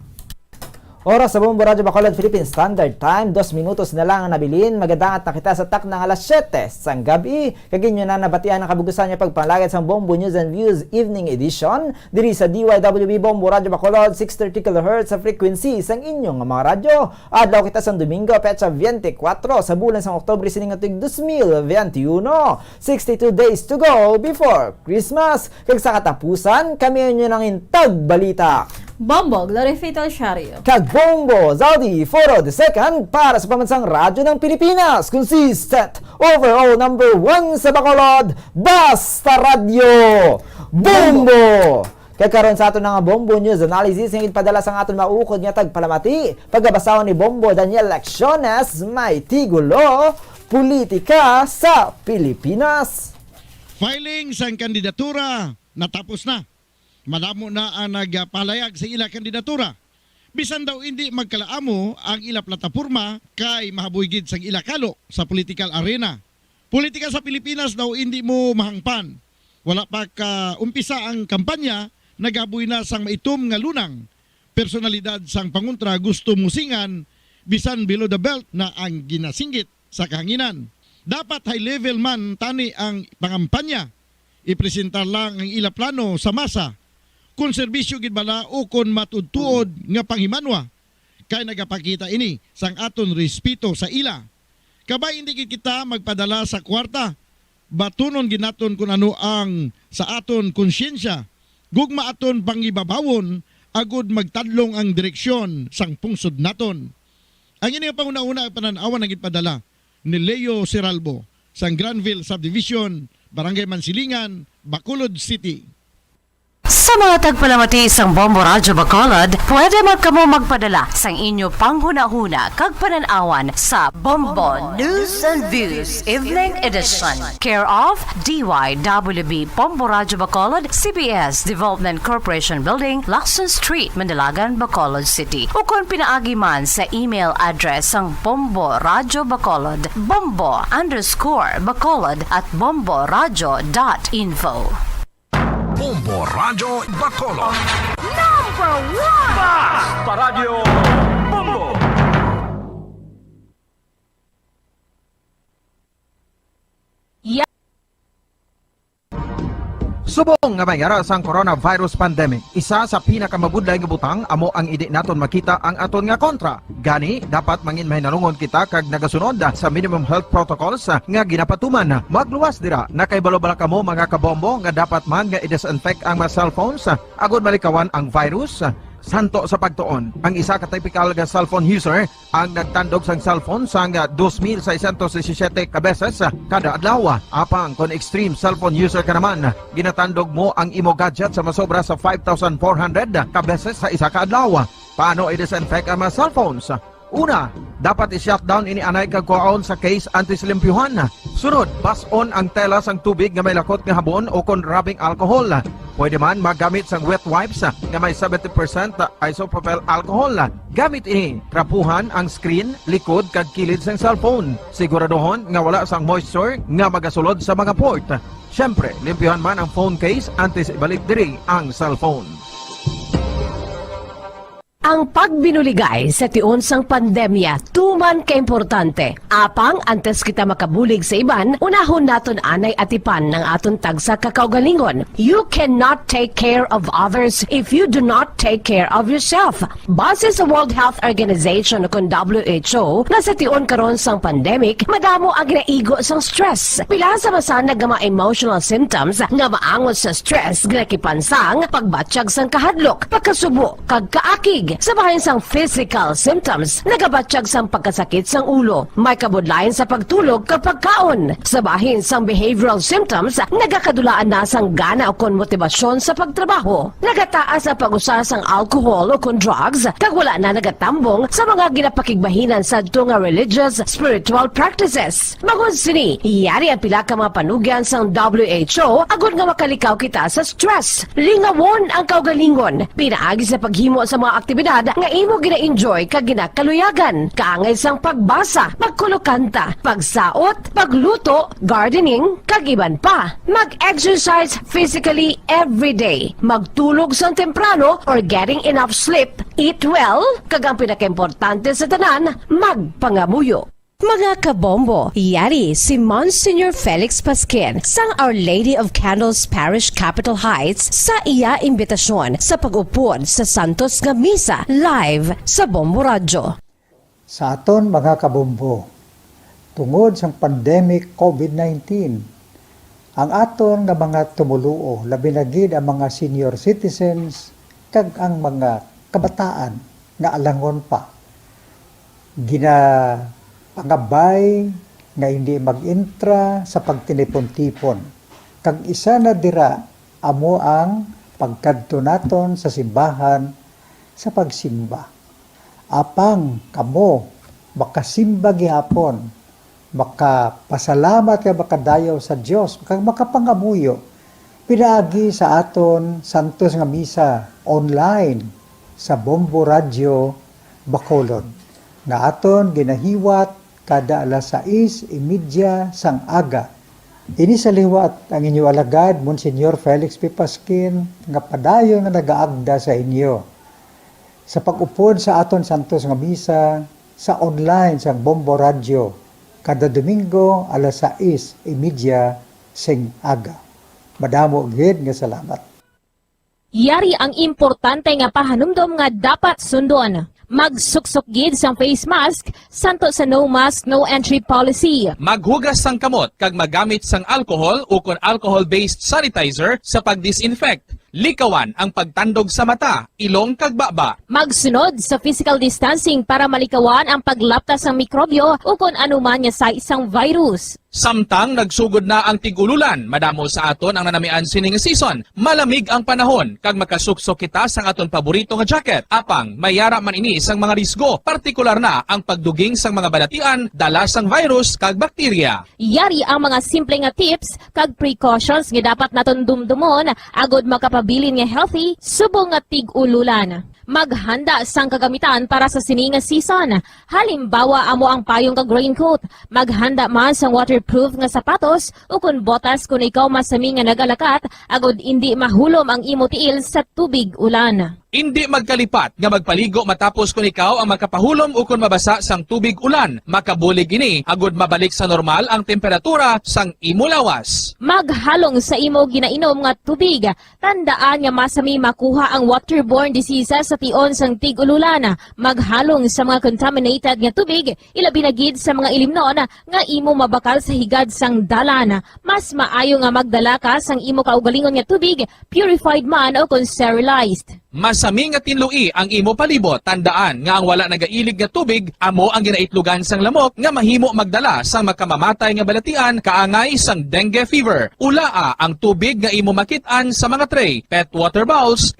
Oras sa Bombo Radyo Bacolod Philippine Standard Time, 2 minutos na lang ang nabilin. Magadangat na kita sa tak ng alas 7 sang gabi. Kaginyo na nabatian ang kabugusan niya pagpalagad sa Bombo News and Views Evening Edition. Diri sa DYWB Bombo Radyo Bacolod, 630 kHz sa frequency sang inyong mga radyo. Adlaw kita sa Domingo, petsa 24 sa bulan sang Oktubre sining tuig 2021. 62 days to go before Christmas. Kag sa katapusan, kami nyo nang intag balita. Bombo Glorifico Shario. Kag Bombo Zaudi Foro the Second para sa pamansang radyo ng Pilipinas. Consistent overall number 1 sa Bacolod. Basta Radio Bombo! Kaya karon sa aton nga Bombo News Analysis nga ipadala sa aton maukod nga tagpalamati. Pagabasahon ni Bombo Daniel Lecciones, may tigulo politika sa Pilipinas. Filing sang kandidatura natapos na. Madamo na ang nagpalayag sa ila kandidatura. Bisan daw hindi magkalaamo ang ila plataporma kay mahabuygid sang ila kalo sa political arena. Politika sa Pilipinas daw hindi mo mahangpan. Wala pa ka umpisa ang kampanya, nagaboy na sang maitom nga lunang. Personalidad sang panguntra gusto musingan bisan below the belt na ang ginasinggit sa kahanginan. Dapat high level man tani ang pangampanya. Ipresentar lang ang ila plano sa masa. Kung serbisyo gid bala o kung matudtuod nga panghimanwa kay nagapakita ini sang aton respeto sa ila. Kabay hindi gid kita magpadala sa kwarta. Batunon ginaton kung ano ang sa aton konsyensya. Gugma aton pangibabawon agud magtadlong ang direksyon sang pungsod naton. Ang ini nga panguna-una pananawan ang gipadala ni Leo Seralbo sang Granville Subdivision, Barangay Mansilingan, Bacolod City. Sa mga tagpalamati sang Bombo Radyo Bacolod, pwede magkamo magpadala sang inyo panghuna-huna kag pananawan sa Bombo News and Views Evening Edition. Care of DYWB Bombo Radyo Bacolod, CBS Development Corporation Building, Lacson Street, Mandalagan, Bacolod City. O kung pinaagi man sa email address sang Bombo Radyo Bacolod, bombo_bacolod@bomboradyo.info. Bombo Radyo Bacolod. Number 1! Basta Radio Bombo! Subong nga mayara sang coronavirus pandemic, isa sa pinakamabudlay nga butang amo ang idi naton makita ang aton nga kontra. Gani dapat mangin mahinalungon kita kag nagasunod sa minimum health protocols nga ginapatuman. Magluwas dira na kay balo-bala kamo mga kabombo nga dapat man nga i-disinfect ang mga cellphones agud malikawan ang virus. Santo sa pagtuon, ang isa ka typical nga cellphone user ang nagtandog sang cellphone sang 2,617 ka beses kada adlaw. Apang kon extreme cellphone user ka naman, ginatandog mo ang imo gadget sa masobra sa 5,400 ka beses sa isa ka adlaw. Paano i-disinfect ang mga cellphones? Una, dapat i-shutdown ini anay kagkuhaon sa case antislimpyuhan. Sunod, bason ang tela sang tubig nga may lakot nga habon o kon rubbing alcohol. Pwede man magamit sang wet wipes nga may 70% isopropyl alcohol. Gamit ini, trapuhan ang screen, likod kag kilid sang cellphone. Siguraduhon nga wala sang moisture nga magasulod sa mga port. Syempre, limpyuhan man ang phone case antes ibalik diri ang cellphone. Ang pagbinuligay sa tion sang pandemya, tuman ka importante. Apang antes kita makabulig sa iban, unahon naton anay atipan ng aton tagsa kakaugalingon. You cannot take care of others if you do not take care of yourself. Base sa World Health Organization o WHO, na sa tion karon sang pandemic, madamo ang ginaigo sang stress. Pila sa masanag nga mga emotional symptoms nga maangot sa stress ginakipansang pagbatsyag sang kahadlok, pagkasubo, kag kaakig. Sa bahin sang physical symptoms, nagabatsyag sang pagkasakit sang ulo, may kabudlayan sa pagtulog kapag kaon. Sa bahin sang behavioral symptoms, nagakadulaan na sang gana o kon motibasyon sa pagtrabaho. Nagataas ang pag-usa sang alcohol o kon drugs, kag wala na nagatambong sa mga ginapakigbahinan sa nga religious, spiritual practices. Magun sini, iyari ang pila ka mga panugyan sang WHO agud nga makalikaw kita sa stress. Lingawon ang kaugalingon, pinaagi sa paghimo sa mga aktibidad nga imo gina-enjoy kag ginakaluyagan, kaangay sang pagbasa, pagkulokanta, pagsaot, pagluto, gardening, kag iban pa. Mag-exercise physically every day, magtulog sang temprano or getting enough sleep, eat well, kag ang pinakaimportante sa tanan, magpangamuyo. Mga kabombo, yari si Monsignor Felix Pasquin sang Our Lady of Candles Parish Capitol Heights sa iya imbitasyon sa pag-upod sa Santos nga Misa live sa Bombo Radio. Sa aton mga kabombo, tungod sa pandemic COVID-19, ang aton nga mga tumuluo, labi na gid ang mga senior citizens kag ang mga kabataan nga alangon pa, pangabay nga hindi mag-intra sa pagtinipon-tipon. Kag isa na dira amo ang pagkadto naton sa simbahan sa pagsimba. Apang kamo makasimba gihapon, makapasalamat ka makadayaw sa Dios, kag makapangamuyo. Pinaagi sa aton Santos nga Misa online sa Bombo Radio Bacolod nga aton ginahiwat kada alas 6:30 sang aga. Ini sa liwat ang inyo alagad, Monsignor Felix P. Pasquin, nga padayon nga nagaagda sa inyo. Sa pag-upod sa aton Santos nga Misa, sa online sang Bombo Radio, kada Domingo alas 6:30 sing aga. Madamo gid nga salamat. Yari ang importante nga pahanumdom nga dapat sundon. Magsuksok gid sang face mask santo sa no mask no entry policy. Maghugas sang kamot kag magamit sang alcohol o kon alcohol-based sanitizer sa pag-disinfect. Likawan ang pagtandog sa mata, ilong kag baba. Magsunod sa physical distancing para malikawan ang paglaptas ng mikrobyo o kung anuman nga sa isang virus. Samtang nagsugod na ang tigululan, madamo sa aton ang nanamian sining season. Malamig ang panahon kag makasuksok kita sang aton paborito nga jacket. Apang mayara man ini sang mga risgo, partikular na ang pagduging sang mga balatian dala sang virus kag bakterya. Yari ang mga simple nga tips kag precautions nga dapat naton dumdumon agod makapabilin nga healthy subong nga tig-ululan. Maghanda sang kagamitan para sa sining nga season. Halimbawa amo ang payong kag raincoat. Maghanda man sang waterproof nga sapatos o kun botas kung ikaw masami nga nagalakat agod hindi mahulom ang imo tiil sa tubig ulan. Hindi magkalipat nga magpaligo matapos kung ikaw ang makapahulom o kung mabasa sang tubig ulan. Makabulig ini agod mabalik sa normal ang temperatura sang imo lawas. Maghalong sa imo ginainom nga tubig. Tandaan nga masami makuha ang waterborne diseases sa tion sang tig-ululan. Maghalong sa mga contaminated nga tubig, ilabi na gid sa mga ilimnon nga imo mabakal sa higad sang dalan. Mas maayo nga magdala ka sang imo kaugalingon nga tubig, purified man o kung sterilized. Masami nga tinlui ang imo palibot. Tandaan nga ang wala nagailig nga tubig amo ang ginaitlugan sang lamok nga mahimo magdala sang makamamatay nga balatian kaangay sang dengue fever. Ulaa ang tubig nga imo makit-an sa mga tray, pet water bowls,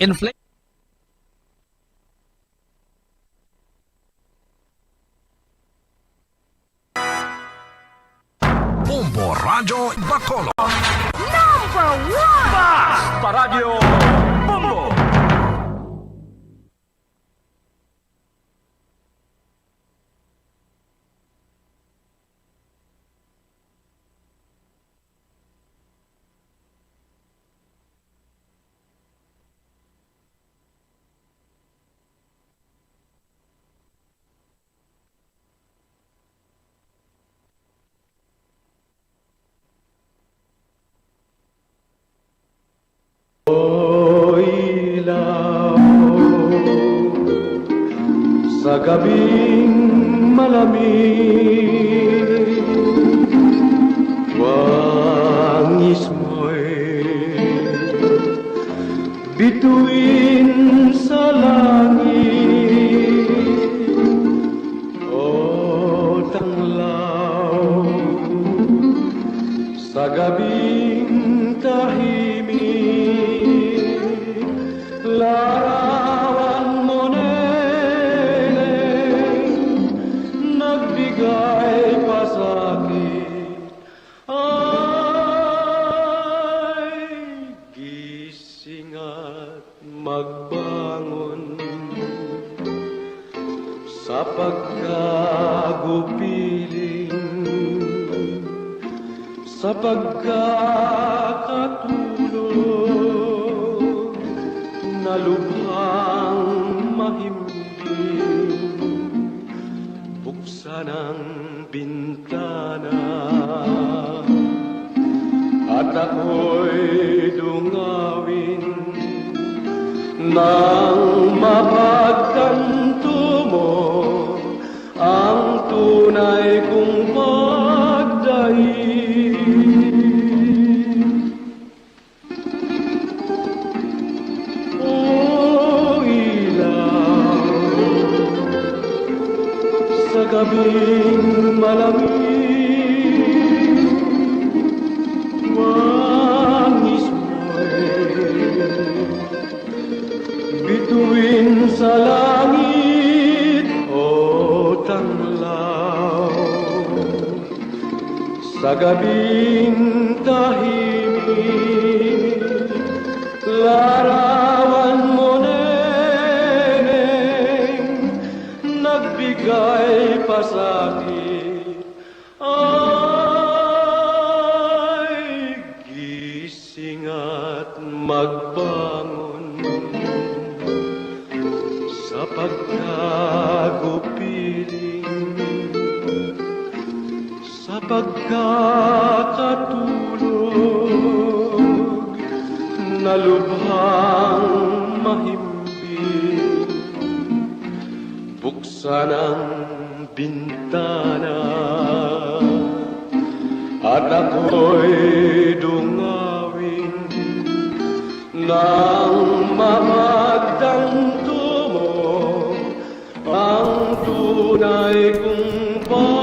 Bombo Radio Bacolod. Number 1! Basta Radio Bombo! langit, wangis mo'y bituin sa langit, o tanglaw sa gabing tahimik, larawan mo neneng, nagbigay pa sa'kin ay gising at magbangon sa pagkagupiling, sa pagkakatulog na lubhang mahimbing, buksan ang bintana at ako'y dungawin nang mapagtanto mo ang tunay kong pagdaig. O ilaw sa gabing malamig, wangis mo'y bituin sa langit, o tanglaw sa gabing tahimik, larawan mo neneng, nagbigay pa sa'kin ay gising at magbangon sa pagkagupiling, sa pagkakatulog na lubhang mahimbing, buksan ang bintana at ako'y dungawin nang mapagtanto mo ang tunay kong pagdaig.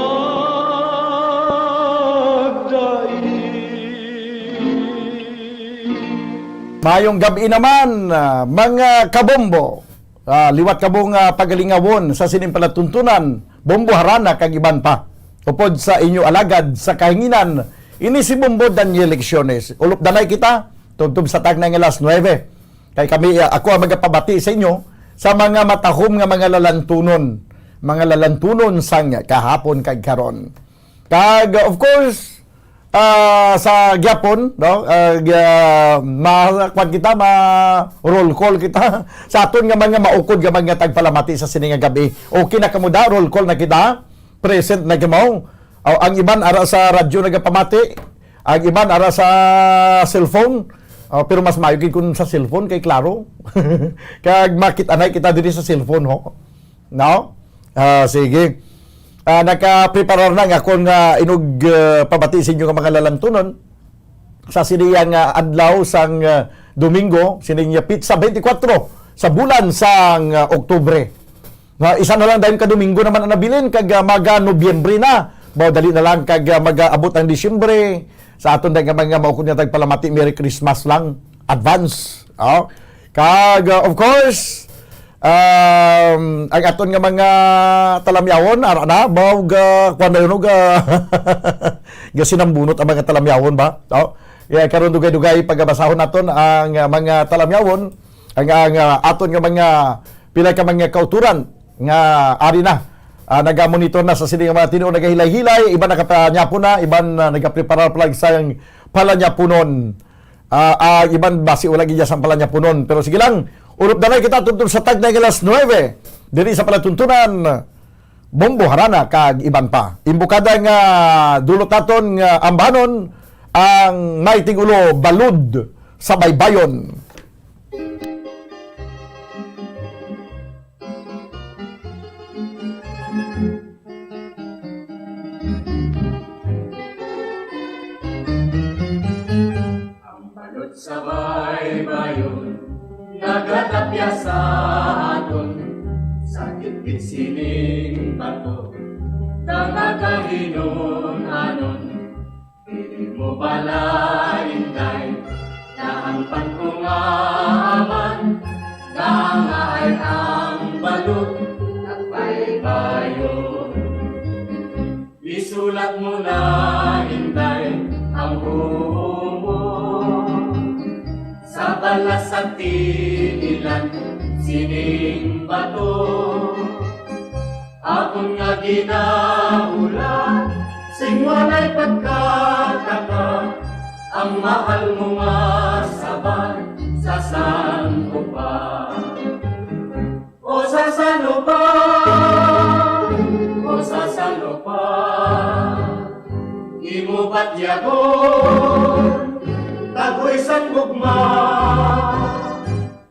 Mayong gabi naman, mga kabombo. Liwat kabong pagalingawon sa sinimpalatuntunan, bombo harana kag iban pa. Upod sa inyo alagad sa kahinginan, ini si Bombo Daniel Lecciones. Ulop danay kita, tugtog sa tag ng alas 9. Kay kami, ako ang magpabati sa inyo sa mga matahom nga mga lalantunon sang kahapon kag karon. Kag of course, sa gyapon, no, makwad kita, roll call kita sa aton nga mga maukod nga mga tagpalamati sa sining nga gabi. Okay na kamo da, roll call na kita, present na kamo. Ang iban ara sa radyo nagapamati, ang iban ara sa cellphone. Pero mas mayo gid kun sa cellphone kay klaro. Kag makit-anay kita diri sa cellphone ho. No? Sige. Naka-prepare na nga akong inog pabati sa inyo nga mga lalantunon sa siniyang adlaw sang Domingo, siniyang pizza 24 sa bulan sang Oktubre. Isa na lang dahil ka Domingo naman ang nabilin kag maga Nobyembre na. Bao dali na lang kag mag-abot ang Disyembre. Sa aton dahil mga maukod na tagpalamati, Merry Christmas lang. Advance. Kag of course, ang aton nga mga talamyawon ara na baw kuan na yun ga sinambunot ang mga talamyawon ba karon dugay-dugay pagabasahon naton ang mga talamyawon ang aton nga mga pila ka mga kauturan nga ari na nagamonitor na sa sining mga tinuod nagahilay-hilay, iban nakapanyapon na, iban nagaprepara pa lang sa palanyapunon, iban basi ulag iya sa palanyapunon. Pero sige lang, urop na kita tuntun sa tag na alas 9 diri sa palatuntunan bombo harana kag iban pa. Imbukada nga dulot naton nga ambanon ang maiting ulo balud sa baybayon. balot sa baybayon, nagatapya sa aton, sakit bisining bato, nangagahinon anon, hindi mo pala intay, na ang pangkungaman, na ay ang balot at baybayon. Isulat mo na hintay ang buong mo, sa balas at tinilan, sining bato. Akon nga ginaulan, sing walay pagkataka, ang mahal mo nga saban, sa saan ko pa? O sa saan pa? O sa saan pa? Imo ba't yagon, tagoy sang gugma?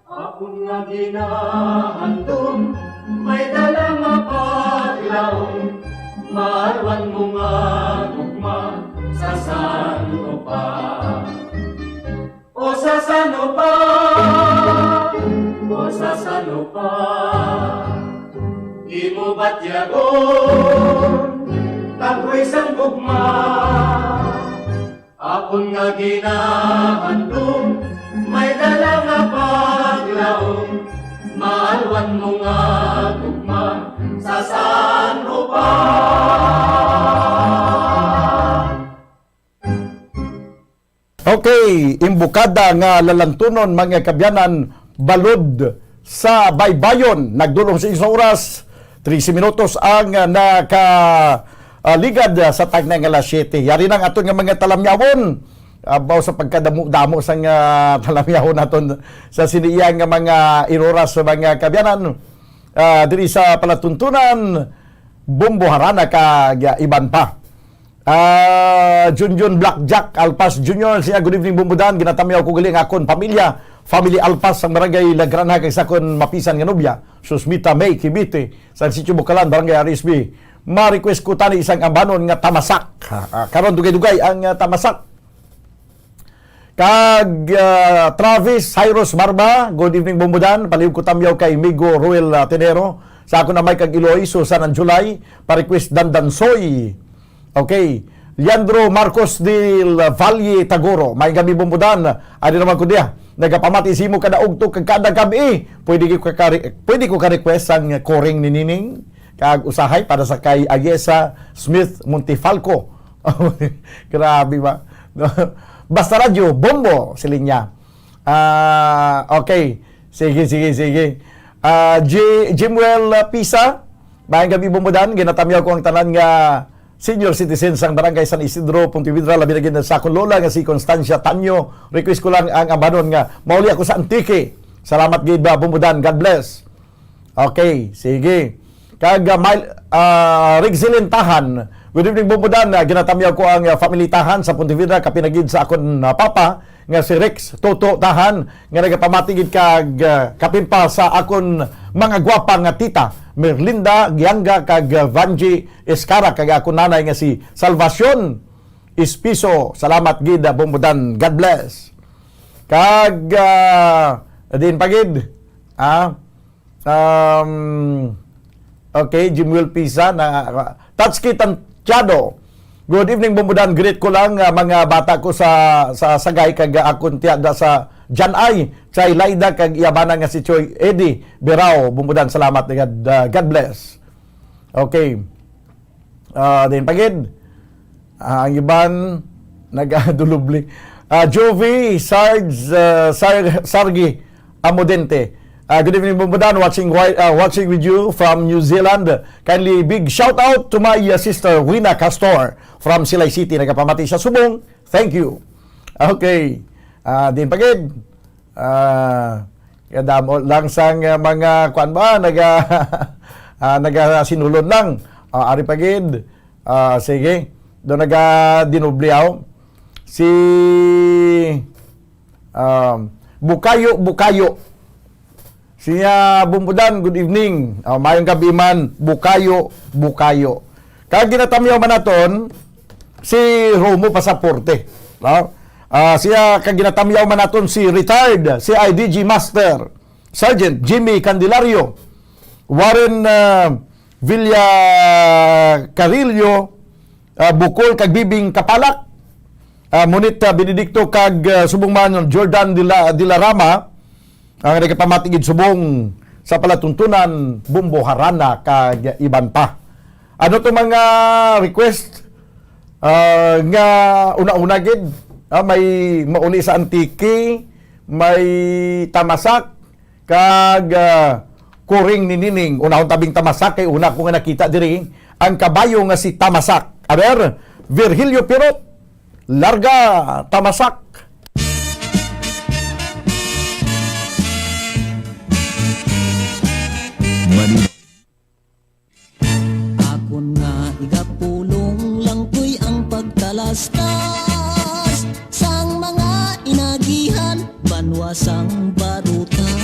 Akon nga ginahandom, may dalang mapaglaong, maarwan mo nga gugma, sa saan ko pa? O sa saan pa? O sa saan pa? Imo ba't yagon, tagoy sang gugma? Akon nga ginahandom, may dala nga paglaom, maalwan mo nga gugma, sa saan pa? Okay, imbukada nga lalantunon mga kabyanan, balod sa baybayon. Nagdulong sa isang oras, 13 minutos ang nakaligad sa tagnay nga alas 7. Yari nang aton nga mga talamyawon. Abaw sa pagkadamo-damo sa talamyawon naton sa siniyang nga mga iroras sa mga kabyanan. Diri sa palatuntunan, bumbuharana kag iban pa. Junjun Blackjack Alpas Jr. siya, good evening bumbudan, ginatamyaw ko galing akon pamilya, family Alpas ang barangay Lagranha kay sakon mapisan nga nobya, Susmita May Kibite sa Sitio Bukalan, barangay RSB. Ma-request ko tani isang ambanon nga tamasak. Karon dugay-dugay ang tamasak. Kag Travis Cyrus Barba, good evening bumbudan, palihog ko tamyaw kay Migo Ruel Tenero sa ako na may kag Iloiso sa ng July, pa-request Dandansoy. Okay, Leandro Marcos del Valle Tagoro, may gabi bumbudan, adi naman ko diya, nagapamati simo kada ugto kag kada gabi, pwede ko ka-request ang koring ni Nining, kag usahay para sa kay Agesa Smith Montifalco. Grabe ba? Basta radyo, bombo, siling niya. Okay, sige. Jimwell Pisa, may gabi bumbudan, ginatamyaw ko ang tanan nga senior citizen sang barangay San Isidro, Pontevedra, labi na gina sa akong lola nga si Constancia Tanyo. Request ko lang ang abanon nga mauli ako sa Antique. Salamat gid ba bumbudan, God bless. Okay, sige. Kag Rigzilin Tahan, good evening bumbudan, ginatamyaw ko ang family Tahan sa Pontevedra, kapinagid sa akon papa nga si Rex Toto Tahan nga nagapamatigid kag kapimpa sa akon mga gwapa nga tita Merlinda Gianga kag Vanji Escara kag akon nanay nga si Salvacion Espiso. Salamat gid bumbudan, God bless. Kag din pagid okay, Jimwell Pisa na Tatsuki Tantiado. Good evening bumbudan, greet ko lang mga bata ko sa Sagay kag akon tiada sa Jan Ay, Chay Laida kag iyabana nga si Choy Eddie Berao. Bumbudan, salamat God bless. Okay. Din pagid ang iban nagadulubli. Jovi Sargi Amodente. Good evening bumbudan, watching with you from New Zealand. Kindly big shout out to my sister Wina Castor from Silay City, nagapamati sa Subong. Thank you. Okay. Din pagid kadamo lang sang mga kuan ba naga sinulod lang. Ari pagid sige do naga dinubliaw si Bukayo siya bumbudan, good evening. Mayong gabi man, Bukayo. Kag ginatamyaw man naton si Romo Pasaporte. No? Siya kaginatamyaw man naton si retired CIDG Master Sergeant Jimmy Candelario, Warren Villacarillo, Bukol kag Bibing Kapalak, Munit Benedicto kag subong man Jordan Dilarama, ang nagpamatigid subong sa palatuntunan Bumbo Harana kag iban pa. Ano to mga request nga una-una gid, may mauli sa Antique, may Tamasak kag Kuring ni Nining. Unahon tabing Tamasak kay una ko nga nakita diri ang kabayo nga si Tamasak. Aber Virgilio Pirot, larga Tamasak. Akon nga igapulong lang ko'y ang pagtalastas sang mga inagihan, banwasang barutan,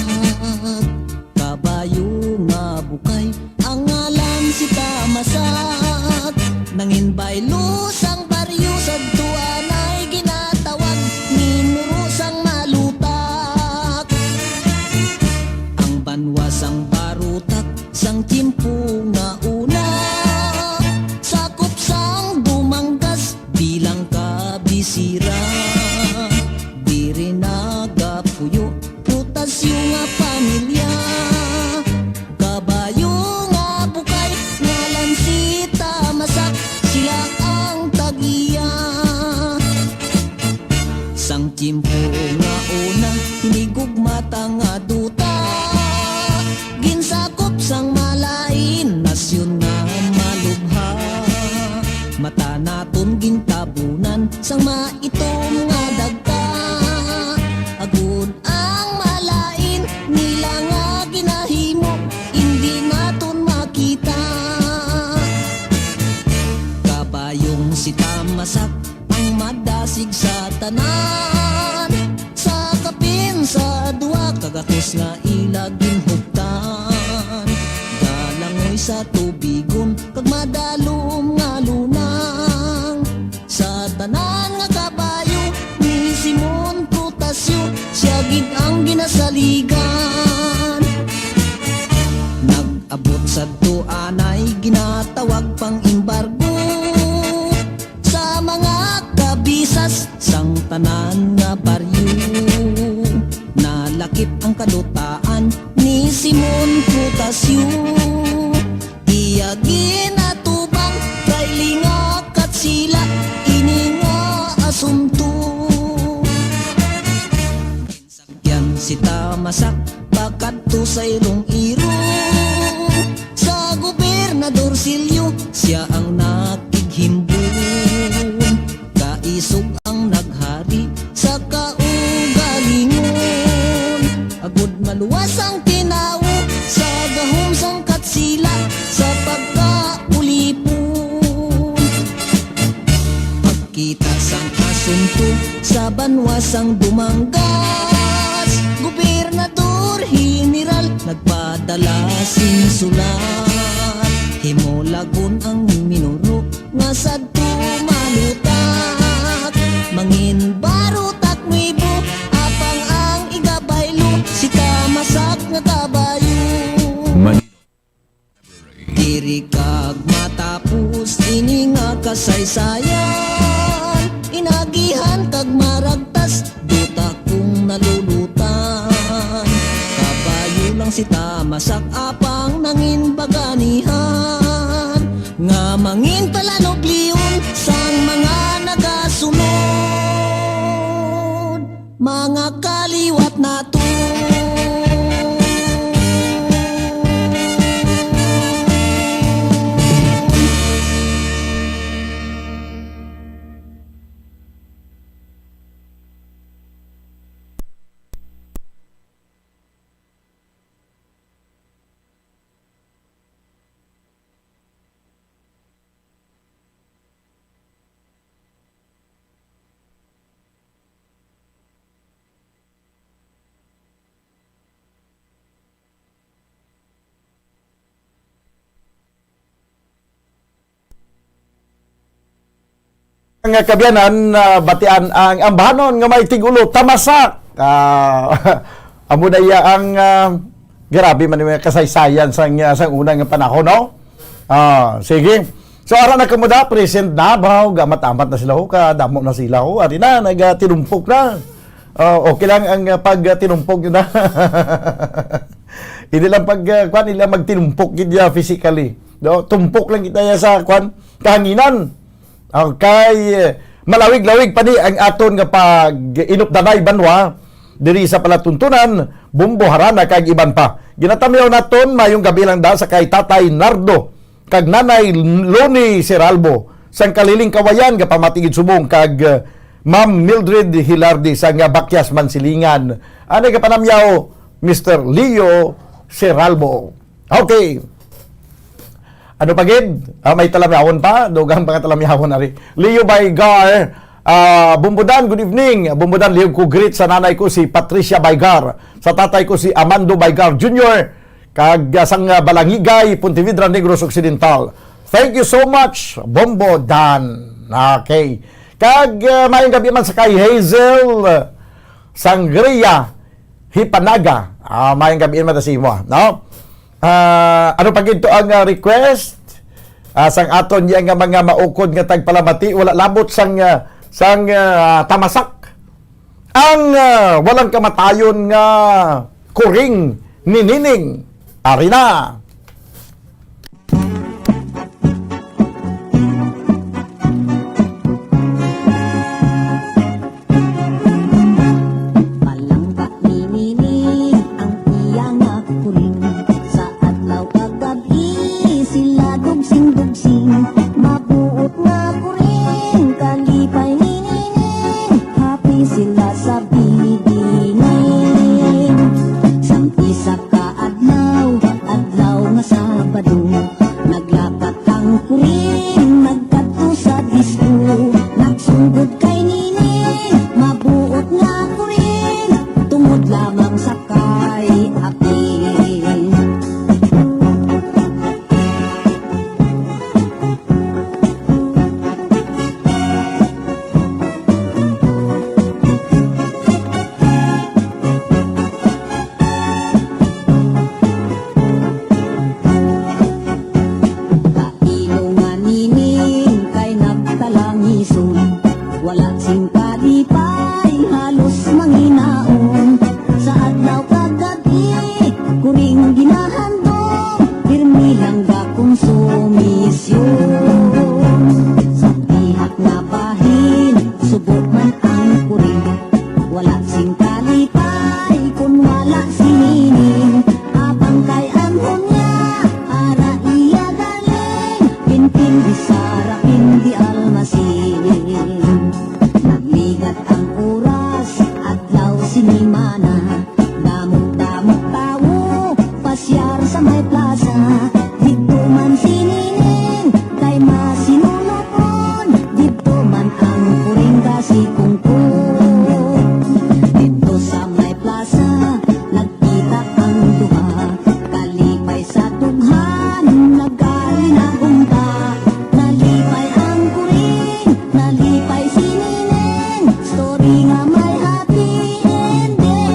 kabayo nga bukay, ang ngalan si Tamasak, nangin baylo sang baryo sa tuan ay ginatawag, ninuro sang malutak, ang banwasang barutak, sang timpo nga una, sakop sang dumanggas bilang kabisira, diri nagapuyo putas yung nga pamilya, kabayo nga bukay, ngalan si Tamasak, sila ang tagiya, sang timpo nga una, hinigugmata nga duta, ginsakop sang malain, nasyon nga malubha, mata naton gintabunan, sang maitom nga dagta, agud ang malain, nila nga ginahimo, hindi naton makita, kabayong si Tamasak, ang madasig sa tanan, sa kapin sa duwa, kagatos nga ilagin hugtan, galangoy sa tubigon, kag madalom nga lunang, sa tanan nga kabayo, ni Simon Prutasyo, siya gid ang ginasaligan, nag-abot sa tuan ay ginatawag pang embargo, sa mga kabisas, sang tanan nga baryo, nalakip ang kadutaan ni Simon Prutasyo, iya ginatubang kay lingak at sila, ini nga asunto, sakyan si Tamasak, bakadto sa ilong iro, sa gobernador Silyo, siya ang nakighimbon, kaisog ang naghari sa kaugalingon, agud maluwas ang tinawo sa gahom sang katsila, sa pagkaulipon, pagkita sang asunto sa banwasang dumanggas, gobernador general nagpadala sing sulat, himolagon ang minuro nga sadto malutak, mangin barutak mibo, apang ang igabaylo, si Tamasak nga kabayo, diri kag matapos ini nga kasaysayan, inagihan kag maragtas, duta kung nalulutan, kabayo lang si Tamasak, apang nangin baganihan, nga mangin palanobliyon sang mga nagasunod, mga kaliwat nato. nga kabyanan batian ang ambahanon nga may tigulo tamasak. Amo na iya ang grabe man yung kasaysayan sang unang panahon, no? Sige. So ara na kamuda present na baw gamat-amat na sila ho ka damo na sila ho ari na nagatinumpok na. Okay lang ang pag-tinumpok na. Hindi lang kwan nila magtinumpok gid physically. Do tumpok lang kita sa kwan kahanginan. Okay, malawig-lawig pa ni ang aton nga pag inupdanay banwa diri sa palatuntunan Bumbo Harana kag iban pa. Ginatamyaw naton mayong gabi lang da sa kay Tatay Nardo kag Nanay Loni Seralbo sang kaliling kawayan nga pamatigid subong kag Ma'am Mildred Hilardi sang Bakyas Mansilingan. Ano ka panamyaw Mr. Leo Seralbo. Okay. Ano pa gid? May talamyahon pa, dugang mga talamyahon ari. Leo Baygar, Bumbudan, good evening. Bumbudan, Leo ko greet sa nanay ko si Patricia Baygar, sa tatay ko si Amando Baygar Jr., kag sang Balangigay, Pontevedra, Negros Occidental. Thank you so much, Bumbudan. Okay. Kag mayong gabi man sa kay Hazel Sangria Hipanaga. Mayong gabi man sa imo, no? Ano pa gito ang request? Sang aton yang nga mga maukod nga tagpalamati wala labot sang tamasak. Ang walang kamatayon nga kuring ni Nining Arina. Mabuot na ko rin, kalipay ninining, happy sila sa bidingin. Sampisa ka adlaw, adlaw nga Sabado, naglapat ang kuring, nagkato sa disco, nagsugod kay nining, mabuot nga ko rin, tungod lamang sa kay apin. Wala sing kalipay, halos manginaon. Sa adlaw kagabi, kuring ginahandong, pirmi lang gakong sumisyon. Sa bihak na bahin, subok man ang kuring. Wala sing kalipay, kung wala si Nining. Abang kay anhon niya, ara iya galing. Pinpin di Sara, pindi almasining. Nagligat ang oras, adlaw sinimana, damok-damok tawo, pasyar sa may plaza. Dito man sinining, kay masinunokon, dito man ang kuring kasikungkong. Dito sa may plaza, nagkita ang duha, kalipay sa tughan, naggali na unta. Nalipay ang kuring, nalipay sinining, story nga may happy ending.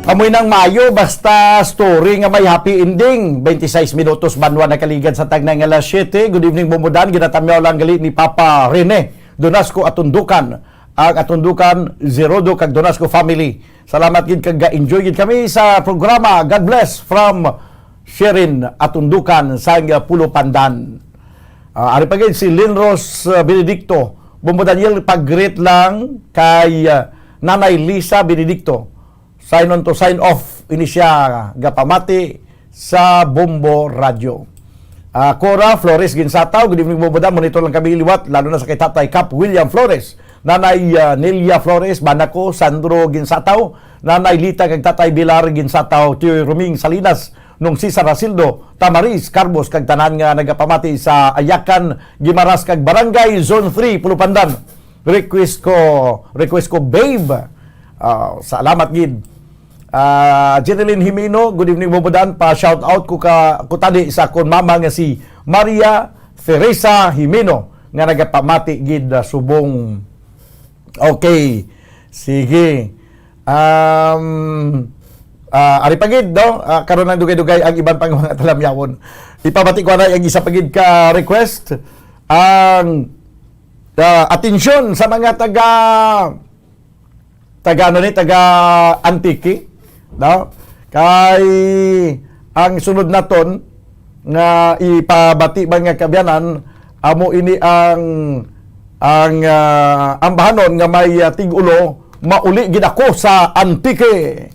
Amoy ng Mayo, basta story nga may happy ending. 26 minutos banwa na kaligad sa tag ng alas 7. Good evening, Bumudan. Ginatamyaw lang gali ni Papa Rene Donasco Atundukan. Ang Atundukan Zerodo kag Donasco family. Salamat gid kag enjoy gid kami sa programa. God bless from Sherin Atundukan sa Pulo Pandan. Ari pa gid si Linros Benedicto. Bumudanyel pag-greet lang kay Nanay Lisa Benedicto. Sign on to sign off ini siya gapamati sa Bombo Radio. Cora Flores Ginsataw, good evening Bumbudan, monitor lang kami liwat, lalo na sa kay Tatay Cap William Flores, Nanay Nelia Flores, Banako Sandro Ginsataw, Nanay Lita kag Tatay Bilar Ginsataw, Tio Ruming Salinas, nung Cesar Rasildo, Tamaris Carbos kag tanan nga nagapamati sa Ayakan, Gimaras kag Barangay Zone 3 Pulupandan. Request ko babe. Salamat gid. Jeneline Jimeno, good evening Bobodan, pa shout out ko tadi sa akong mama nga si Maria Teresa Jimeno nga nagapamati gid subong. Okay. Sige. Ari pagid no, karon nang dugay-dugay ang iban pang mga talamyawon. Ipabati ko na ang isa pagid ka request ang atensyon sa mga taga Antique, no? Kay ang sunod naton nga ipabati ba nga kabyanan amo ini ang bahanon nga may tig-ulo mauli gid ako sa Antique.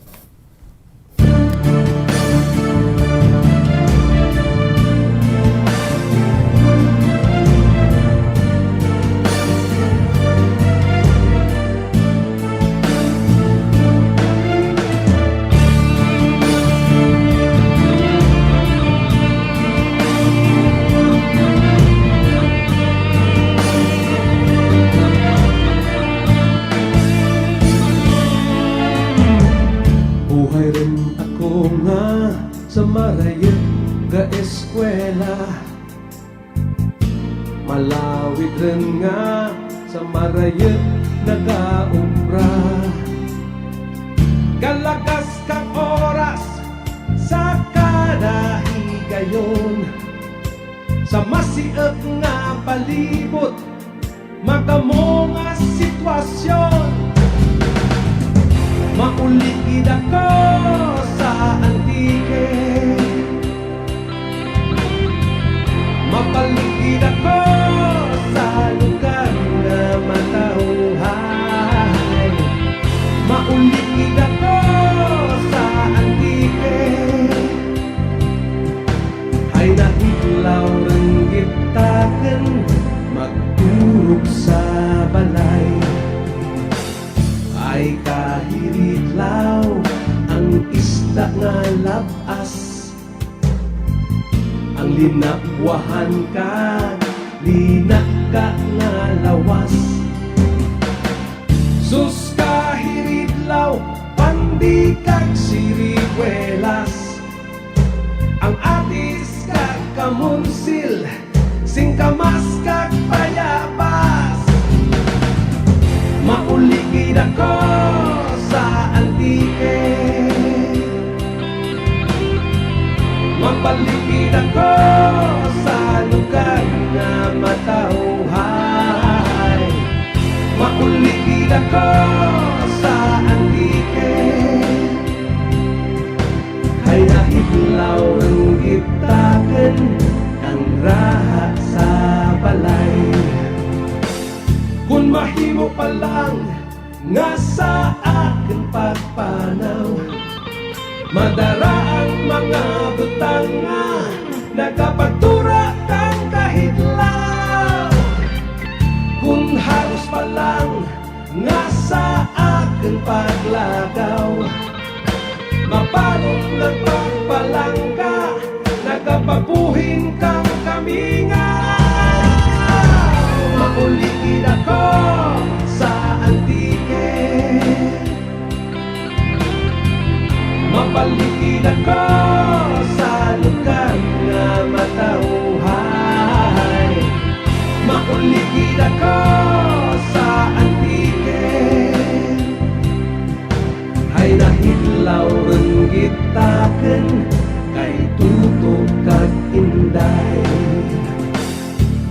Buhay rin ako nga sa marayot ga eskwela. Malawit rin nga sa marayot nagaubra. Galagas kang oras sa kanahigayon. Sa masiag nga palibot magamo nga sitwasyon. Maulikid ako sa Antique, mapalikid ako sa lugar na matauhay. Maulikid ako sa Antique, ay nahitlaw ng gitakan magturog sa balay. Ay kahiritlaw ang isda nga labas, ang linakwahan ka, linak ka nga lawas. Sus kahiritlaw, pandi kag sirigwelas, ang atis kag kamunsil, singkamas kag payabas. Mauligid ako sa Antique, mapaligid ako sa lugar na matauhay. Mauligid ako sa Antique, ay nahitlaw ng gitakan ang raha sa balay. Kung mahimo pa lang nga sa akin pagpanaw, madara ang mga butang nga nagapagtura kang kahitlaw. Kung halos pa lang nga sa akin paglagaw, mapalong nagpagpalangka, nagapabuhin kang kamingaw. Mauligid ako sa Antique, mapaligid ako sa lugar na matauhay. Mauligid ako sa Antique, ay nahitlaw ng gitakan kay tutok kag inday.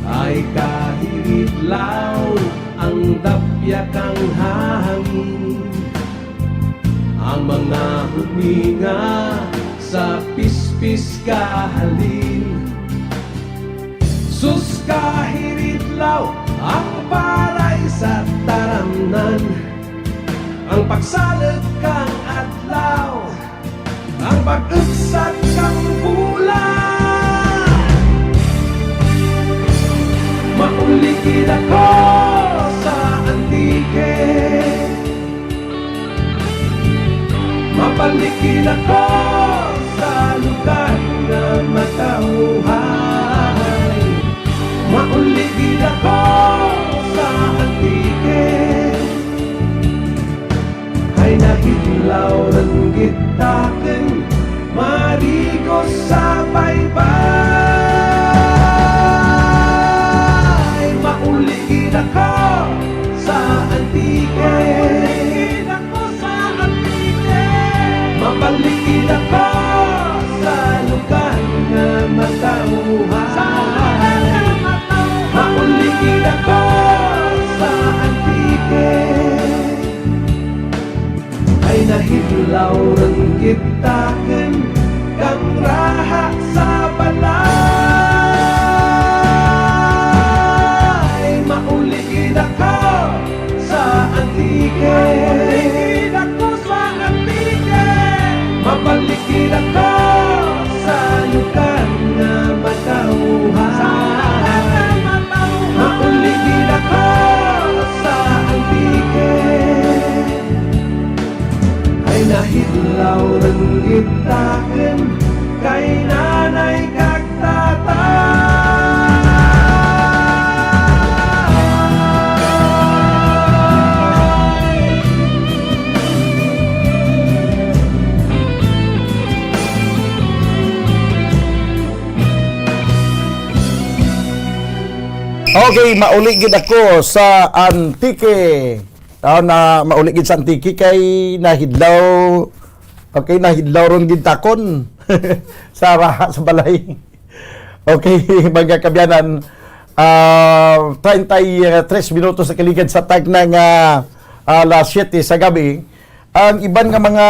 Ay kahiritlaw ang dapya kang hangin, ang mga huminga sa pispis kahalin. Sus kahiritlaw ang paray sa taramnan, ang pagsalag kang adlaw, ang pag-ugsat kang bulan. Mauligid ako sa Antique, mapaligid ako sa lugar na matauhay. Mauligid ako sa Antique, ay nahidlaw ng gitaken marigo sa baybay. Mauligid ako sa antike, mapaligid ako sa lugar nga matauhan. Mauligid ako sa antike, ay nahidlaw ng gitaken kang raha sa balay. Mauligid ako sa antike, mapaligid ako sa lugar na matauhan. Mauligid ako sa antike, ay nahidlaw ng gitaken kay nanay kag tatay. Okay, mauligid ako sa antike. Na mauligid sa antike kay nahidlaw. Okay, nahidlaw ron gid takon sa raha sa balay. Okay, mga kabyanan, 33 minutos sa kaligid sa tag ng alas 7 sa gabi. Ang iban nga mga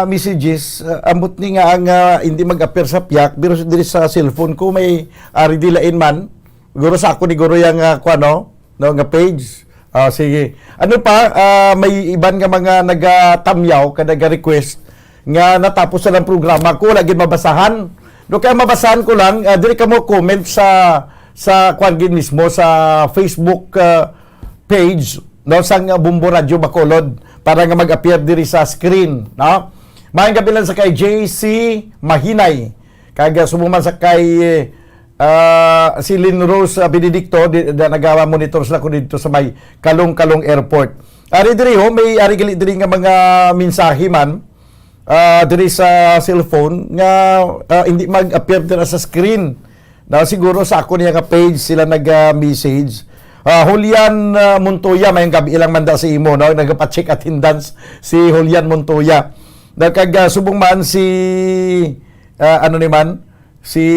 messages, ambot ni nga ang hindi mag-appear sa piyak, pero diri sa cellphone ko may dilain man. Guro sa ako ni Guro yung no, nga page. Sige. Ano pa, may iban nga mga nagatamyaw, nag-request nga natapos na ng programa ko, lagi mabasahan. Do kaya mabasahan ko lang, diri ka mo comment sa kwan mismo sa Facebook page no sang Bumbo Radio Bacolod para nga mag-appear diri sa screen, no? Maayong gabi lang sa kay JC Mahinay. Kag sumuman sa kay si Lynn Rose Benedicto, nagawa monitor sila ko dito sa may Kalong-Kalong Airport. Ari diri may ari gali diri nga mga mensahe man diri sa cellphone nga hindi mag-appear dira sa screen. Na siguro sa ako niya nga page sila nag-message. Julian Montoya, may gabi ilang manda sa imo, no? Nagpa-check attendance si Julian Montoya. Nagkag subong man si ano ni man si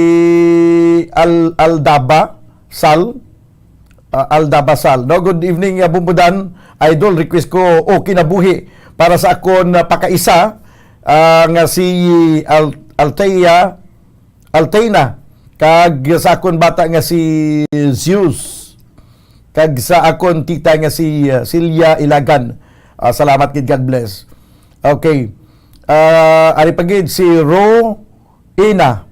Aldaba Sal. No, good evening Bumbudan. Idol, request ko kinabuhi para sa akon pakaisa nga si Alteina kag sa akon bata nga si Zeus kag sa akon tita nga si Celia Ilagan. Salamat kid, God bless. Okay. Ari pagid si Ro Ina.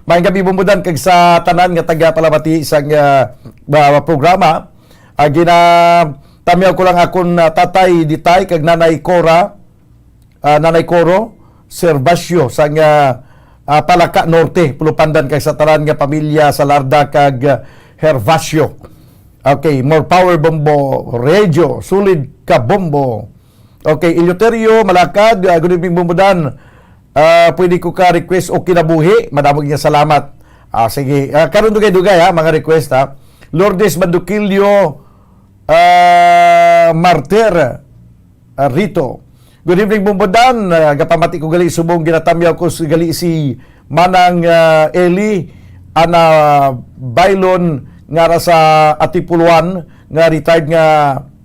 May gabi Bumbudan kag sa tanan nga taga Palamati isang programa. Tamyaw ko lang akon tatay Ditay kag nanay Cora, nanay Coro Servasio sang Palaka Norte, Pulupandan kag sa tanan nga pamilya Salarda kag Hervasio. Okay, more power Bombo Radio, sulid ka Bombo. Okay, Eleuterio Malakad, good evening Bumbudan. Pwede ko ka request o kinabuhi, madamog niya salamat. Sige, karon dugay-dugay mga request Lourdes Bandukilio Martir Rito. Good evening Bumbudan. Gapamati ko gali subong ginatamyaw ko gali si Manang Eli ana Bailon nga sa Atipuluan nga retired nga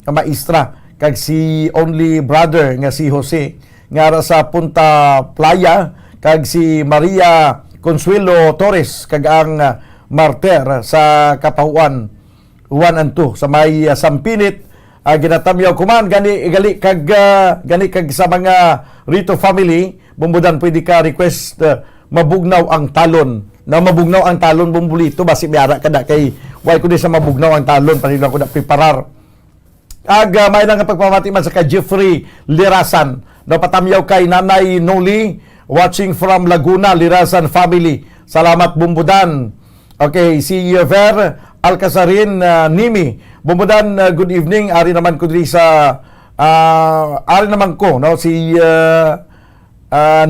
maestra kag si only brother nga si Jose nga sa Punta Playa kag si Maria Consuelo Torres kag ang Martir sa Kapahuan 1 and 2 sa may Sampinit. Ginatamyaw kuman gani kag sa mga Rito family Bumbudan, pwede ka request mabugnaw ang talon. Na mabugnaw ang talon Bumbulito basi biara kada kay why kundi sa mabugnaw ang talon panila ko na preparar. May lang pagpamati man sa kay Jeffrey Lirasan. Napatamyaw kay Nanay Noli, watching from Laguna, Lirasan family. Salamat Bumbudan. Okay, si Ver Alcasarin Nimi. Bumbudan, good evening. Ari naman ko diri sa ari naman ko, no, si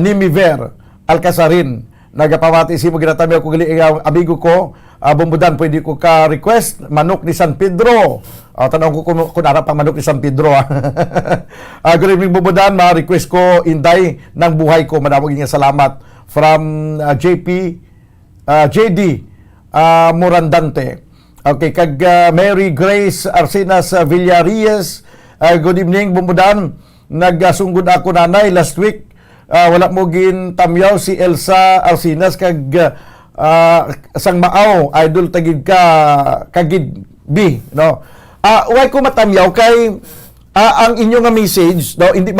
Nimiver Alcasarin, nagapamati si Maginatamyo ko gali ang amigo ko, Bumbudan, pwede ko ka request manok ni San Pedro. Tanong ko kung arap ang manok ni San Pedro. Good evening, Bumbudan, ma-request ko inday ng buhay ko. Madamog nga salamat from JD Morandante. Okay, kag Mary Grace Arsenas Villarreal. Good evening, Bumbudan. Nagsunggod ako nanay last week. Wala mo gin tamyaw si Elsa Arsenas kag sang maaw idol tagid ka kagid B, no. Why ko matamyaw kay ang inyo nga message, no, hindi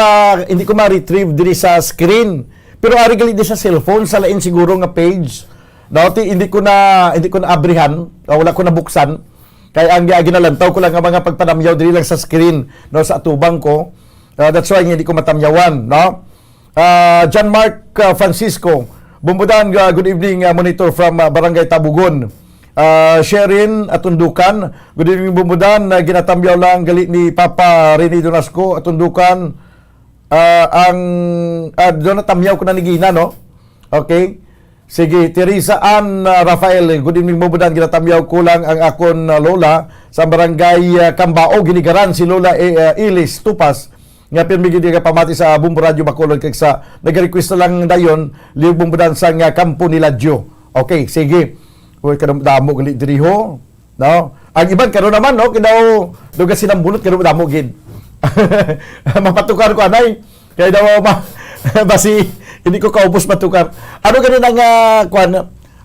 ko ma-retrieve diri sa screen. Pero ari gali di sa cellphone sa lain siguro nga page. No, hindi ko na abrihan, wala ko na buksan. Kaya ang ginalantaw ko lang ang mga pagpanamyaw diri lang sa screen, no, sa atubang ko. That's why hindi ko matamyawan, no. John Mark Francisco, Bumbudan, good evening, monitor from Barangay Tabugon. Sherin Atundukan, good evening, Bumbudan, ginatambyaw lang gali ni Papa Rene Donasco Atundukan. Doon natamyaw ko na ni Gina, no? Okay. Sige, Teresa Ann Rafael, good evening, Bumbudan, ginatamyaw ko lang ang akon lola sa Barangay Kambao, ginigaran si Lola Ilis Tupas. Nga pirmigid nga pamati sa Bumbo Radio Bacolod kag sa nag-request na lang dayon liog Bumbudan sa nga kampo ni Ladjo. Okay, sige. Uy, kanang damo gali diri ho. No? Ang iban karon naman, no, kinaw duga sinambulot kanang damo gid. Mapatukar ko anay. Kay daw basi hindi ko kaubos matukar. Ano gani nang kuan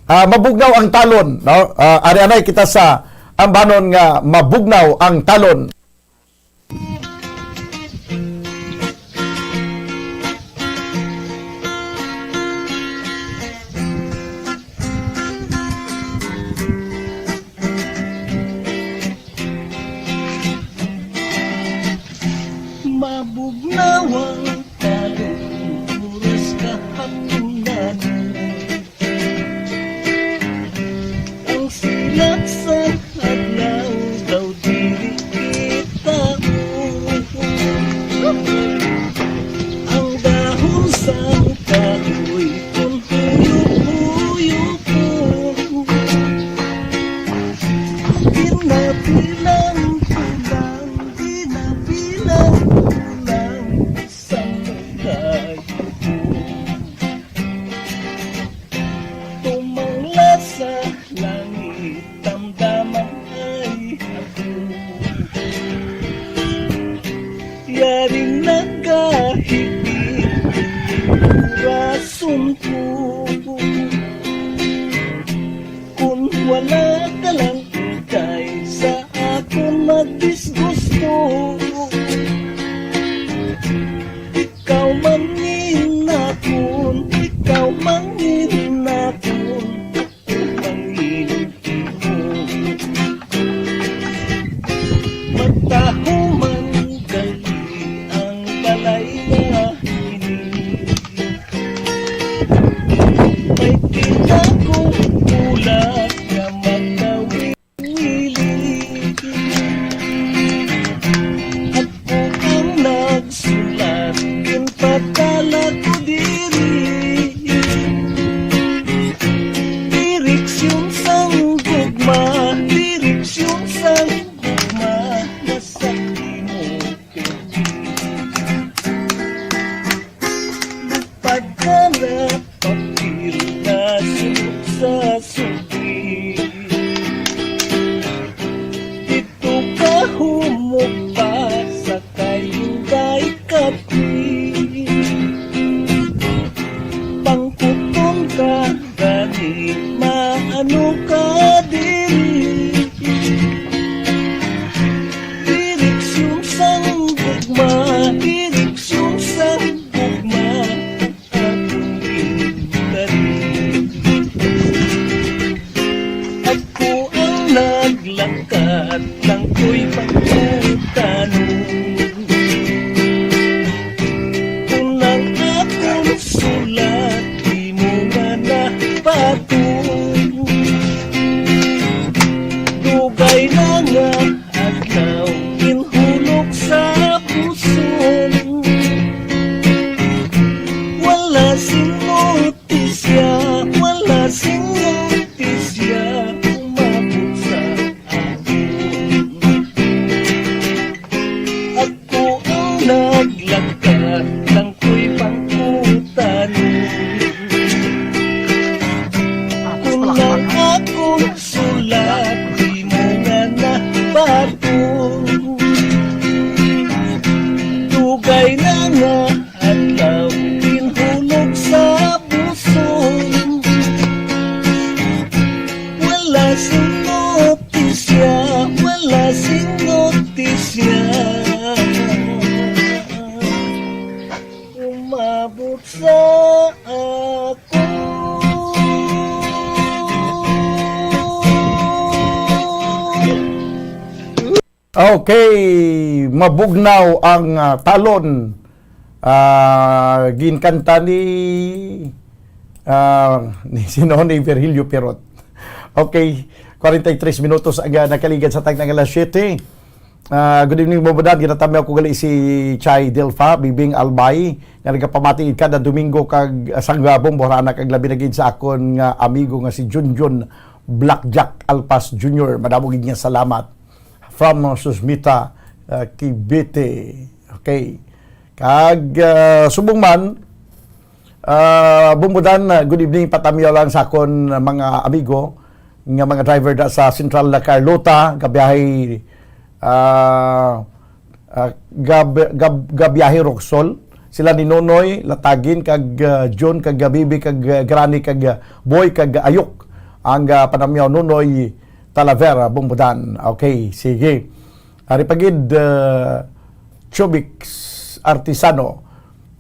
mabugnaw ang talon, no? Ari anay kita sa ambanon nga mabugnaw ang talon. Mabugnawang talong, oras kahapunan. Ang silak sa adlaw daw dili kita. Ang dahon sa kahoy kung huyok-huyok ko. Pinapilang kulang, pinapilang yaring nagkahigit rason ko kung wala ka lang ikay sa akong magdisgusto. Ikaw mangin akon, ikaw mangin akon, mangin mo. Magtaho man may kita kong ulat na magkawili. At kung ang nagsulat, kinpatala ko diri. Direksyon sang gugma, direksyon sang gugma, nasa mo pagkala papir na sunod sa subi. Dito ka humupa sa kayunday kapi. Pangkuton ka gani maano ka diri. Direksyon sang gugma, direksyon sang gugma. Ako ang naglangkat ng ko'y pagkutanong. Kung ang akong sulat, di mo nga napatong. Dugay na nga adlaw, inhulog sa puso. Okay, mabugnaw ang talon. Ginkanta ni sino ni Virgilio Pirot. Okay, 43 minutos ang nakaligad sa tag ng alas 7. Good evening, Bobodan. Ginatami ako gali si Chay Delfa, Bibing Albay, nga nagapamati kada Domingo kag sanggabong borana kag labi na gid sa akon nga amigo nga si Junjun Blackjack Alpas Jr. Madamo gid nga salamat. From Susmita Kibete. Okay. Kag subong man, Bumbudan, good evening, patamiyo lang sa akon mga amigo, nga mga driver da sa Central Carlota, gabiyahe gabiyahe Roxol. Sila ni Nonoy, Latagin, kag John, kag Bibi, kag Granny, kag Boy, kag Ayok. Ang panamiyo Nonoy Talavera, Bumbudan. Okay, sige. Aripagid, Chubix Artisano.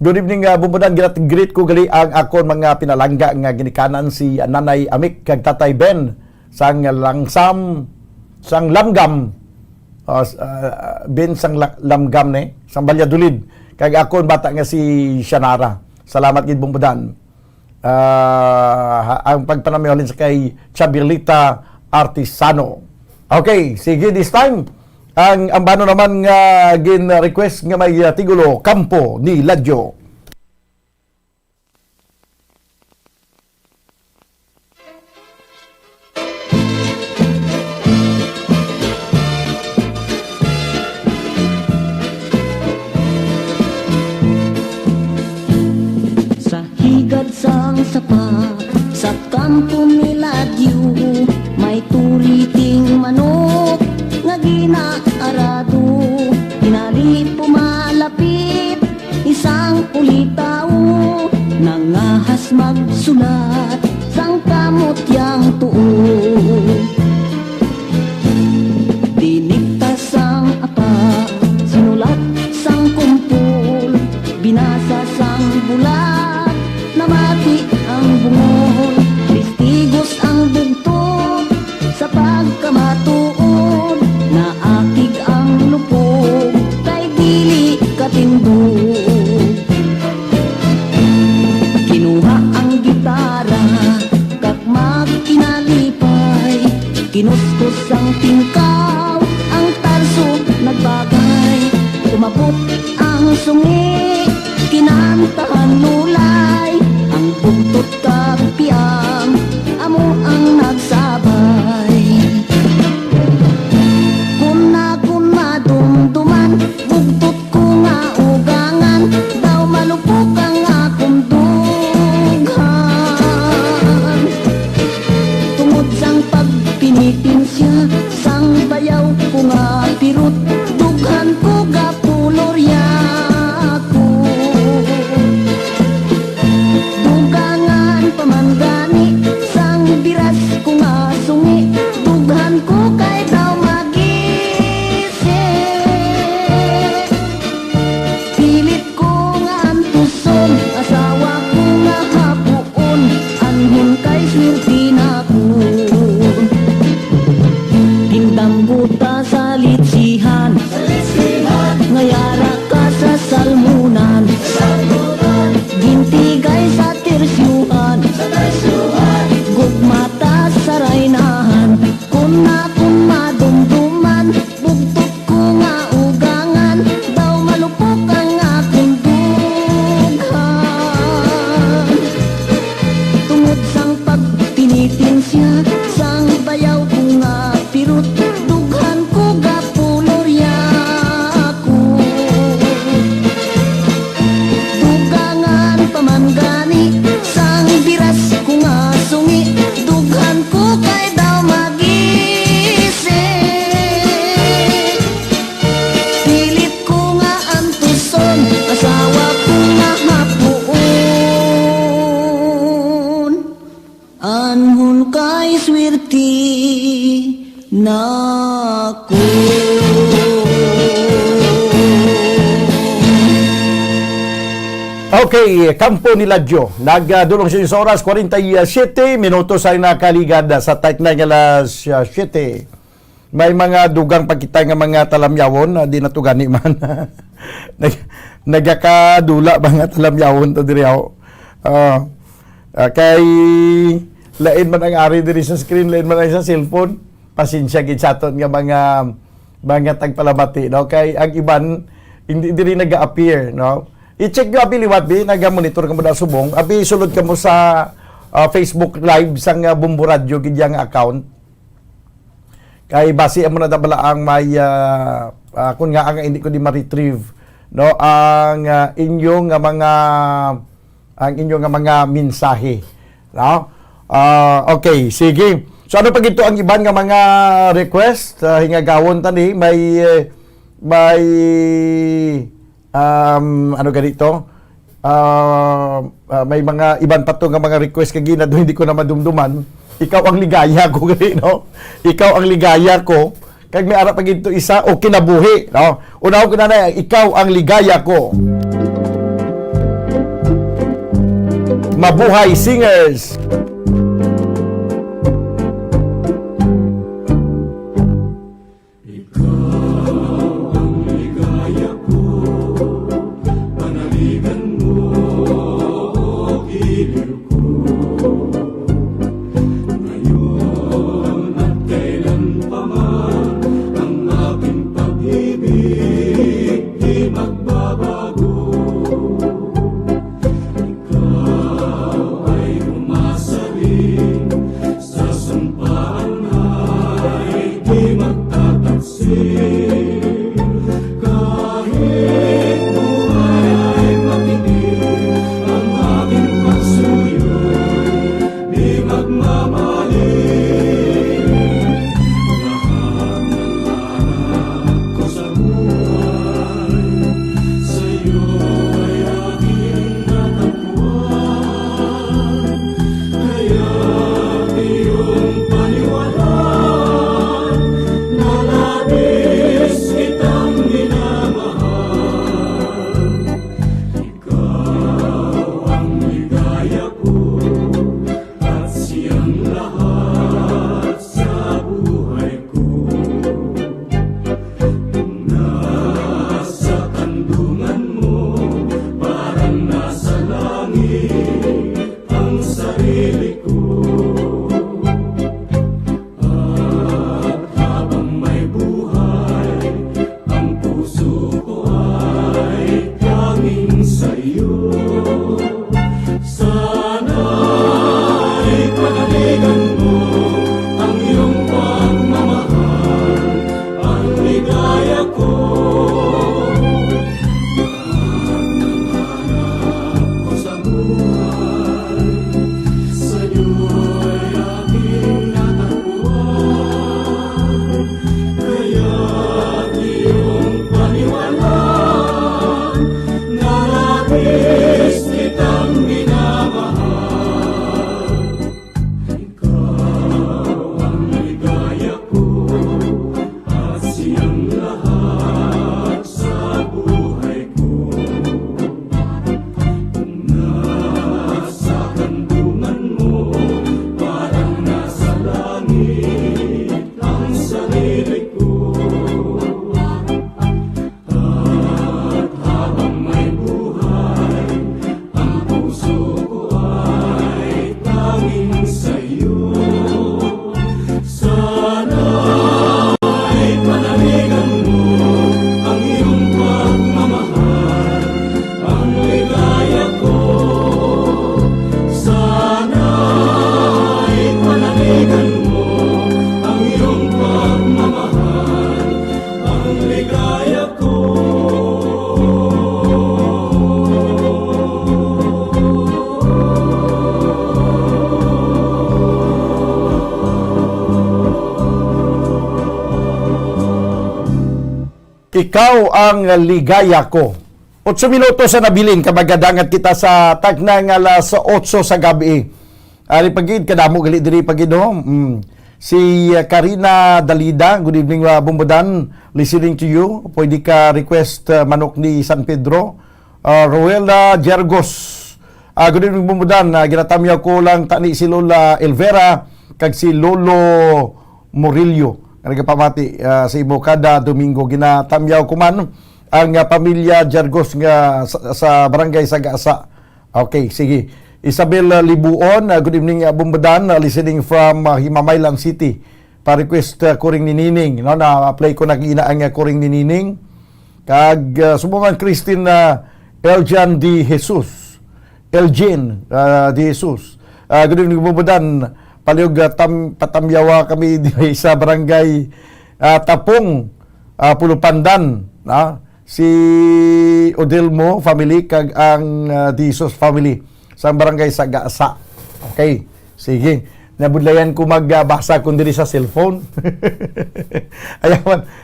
Good evening, Bumbudan. Greet ko gali ang akon mga pinalangga nga ginikanan si Nanay Amik kag Tatay Ben sang langsam sang lamgam Ben sang lamgam ni sang Balyadulid kag akon bata nga si Shanara. Salamat gid Bumbudan. Ang pagpanamihon sa kay Chabilita Artisano. Okay, sige, this time ang ambano naman nga gin-request nga may tigulo Kampo ni Ladyo. Sa higad sang sapa sa kampo ni Ladyo may turiting manok nga ginaarado, inali pumalapit isang ulitaw, nangahas magsulat sang kamot yang tuo. Dinikta sang apa, sinulat sang kumpul, binasa sang bulat, namati ang bungol, listigos ang bugtog sa pagkamatuon. Naakig ang lupog kay dili katindog. Kinuha ang gitara kag magkinalipay, kinuskus ang tingkaw, ang tarso nagbagay, umabot ang sungi, kinantahan nulay, ang bugtot kag piang amo ang nagsabay. Dumduman, bugtot ko nga ugangan, daw malupok ang akong dughan. Tungod sang pagpinipinsya, sang bayaw ko nga pirut, dughan ko gapulorya ko. Dugangan pamangani, sang biras ko nga sungi, dughan ko kay daw buta sa litsihan, ngayara ka sa salmunan, gintigay sa tersyuhan, gugmata sa raynahan, kuna madumduman, bugtot ko nga ugangan, daw malupok ang akong dughan. Tungod sang pagtinitinsya, sang bayaw ko nga pirut, dughan ko gapulorya ko. Dugangan pamangani, sang biras ko nga sungi, dughan ko kay daw magising. Pilit ko nga antuson, asawa ko nga hapuon. Anhon kay swerte nako. Okay, Kampo ni Ladyo. Nagdulong sa oras 47 minutos ay nakaligad sa tight na alas 7. may mga dugang pagkita nga mga talamyawon na di natugani man. Nagakadula mga talamyawon to diri ako. Kay lain man ang ari diri sa screen, lain man ang sa cellphone. Pasensya gid sa aton nga mga tagpalamati, no? Kay ang iban hindi diri naga-appear, no? I-check nyo abi liwat bi, naga-monitor ka mo na subong. Abi sulod ka mo sa Facebook Live sang Bumbo Radio gid yang account. Kay base mo na dabala ang may kun nga ang hindi ko di ma-retrieve, no, ang inyong mga mensahe, no? Okay, sige. So ano pa gito ang iban nga mga request hingagawon tani may ano ganito? May mga iban pa to nga mga request kay gina hindi ko na madumduman. Ikaw ang ligaya ko gani, no? Ikaw ang ligaya ko. Kag may ara pa gito isa o kinabuhi, no? Unaw ko na ikaw ang ligaya ko. Mabuhay Singers. Ikaw ang ligaya ko. 8 minutos sa nabilin kamagadangat kita sa tagnang alas 8 sa gabi. Ari pagid kadamo gali diri pagid no. Si Karina Dalida, good evening Bumbudan, listening to you. Pwede ka request manok ni San Pedro. Roela Jergos, good evening Bumbudan, ginatamyaw ko lang tani si Lola Elvera kag si Lolo Murillo. nagapamati sa imo kada Domingo. Ginatamyaw ko man ang pamilya Jargos nga sa barangay Sagasa. Okay, sige. Isabel Libuon, good evening Bumbadan, listening from Himamaylan City. Pa-request kuring ni Nining, no, na-play ko nag-ina ang kuring ni Nining. Kag subukan Christine Eljan Di Jesus. Elgin Di Jesus. Good evening Bumbadan. Paliog patamyawa kami sa barangay Tapong, Pulupandan, si Odelmo family kag ang Disos family sa barangay Sagasa. Okay, sige. Nabudlayan ko magbasa kun diri sa cellphone.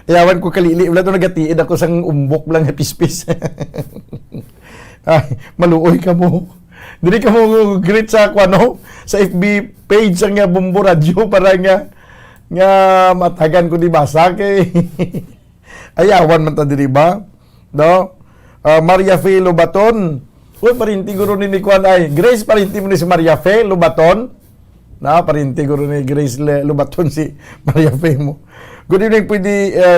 ayawan ko kalili wala to nagatiid ako sang umbok lang pispis. Ay, maluoy ka mo. Dili ka mo greet sa kwano sa FB page ang Bombo Radio para nga matagan ko di basa kay ayawan man ta diri ba, no? Maria Fe Lobaton, uy parinti guro ni Kwan ay Grace, parinti mo ni si Maria Fe Lobaton, na parinti guro ni Grace Lobaton si Maria Fe mo. Good evening,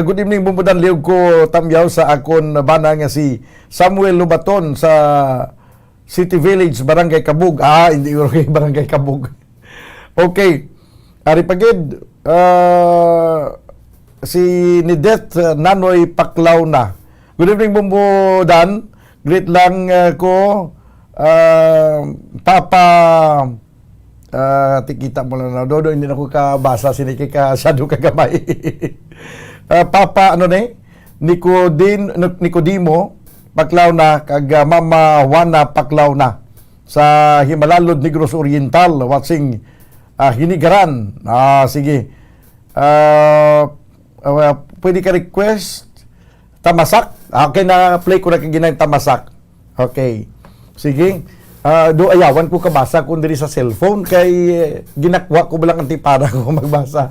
good evening Bumbudan, liog ko tamyaw sa akon bana nga si Samuel Lobaton sa City Village, Barangay Kabug. Hindi ko kay Barangay Kabug. Okay. Ari pagid, si Nidet Nanoy Paklaw na. Good evening, Bumbudan. Greet lang ko, Papa, tikita mo lang na, Dodo, hindi na ko kabasa, siniki ka, shadow kagamay. Papa, Nicodemo, Paklaw na, kag Mama Juana Paklaw na sa Himalalod, Negros Oriental, watching Hinigaran. Sige. Pwede ka request Tamasak. Okay, na play ko na kaginang Tamasak. Okay. Sige. Do ayawan ko kabasa kung diri sa cellphone kay ginakwa ko lang antipara ko magbasa.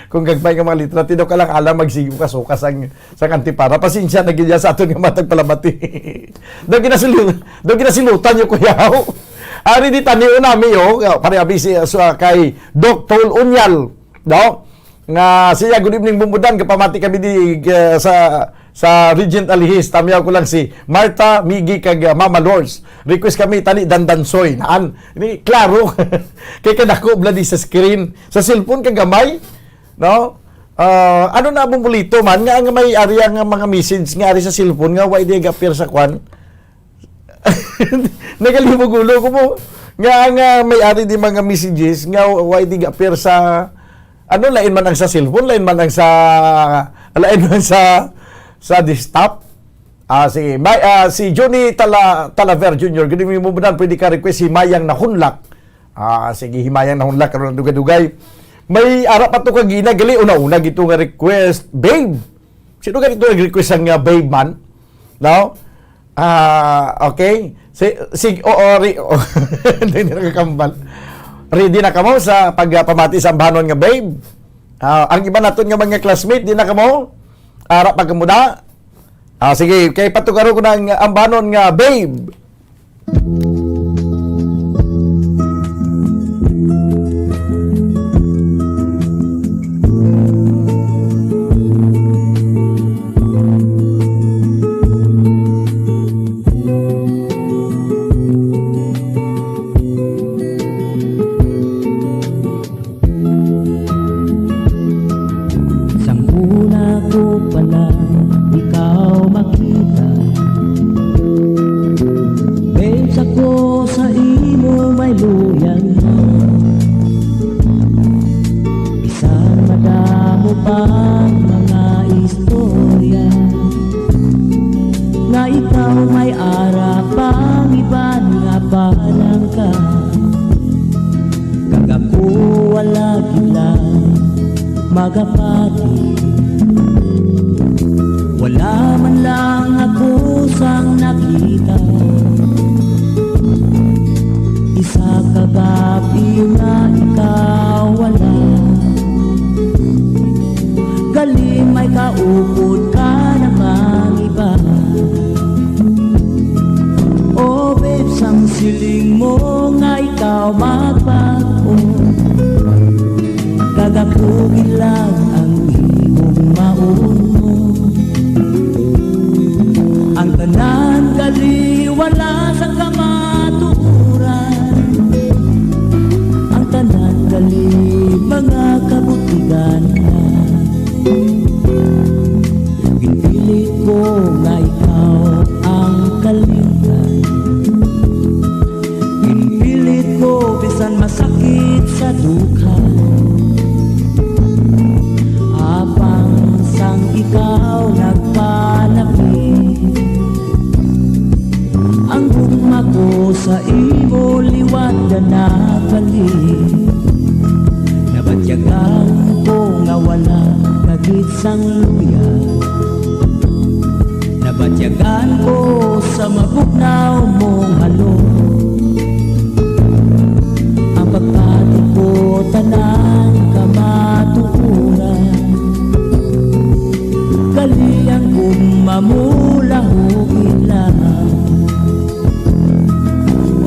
Kung gagmay nga mga litra, tidaw ka lang alam magsigo ka sukas ang antipara. Pasensya na gidya sa aton nga matag palamati. Daw ginasilutan nyo kuyaw. Ari di taniyo nami pare abisi kay Doc Paul Unyal. No? Nga siya, good evening Bumbudan, kapamati kami di sa Regent Alihis. Tamiyaw ko lang si Martha Migi kag Mama Lords. Request kami tani dandansoy. Naan? Ini klaro. Kay kadako bladi sa screen. Sa cellphone kag gamay. No? Ano na bumulito man nga may area nga mga message nga ari sa cellphone nga why di appear sa kwan. Nagalimugulo ko mo. Nga may ari di mga messages nga why di appear sa lain man ang sa cellphone, lain man ang sa desktop. Si Johnny Talaver Jr. Good evening mo budan, pwede ka request Himayang Nahunlak. Sige, Himayang Nahunlak karon dugay-dugay. May ara pa to kagina gali una-una gito nga request, babe. Sino ganito nag-request ang babe man? No? Okay. Hindi nakakambal. Ready na kamo sa pagpamati sa ambanon nga babe? Ang iba naton nga mga classmate, di na kamo? Ara pagkamuda? Sige, kay patukaro ko ng ambanon nga babe. Wala man lang ako sang nakita, isa kagabi na ikaw wala. Galing may kaupod ka namang iba. Oh babe, sang siling mo nga ikaw magbago. Kagakugin lang ang ikaw nagpalaki. Ang gugma ko sa imo liwat na nabalik. Nabatyagan ko nga wala kagitsang luya. Nabatyagan ko sa mabugnaw mong halong. Ang pagpati ko tanan kamatuuran. Kaliyang kong mamulahugin lang.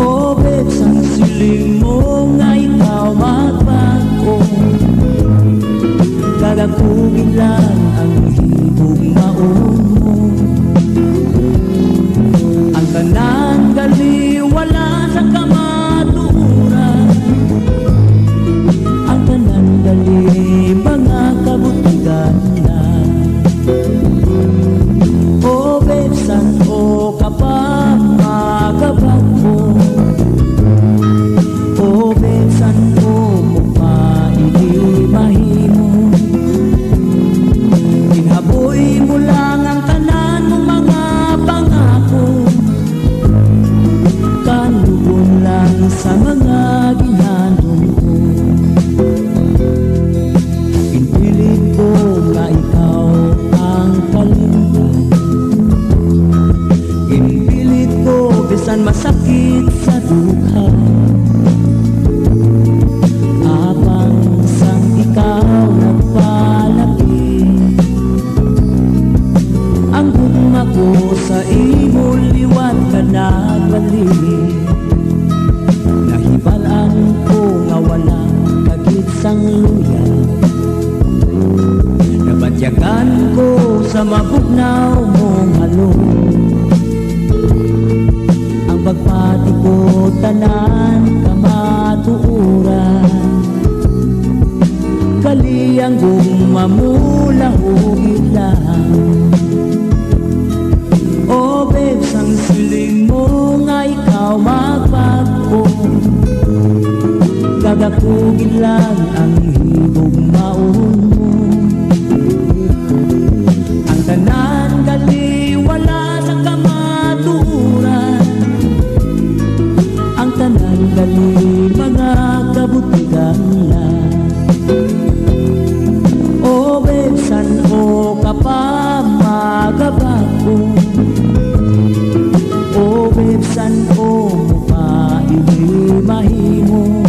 O babes, ang siling mo nga ikaw magbago. Kagakugin lang ang hibog maong mo. Ang tanan gali wala sa kamaturan. Ang tanan gali mga kabutigan na. O besan o kapag magabag mo. O besan o mukha hindi mahimo. Inhaboy mo lang ang tanan mo mga pangako. Kanugon lang sa mga ginandong ko. Pinipilit ko nga ikaw ang kalimtan. Pinipilit ko bisan masakit sa dukha. Apang sang ikaw nagpalaki. Ang gugma ko sa imo liwat ka nagbalik. Nahibalaan ko nga wala kagitsang luya. Nabatyagan ko sa mabugnaw mong halong. Ang pagpati ko tanan kamatuuran. Kaliyang gumamulahugin lang. O babes, ang siling mo nga ikaw magbago. Gagakugin lang ang hibog maon mo. Ang tanan gali wala sa kamaturan. Ang tanan gali mga kabutigan lang. O besan o kapag magabago. O besan o mukha hindi mahimo.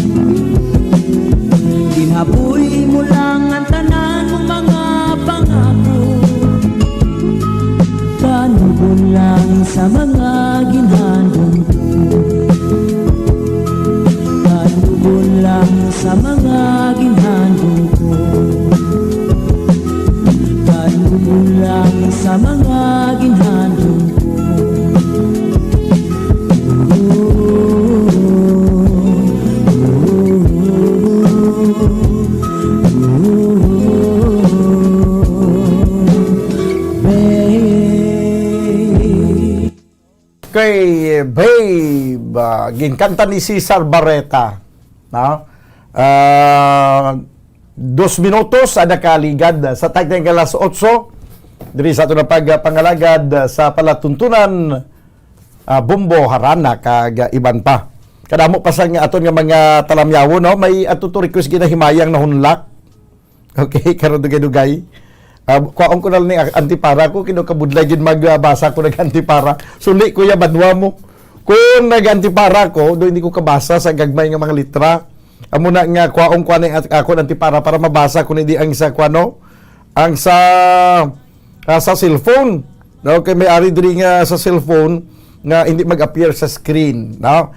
Ginhaboy mo lang ang tanan mo mga pangako. Kanugon lang sa mga ginhandong ko. Kanugon lang sa mga ginhandong ko. Kanugon lang sa mga ginhandong ko. Kay Babe, ginkanta ni Cesar Barreta. No? 2 minutos ada kaligad sa tagteng alas 8 diri sa ato na pagpangalagad sa palatuntunan Bumbo Harana kag iban pa. Kadamo pa sa nga aton nga mga talamyawo, no, may ato to request ginahimayang nahunlak. Okay, karon dugay-dugay. Kuwaon ko na ni antipara ko, kinukabudlay gid magbasa ko nag-antipara. Suli ko ya badwa mo. Kung nag-antipara ko, do hindi ko kabasa sa gagmay nga mga litra. Amo na nga kuwaon ko na ako antipara para mabasa ko hindi ang sa kuano, ang sa cellphone. No, kay may ari diri nga sa cellphone nga hindi mag-appear sa screen, no?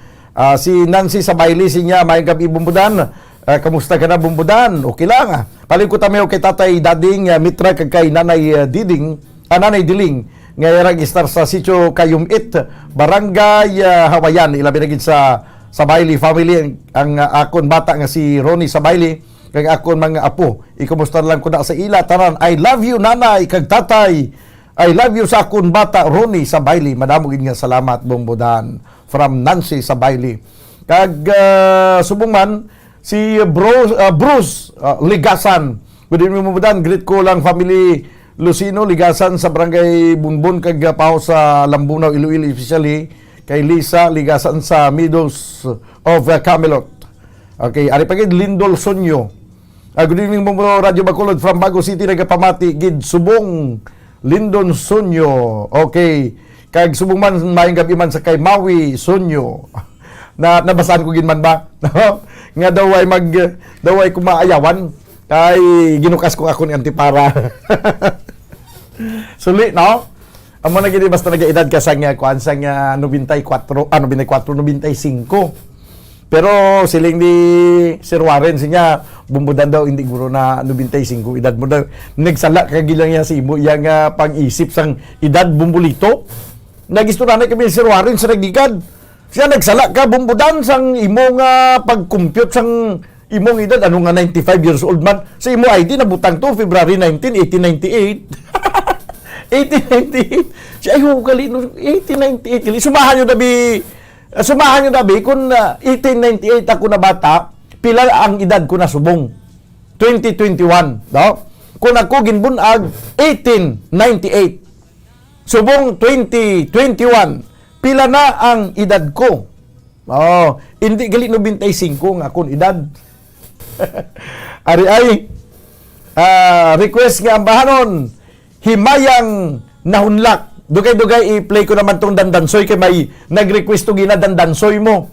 Si Nancy Sabayli sinya may gabi Bumbudan. Kamusta ka na Bumbudan? Okay lang. Paling ko tamayo kay Tatay Dading Mitra kag kay Nanay Diding, Nanay Diling nga register sa Sitio Kayumit, Barangay Hawayan. Ilabi na gid sa Sabayli family ang akon bata nga si Ronnie Sabayli kag akon mga apo. Ikumusta lang ko na sa ila tanan. I love you nanay kag tatay. I love you sa akon bata Ronnie Sabayli. Madamo gid nga salamat Bumbudan from Nancy Sabayli. Kag subong man si Bruce Ligasan. Good evening Bumbudan. Greet ko lang family Lucino ligasan sa barangay Bunbon kag Pao sa Lambunaw, Iloilo, especially kay Lisa ligasan sa Meadows of Camelot. Okay, ari pagid Lindol Sonyo. Good evening mo Radio Bacolod from Bago City, nagapamati gid Subong Lindon Sonyo. Okay, kag subong man maayong gabi man sa kay Maui Sonyo. Nabasahan ko gin man ba? Nga daw ay kumaayawan kay ginukas ko ako ni antipara. Suli, no? Amo na gini basta nagaedad ka sang kuan sang 94, 95. Pero siling ni Sir Warren sinya bumbudan daw hindi guro na 95 edad mo daw. Nagsala ka gilang ya si imo yang pag-isip sang edad bumbulito. Nagistorana kami Sir Warren sa nagigad. Siya nagsala ka bumbudan sang imong pag-compute sang imong edad ano nga 95 years old man. Sa imo ID nabutang to February 19, 1898. 1898. Siya ay hugali no 1898. Sumahan nyo dabi kung 1898 ako na bata, pila ang edad ko na subong. 2021, no? Kung ako ginbunag 1898. Subong 2021. Pila na ang edad ko. Oh, hindi gali 95 nga akong edad. Ari ay request nga ambahanon himayang nahunlak. Dugay-dugay i-play ko naman tong dandansoy kay may nag-request to gina dandansoy mo.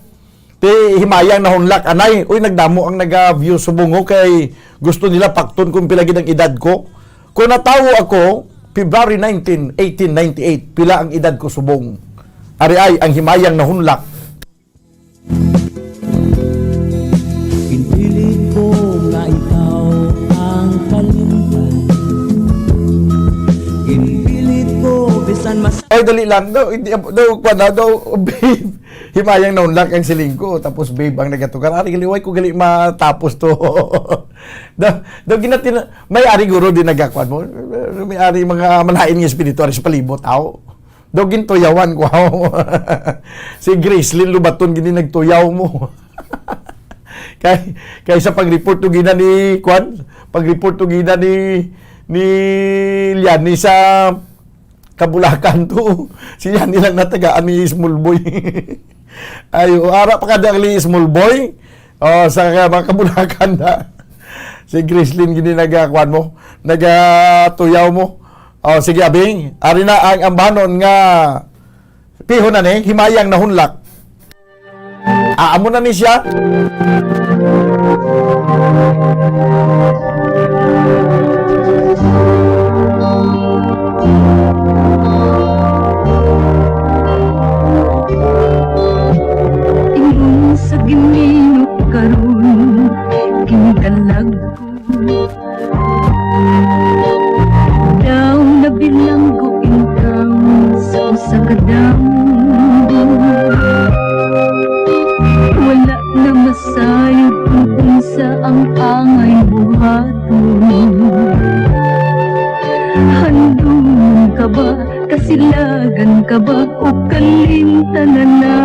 Ti himayang nahunlak anay. Uy nagdamo ang naga-view subungo kay gusto nila pakton kung pila gid ang edad ko. Kung natawo ako February 19, 1898, pila ang edad ko subong. Ari ay ang himayang nahunlak. Pinili ko nga ikaw ang kalimutan. Ginpilit ko bisan mas Ay dali lang daw hindi daw babe. Himayang nahunlak ang siling ko tapos babe ang nagatukan. Ari galiway ko gali matapos to. daw ginatin may ari guro din nagakwan mo. May ari mga malain nga espiritu sa palibot aw. Daw gintuyawan ko. Si Gracelyn Lubaton gini nagtuyaw mo. kay sa pag-report to gina ni Kwan, pag-report to gina ni Liani sa Kabulakan to. Siya nilang natagaan ni Small Boy. Ayo, ara pa kada ni Small Boy. Oh, sa mga Kabulakan na. Si Gracelyn gini nagakwan mo, nagatuyaw mo. Oh, sige abing, ari na ang ambanon nga pihon na ni himayang nahunlak. Amo na ni siya. Ingon sa ginino karon kinigalag ko daw nabilanggo income sa usa ka damo. Wala na masayod kung unsa ang angay buhaton. Handungan ka ba, kasilagan ka ba, o kalintanan na?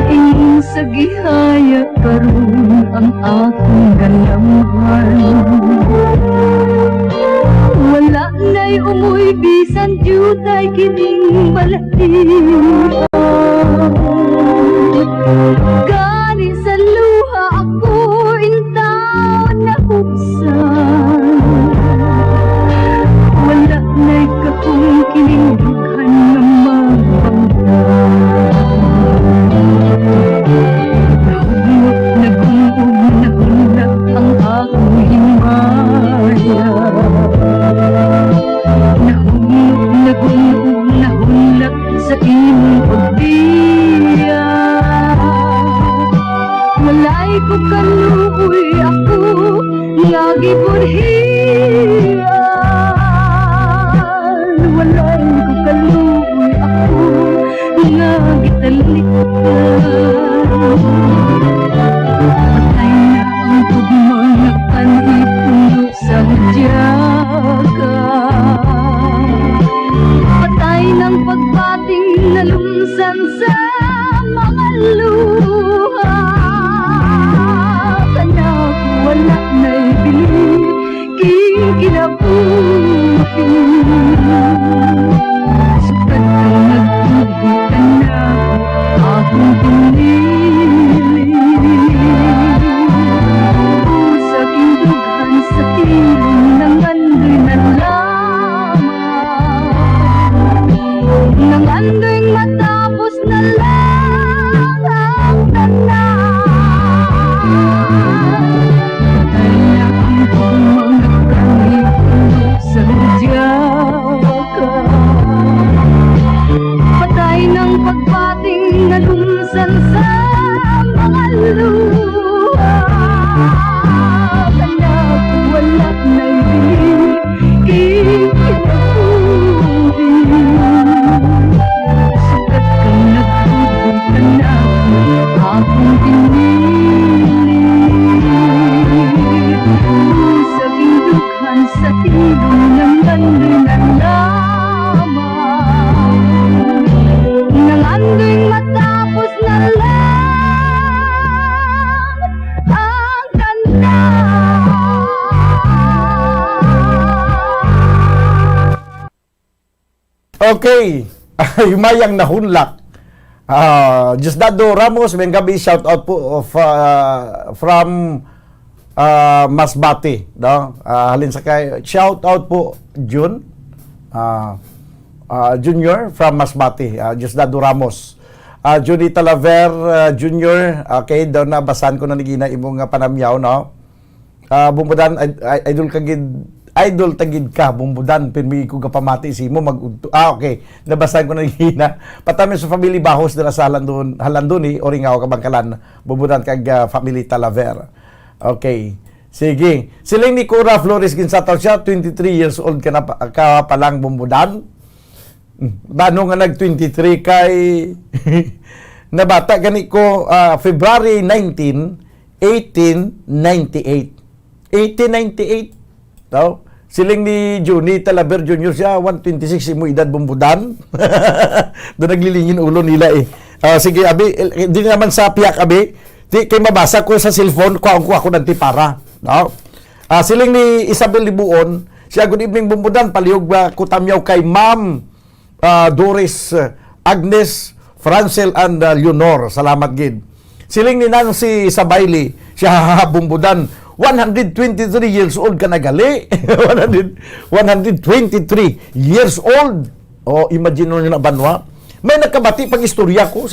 Ingon sa gihaya karon ang akong galamhan. Wala na'y umuy bisan jutay kining balahian. Gani sa luha ako intaw na huksan. Wala na'y kakong kinindughan na magbanggan. Nagungog na hulak ang akong himaya. Nagungog na hulak sa imong pagbiya. Okay. Yumayang nahunlak. Diosdado Ramos, may gabi shout out po from Masbate, no? Halin sa kay shout out po June Junior from Masbate, Diosdado Ramos. Judy Talaver Junior, okay, daw na basan ko na nagina imong panamyaw, no? Bumbudan idol tagid ka bumbudan pinmi ko kapamati si mo okay, nabasan ko na hina patami sa family Bahos dira sa Halandoni Oringaw Kabangkalan bumbudan kag family Talaver. Okay, sige, siling ni Cora Flores Ginsataw siya, 23 years old ka pa lang bumbudan. Bano nga nag 23 kay nabata gani ko February 19 1898 no? Siling ni Juni Talaver Jr. siya, 126 mo edad bumbudan. Doon naglilingin ulo nila eh. Sige, abi, di naman sa piyak, abi. Di, kay mabasa ko sa cellphone, kuha ako ng tipara. No? Siling ni Isabel Libuon, siya, good evening bumbudan, palihog kutamyaw kay Ma'am Doris, Agnes, Francel, and Leonor. Salamat, gid. Siling ni Nancy Sabayli, siya, bumbudan, 123 years old ka nagali. 123 years old. Imagine nyo na banwa. May nakabati pang istorya ko.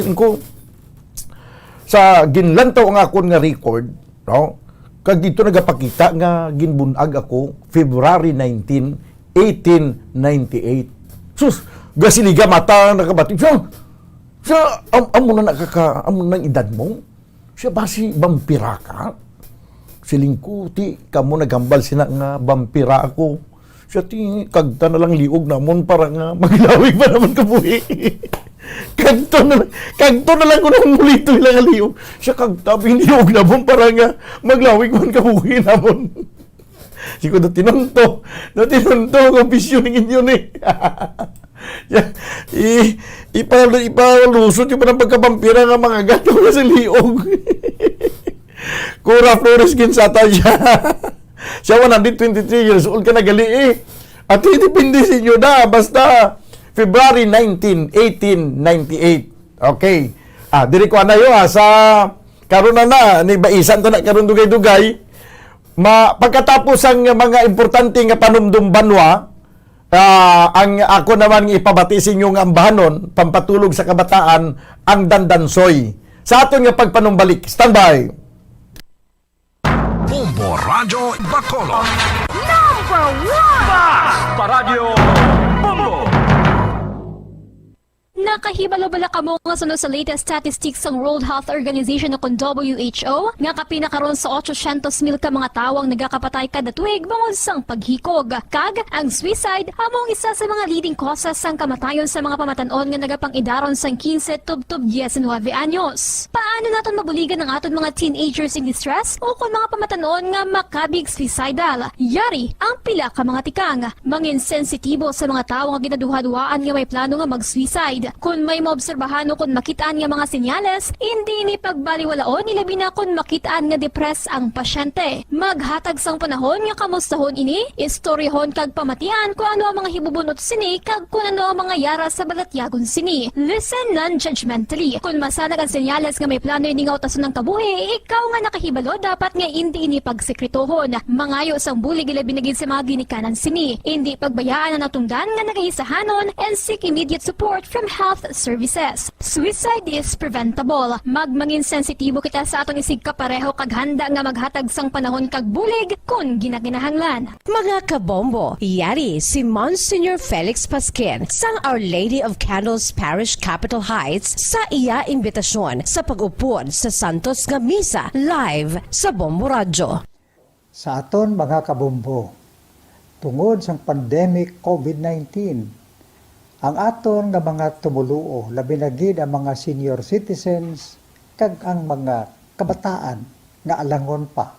Sa ginlantaw ang akon nga record, no? Kag dito nagapakita nga ginbunag ako February 19, 1898. Sus, gasiliga mata nakabati. Siya, amo na edad mo? Siya basi vampira ka? Siling ko, kamo nagambal sina nga vampira ako. Siya, kagta na lang liog namon para nga maglawig pa naman kabuhi. kagto na lang ko nang mulito ilang liog. Siya, kagta, liog namon para nga maglawig man kabuhi namon. Siko, na tinunto kung bisyon ng inyo ni. Ipalusot yung parang pagkabampira nga mga gato nga sa liog. Cora Flores Ginsata siya. Siya 123 years old ka nagali eh. At depende sa inyo na. Basta February 19, 1898. Okay. Diri ko na yun sa karon na ni Baisan to na karon dugay-dugay. Pagkatapos ang mga importante nga panumdum banwa, ang ako naman ipabati sa inyo nga ambahanon, pampatulog sa kabataan, ang dandansoy. Sa aton nga pagpanumbalik. Standby. Bombo Radio Bacolod. Number 1! Basta Radio Bombo! Nakahibalo-bala ka mo nga sunod sa latest statistics ng World Health Organization o kung WHO nga kapinakaroon sa 800,000 ka mga tawang nagakapatay kada tuig bangod sang paghikog. Kag, ang suicide among isa sa mga leading causes sang kamatayon sa mga pamatanon nga nagapangidaron sang 15 tub 19 anyos. Paano naton mabuligan ang aton mga teenagers in distress o kung mga pamatanon nga makabig suicidal? Yari ang pila ka mga tikang. Mangin sensitibo sa mga tawo nga ginaduha-duhaan nga may plano nga mag-suicide. Kung may maobserbahan o kung makitaan nga mga senyales, hindi ni pagbaliwalaon ilabi na kung makitaan nga depress ang pasyente. Maghatag sang panahon nga kamustahon ini, istoryahon kag pamatian kung ano ang mga hibubunot sini kag kung ano ang mga yara sa balatyagon sini. Listen non-judgmentally. Kung masanag ang senyales nga may plano ini nga utason ng kabuhi, ikaw nga nakahibalo dapat nga hindi ini pagsekretohon. Mangayo sang bulig ilabi na gid sa mga ginikanan sini. Hindi pagbayaan ang natungdan nga nagahisahanon and seek immediate support from health services. Suicide is preventable. Magmangin sensitibo kita sa atong isig kapareho kag handa nga maghatag sang panahon kag bulig kung ginaginahanglan. Mga kabombo, yari si Monsignor Felix Pasquin sang Our Lady of Candles Parish Capitol Heights sa iya imbitasyon sa pag-upod sa Santos nga Misa live sa Bombo Radio. Sa aton mga kabombo, tungod sang pandemic COVID-19, ang aton nga mga tumuluo, labi na gid ang mga senior citizens, kag ang mga kabataan nga alangon pa.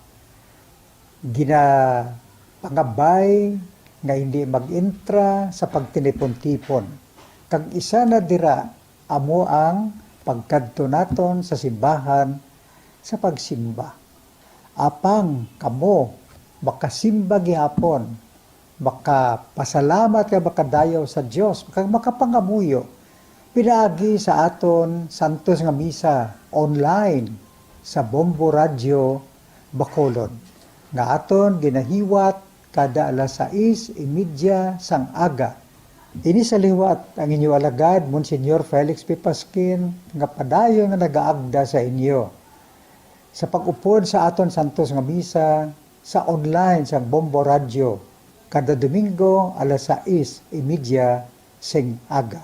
Pangabay nga hindi mag-intra sa pagtinipon-tipon. Kag isa na dira, amo ang pagkadto naton sa simbahan sa pagsimba. Apang kamo, makasimba gihapon, makapasalamat ka, makadayaw sa Dios, makapangamuyo. Pinaagi sa aton Santos nga misa online sa Bombo Radio Bacolod. Nga aton ginahiwat kada alas 6:30 sang aga. Ini sa liwat ang inyo alagad, Monsignor Felix P. Pasquin, nga padayon nga nagaagda sa inyo. Sa pag-upod sa aton Santos nga misa sa online sa Bombo Radio, kada Domingo alas 6:30 sing aga.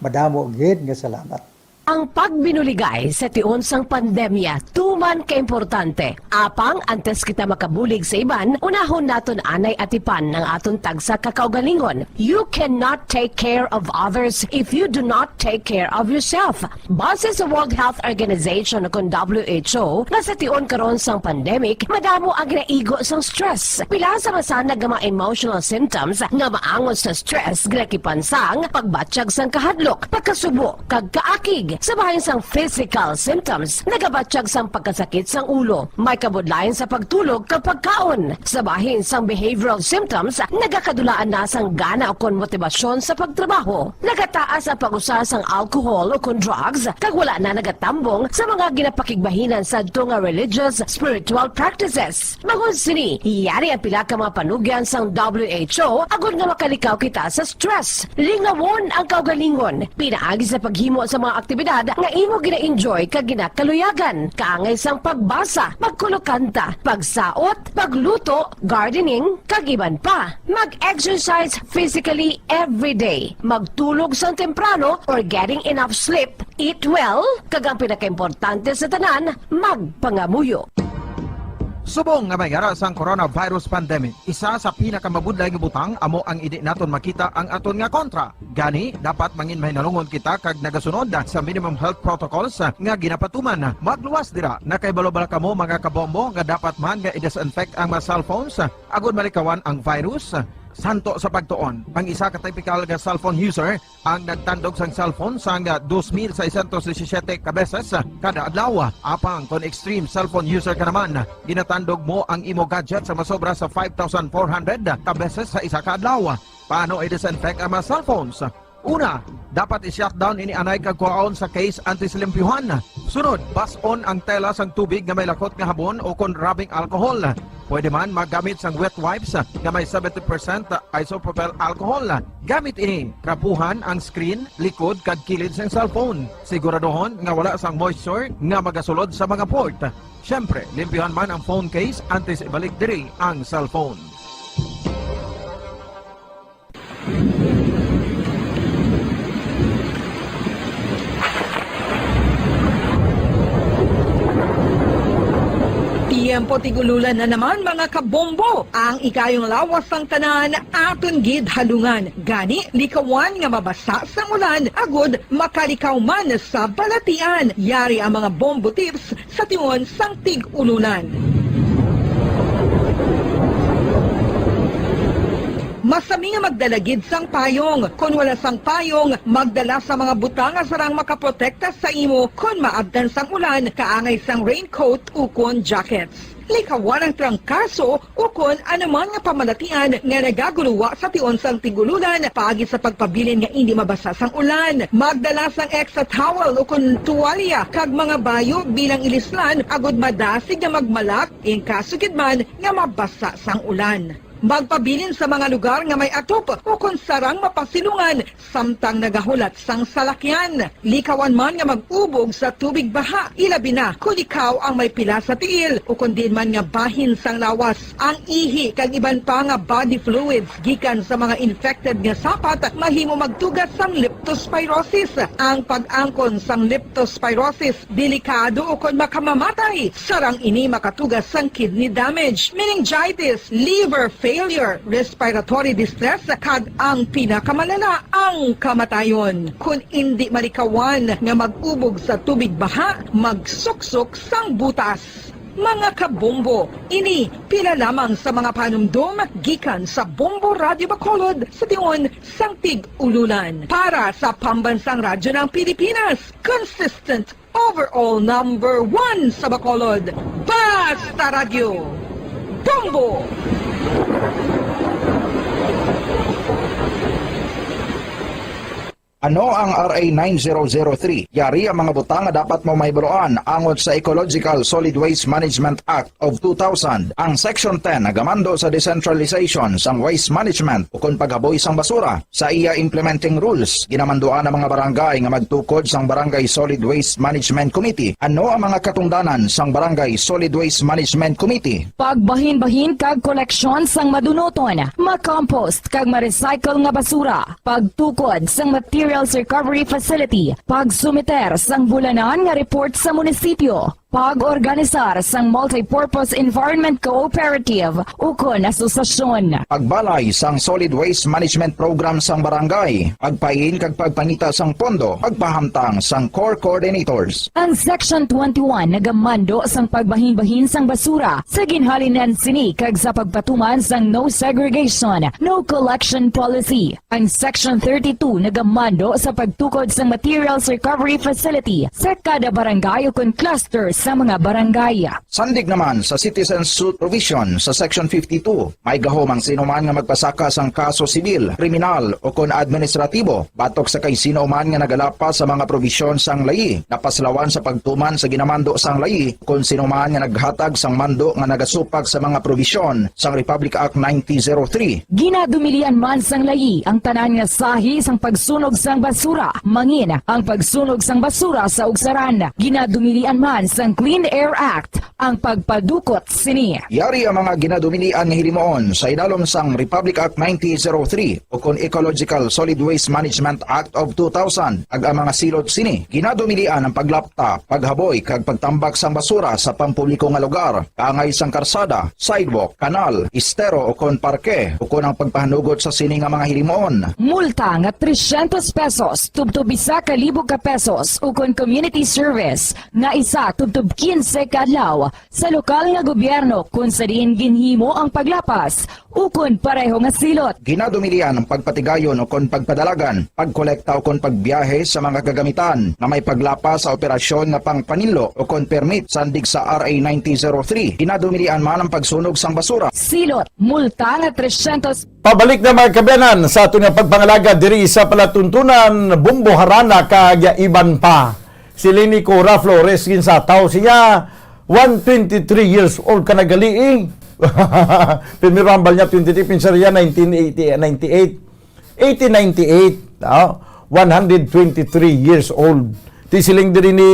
Madamo gid nga salamat. Ang pagbinuligay sa tiun sang pandemya, tuman ka importante. Apang antes kita makabulig sa iban, unahon naton anay atipan ng aton tagsa kakaugalingon. You cannot take care of others if you do not take care of yourself. Base sa World Health Organization kung WHO, nga sa tiun karon sang pandemic, madamo ang ginaigo sang stress. Pila sa masanag nga mga emotional symptoms nga maangon sa stress, ginakipansang pagbatsyag sang kahadlok, pagkasubo, kag kaakig. Sa bahin sang physical symptoms, nagabatsyag sang pagkasakit sang ulo, may kabudlayan sa pagtulog kapag kaon. Sa bahin sang behavioral symptoms, nagakadulaan na sang gana o kon motibasyon sa pagtrabaho. Nagataas ang pag-usa sang alcohol o kon drugs, kag wala na nagatambong sa mga ginapakigbahinan sa nga religious, spiritual practices. Bagon sini, iyari ang pila ka mga panugyan sang WHO agud nga makalikaw kita sa stress. Lingawon ang kaugalingon, pinaagi sa paghimo sa mga aktibidad nga imo gina-enjoy kag ginakaluyagan, kaangay sang pagbasa, pagkulokanta, pagsaot, pagluto, gardening, kag iban pa. Mag-exercise physically every day, magtulog sang temprano or getting enough sleep, eat well, kag ang pinakaimportante sa tanan, magpangamuyo. Subong nga mayara sang coronavirus pandemic, isa sa pinakamabudlay nga butang amo ang idi naton makita ang aton nga kontra. Gani dapat mangin mahinalungon kita kag nagasunod sa minimum health protocols nga ginapatuman. Magluwas dira na kay balobala kamo mga kabombo nga dapat man nga i-disinfect ang mga cellphones agud malikawan ang virus. Santo sa pagtuon, ang isa ka typical nga cellphone user ang nagtandog sang cellphone sang 2,617 ka beses kada adlaw. Apang kon extreme cellphone user ka naman, ginatandog mo ang imo gadget sa masobra sa 5,400 ka beses sa isa ka adlaw. Paano i-disinfect ang mga cellphones? Una, dapat i-shutdown ini anay kag kuhaon sa case anti-slimpyuhan. Sunod, bason ang tela sang tubig nga may lakot nga habon o kon rubbing alcohol. Pwede man magamit sang wet wipes nga may 70% isopropyl alcohol. Gamit ini, krapuhan ang screen, likod kag kilid sang cellphone. Siguraduhon nga wala sang moisture nga magasulod sa mga port. Syempre, limpyuhan man ang phone case antes ibalik diri ang cellphone. Tiempo tigululan na naman mga kabombo. Ang ikayong lawas ng tanan aton gid halungan. Gani likawan nga mabasa sa ulan agud makalikaw man sa balatian. Yari ang mga bombo tips sa tiyon sang tig-ululan. Masami nga magdalagid sang payong. Kung wala sang payong, magdala sa mga butang nga sarang makaprotekta sa imo kung maabdan sang ulan, kaangay sang raincoat o kon jackets. Likawan ang trangkaso o kon anuman nga pamalatian nga nagaguluwa sa tion sang tigululan paagi sa pagpabilin nga hindi mabasa sang ulan. Magdala sang extra towel o kon tuwalya kag mga bayo bilang ilislan agud madasig nga magmalak in kaso gid man nga mabasa sang ulan. Magpabilin sa mga lugar nga may atop o kung sarang mapasilungan samtang nagahulat sang salakyan. Likawan man nga mag-ubog sa tubig baha, ilabi na kung ikaw ang may pila sa tiil o kung din man nga bahin sang lawas. Ang ihi kag iban pa nga body fluids gikan sa mga infected nga sapat mahimo magtugas sang leptospirosis. Ang pag-angkon sang leptospirosis delikado o kung makamamatay. Sarang ini makatugas sang kidney damage, meningitis, liver failure, respiratory distress, kag ang pinakamalala, ang kamatayon. Kung hindi malikawan nga mag-ubog sa tubig baha, magsuksok sang butas. Mga kabombo, ini pila lamang sa mga panumdum gikan sa Bombo Radio Bacolod sa tion sang tig-ululan. Para sa Pambansang Radyo ng Pilipinas, consistent overall number 1 sa Bacolod, Basta Radio, Bombo! Ano ang RA 9003? Yari ang mga butang nga dapat mo mahibaluan angot sa Ecological Solid Waste Management Act of 2000. Ang Section 10 nagamando sa decentralization sang waste management o kung paghaboy sang basura. Sa iya implementing rules, ginamanduan ang mga barangay nga magtukod sang Barangay Solid Waste Management Committee. Ano ang mga katungdanan sang Barangay Solid Waste Management Committee? Pagbahin-bahin kag koleksyon sang madunoton, makompost kag ma-recycle nga basura, pagtukod sang materials recovery facility, pagsumiter sang bulanan nga report sa munisipyo, pag-organisar sang multipurpose environment cooperative ukon asosasyon. Pagbalay sang solid waste management program sang barangay, pagpain kag pagpangita sang pondo, pagpahamtang sang core coordinators. Ang Section 21 nagamando sang pagbahin-bahin sang basura sa ginhalinan sini kag sa pagpatuman sang no segregation, no collection policy. Ang Section 32 nagamando sa pagtukod sang materials recovery facility sa kada barangay ukon cluster sa mga barangay. Sandig naman sa citizen suit provision sa Section 52, may gahom ang sino man nga magpasaka sang kaso sibil, kriminal o kon administratibo, batok sa kay sino man nga nagalapa sa mga provision sang layi, napaslawan sa pagtuman sa ginamando sang layi, kung sino man nga naghatag sang mando nga nagasupag sa mga provision sang Republic Act 9003. Ginadumilian man sang layi ang tanan nga sahi sang pagsunog sang basura, mangin ang pagsunog sang basura sa ugsaran. Ginadumilian man sang Clean Air Act ang pagpadukot sini. Yari ang mga ginadumilian nga hilimoon sa idalom sang Republic Act 9003 o kon Ecological Solid Waste Management Act of 2000. Ag ang mga silot sini, ginadumilian ang paglapta, paghaboy kag pagtambak sang basura sa pampubliko nga lugar, kaangay sang karsada, sidewalk, kanal, estero o kon parke o kon ang pagpahanugot sa sini nga mga hilimoon. Multa nga 300 pesos tubtob 1,000 ka pesos o kon community service nga isa tubtob 15 kadlaw sa lokal nga gobyerno kung sa diin ginhimo ang paglapas ukon pareho nga silot. Ginadumilian ang pagpatigayon o kon pagpadalagan, pagkolekta o kon pagbiyahe sa mga kagamitan na may paglapas sa operasyon nga pangpanilo o kon permit sandig sa RA 9003. Ginadumilian man ang pagsunog sang basura. Silot, multa nga 300. Pabalik na mga kabiyanan sa ato nga pagpangalaga diri sa palatuntunan Bumbo Harana kag iban pa. Si Lini Cora Flores ginsataw siya 123 years old ka nagali. Pimirambal niya 23 pinsarya 1898. 123 years old. Tisiling diri ni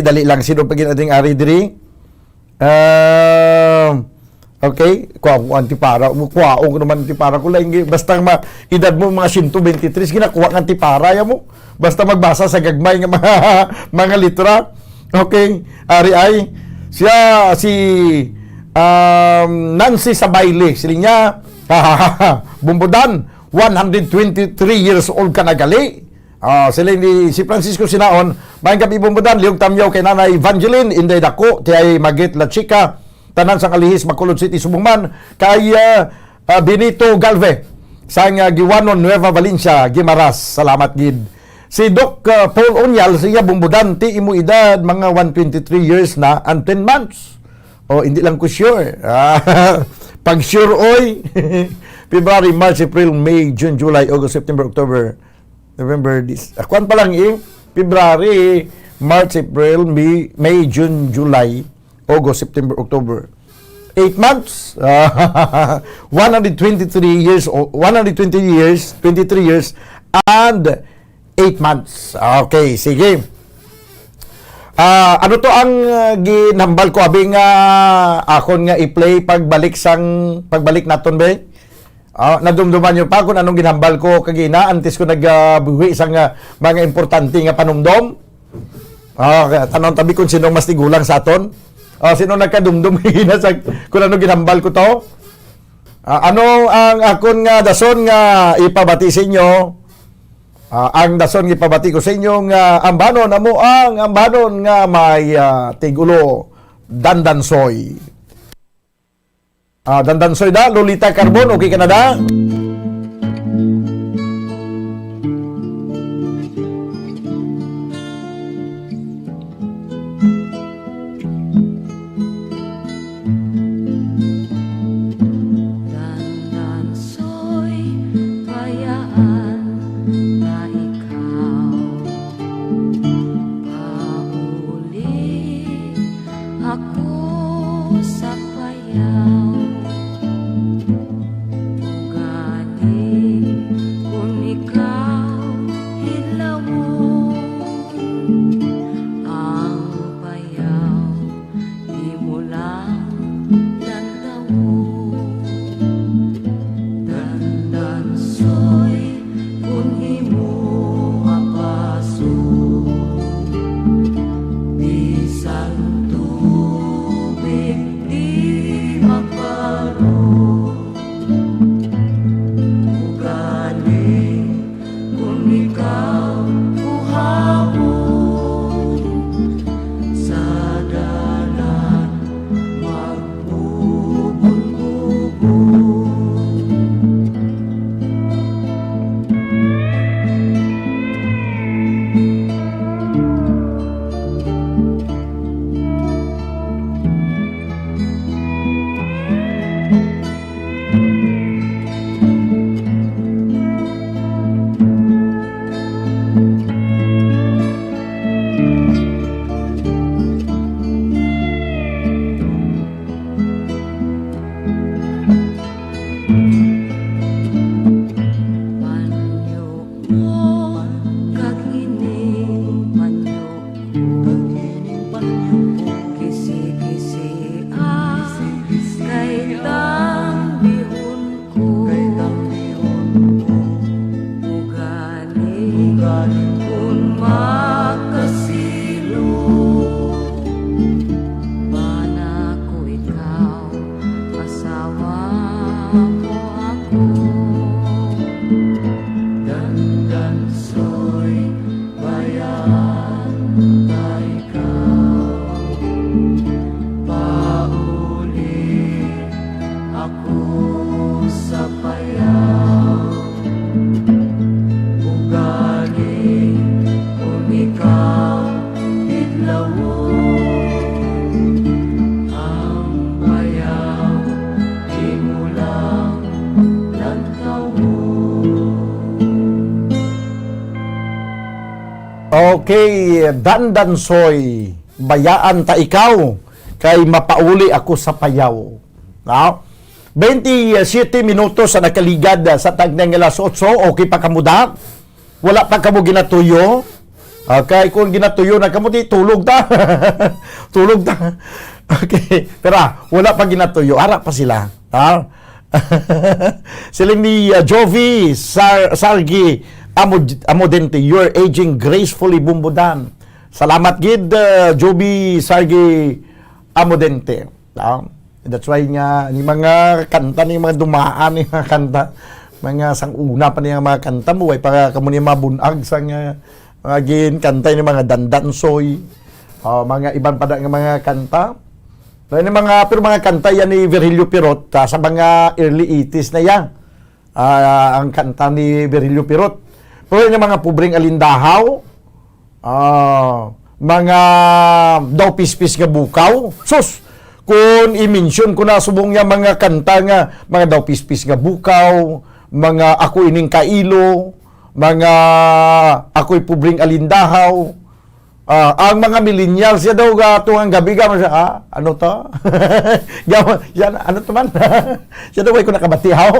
dali lang sino pagin ating ari diri. Okay, kuha antipara. Kuha ko naman antipara ko lang. Basta edad mo mga 123, ginakuha ng antipara ya mo. Basta magbasa sa gagmay ng mga litra. Okay, ari ay siya si Nancy Sabayle. Sila niya, Bumbudan, 123 years old ka nagali. Sila ni si Francisco Sinaon, may gabi Bumbudan, liog tamyaw kay Nanay Evangeline, Inday Dako, tiyay Magit La Chica, tanan sa Kalihis, Bacolod City, Subungman, kay Benito Galve, sa Giwanon, Nueva Valencia, Gimaras. Salamat gid. Si Doc Paul Onyal, siya Bumbudan, ti imo edad, mga 123 years na and 10 months. Hindi lang ko sure. Pag sure, oy, February, March, April, May, June, July, August, September, October, November, Kuan pa lang February, March, April, May, June, July, August, September, October. 8 months. 123 years, 120 years, 23 years, and 8 months. Okay, sige. Ano to ang ginambal ko abing akon nga i-play pagbalik naton ba? Nadumduman niyo pa kung anong ginambal ko kagina antes ko nagbuhi isang mga importante nga panumdom. Tanong tabi kung sino mas tigulang sa aton. Sino nagkadumdum hina sa kung anong ginambal ko to? Ano ang akon nga dason nga ipabati sa inyo? Ang dason ipabati ko sa inyo nga ambanon amo ang ambanon nga may tigulo Dandansoy. Dandansoy da Lolita Carbon, okay ka na da? dansoy bayan ka ikaw. Pauli ako sa payaw, ugali kung ikaw idlawo. Ang bayaw imulang lantawo. Okay, dandansoy, bayaan ta ikaw, kay mapauli ako sa payaw. No? 27 minutos sa nakaligad sa tagnang alas 8, okay pa kamuda? Wala pa kamo ginatuyo? Okay, kung ginatuyo na kamo, di tulog ta. Tulog ta. Okay, pero wala pa ginatuyo, ara pa sila. Ha? Siling ni Jovi Sargi Amodente, you're aging gracefully, Bumbudan. Salamat gid, Jovi Sargi Amodente. That's why nga ni mga kanta ni mga dumaan ni mga kanta, mga sanguna pa niya mga kanta mo, ay para kamo ni mabunag sa nga mga gin kanta ni mga dandansoy, mga iban pa nga mga kanta. Pero mga kanta yan ni Virgilio Pirot sa mga early 80s na yan. Ang kanta ni Virgilio Pirot. Pero yung mga Pubring Alindahaw, mga daw pispis nga bukaw. Sus! Kung i-mention ko na subong niya mga kanta nga, mga daw pispis nga bukaw, mga ako ining kailo, mga ako'y Pubring Alindahaw, ang mga millennials siya daw tuwang gabi gamo siya, ano to? Yan, ano to man? Siya daw ay ko nakabatihaw.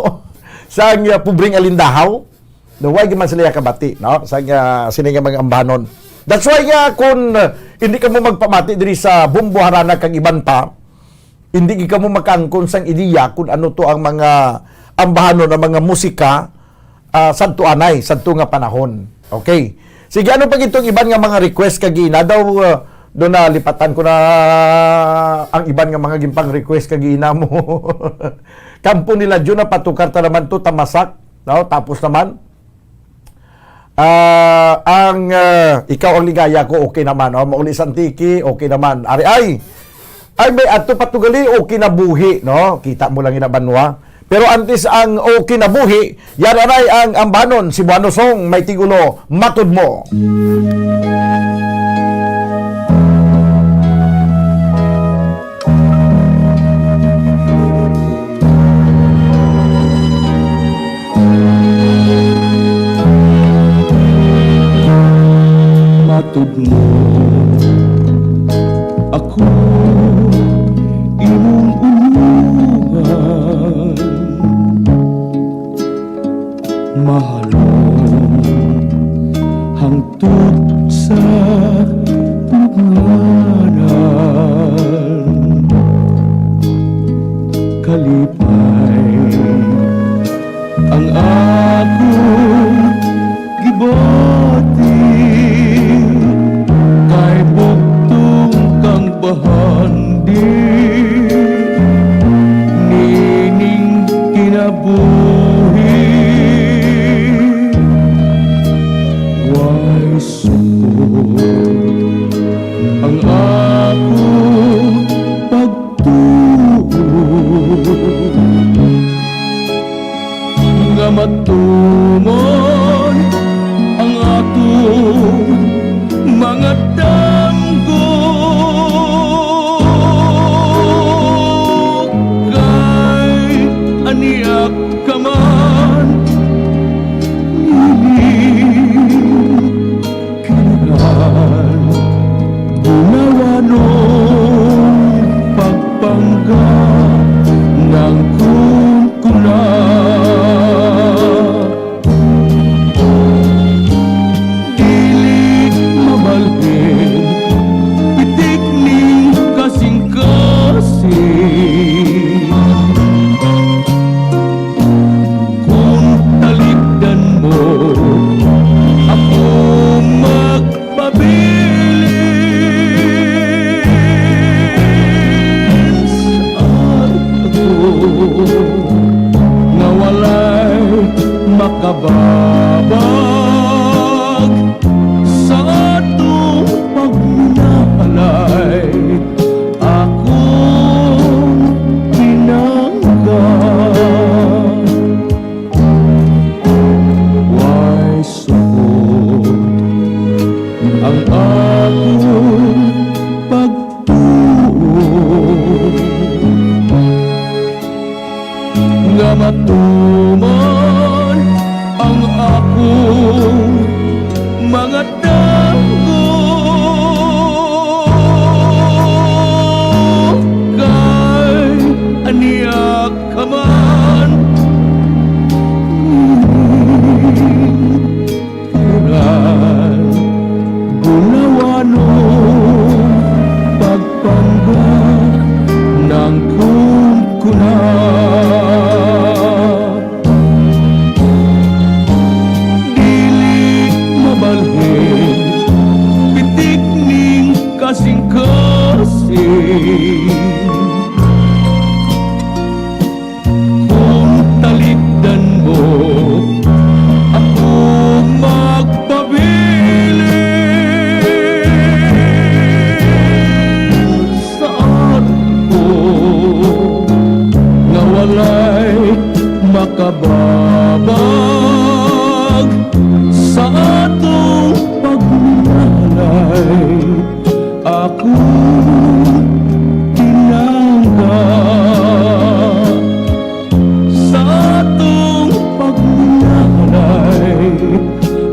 Sa Pubring Alindahaw, daw ay man sila kabati, no? Sa sininga mga ambanon. That's why kung hindi ka mo magpamati diri sa bumbuharana kang iban pa, hindi ka mo makangkon sang ideya kung ano to ang mga ambahanon, ang mga musika sadto anay, sadto nga panahon. Okay. Sige, ano pag itong iban nga mga request kagina daw doon na lipatan ko na ang iban nga mga gimpang request kagina mo. Kampo nila dyan na patukar ta naman to tamasak, no? Tapos naman ikaw ang ligaya ko, okay naman, no? Mauli santiki, okay naman. Ay may ato patugali, okay na buhi, no? Kita mo lang inabanwa. Pero antes ang okay na buhi, yan anay ang ambanon, si Buano Song, may tigulo, matud mo. Matud mo ako imong uluhan, mahalong hangtod sa tugnanan, kalipay ang akong gibati, kay buktong kang bahandi, nining kinabuhi. Why support ang akong pagtuon, nga matumon ang atong mga tanggo, kay aniyak ka man kinahan bunawanong pagpangga ng kunkuna. Makababa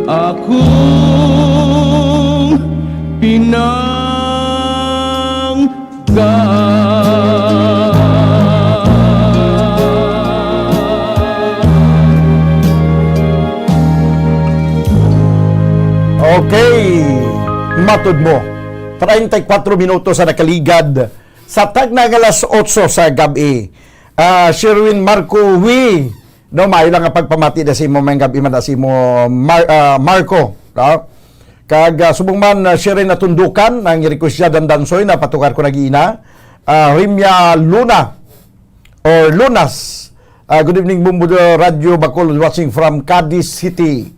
akong Okay, matud mo. 34 minuto sa nakaligad sa tag na alas 8 sa gabi. Sherwin Marco Wi, no, maayo lang ang pagpamati na si mo may gabi man na si mo Marco, no? Kag subong man siya rin natundukan ang request siya dandansoy na patukar ko nag-iina. Rimya Luna or Lunas. Good evening, Bumbudo Radio Bacol, watching from Cadiz City.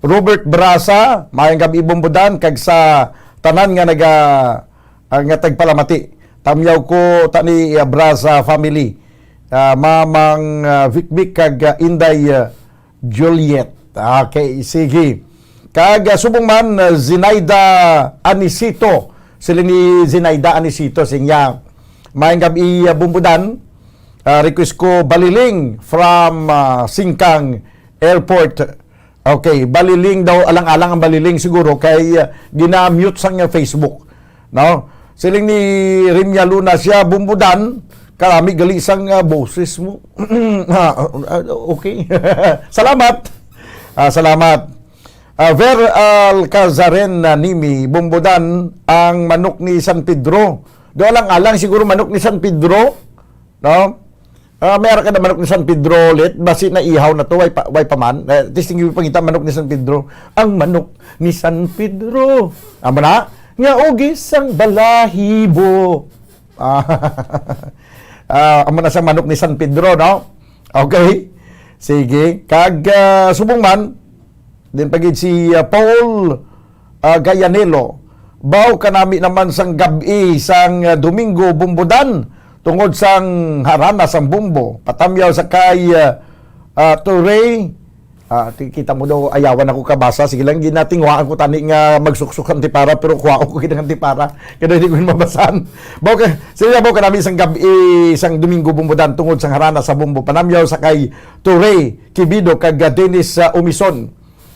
Robert Brasa, mayang gabi Bumbudan, kag sa tanan nga nga tagpalamati. Tamyaw ko tani Brasa family. Mamang Vikbik kag Inday Juliet. Okay, sige. Kag subong man Zinaida Anisito. Sila ni Zinaida Anisito sinya. Mayang gabi Bumbudan. Request ko Baliling from Singkang Airport. Okay, Baliling daw, alang-alang ang Baliling siguro kay ginamute sang Facebook. No? Siling ni Rimya Luna siya Bumbudan, karami gali sang boses mo. Okay. Salamat. Salamat. Ver Alcazaren Nimi Bumbudan, ang manok ni San Pedro. Do alang-alang siguro manok ni San Pedro, no? Meron ka na manok ni San Pedro ulit, basi na ihaw na to, way pa man. Tistingin pangita manok ni San Pedro. Ang manok ni San Pedro. Amo na? Nga ugis ang balahibo. Amo na sa manok ni San Pedro, no? Okay. Sige. Kag subong man, din pagid si Paul Gayanelo. Baw kanami naman sang gabi sang Domingo Bumbudan. Tungod sang harana sang bumbo, patamyaw sa kay Turay, kita mo daw ayawan ako kabasa, sige lang ginatingwaan ko tani nga magsuksok ang tipara, pero kuha ko kinang tipara, kaya hindi ko mabasan. Sila baw kanami sang gabi, sang Domingo Bumbudan, tungod sang harana sa bumbo, panamyaw sa kay Turay Kibido, kag Dennis Umison,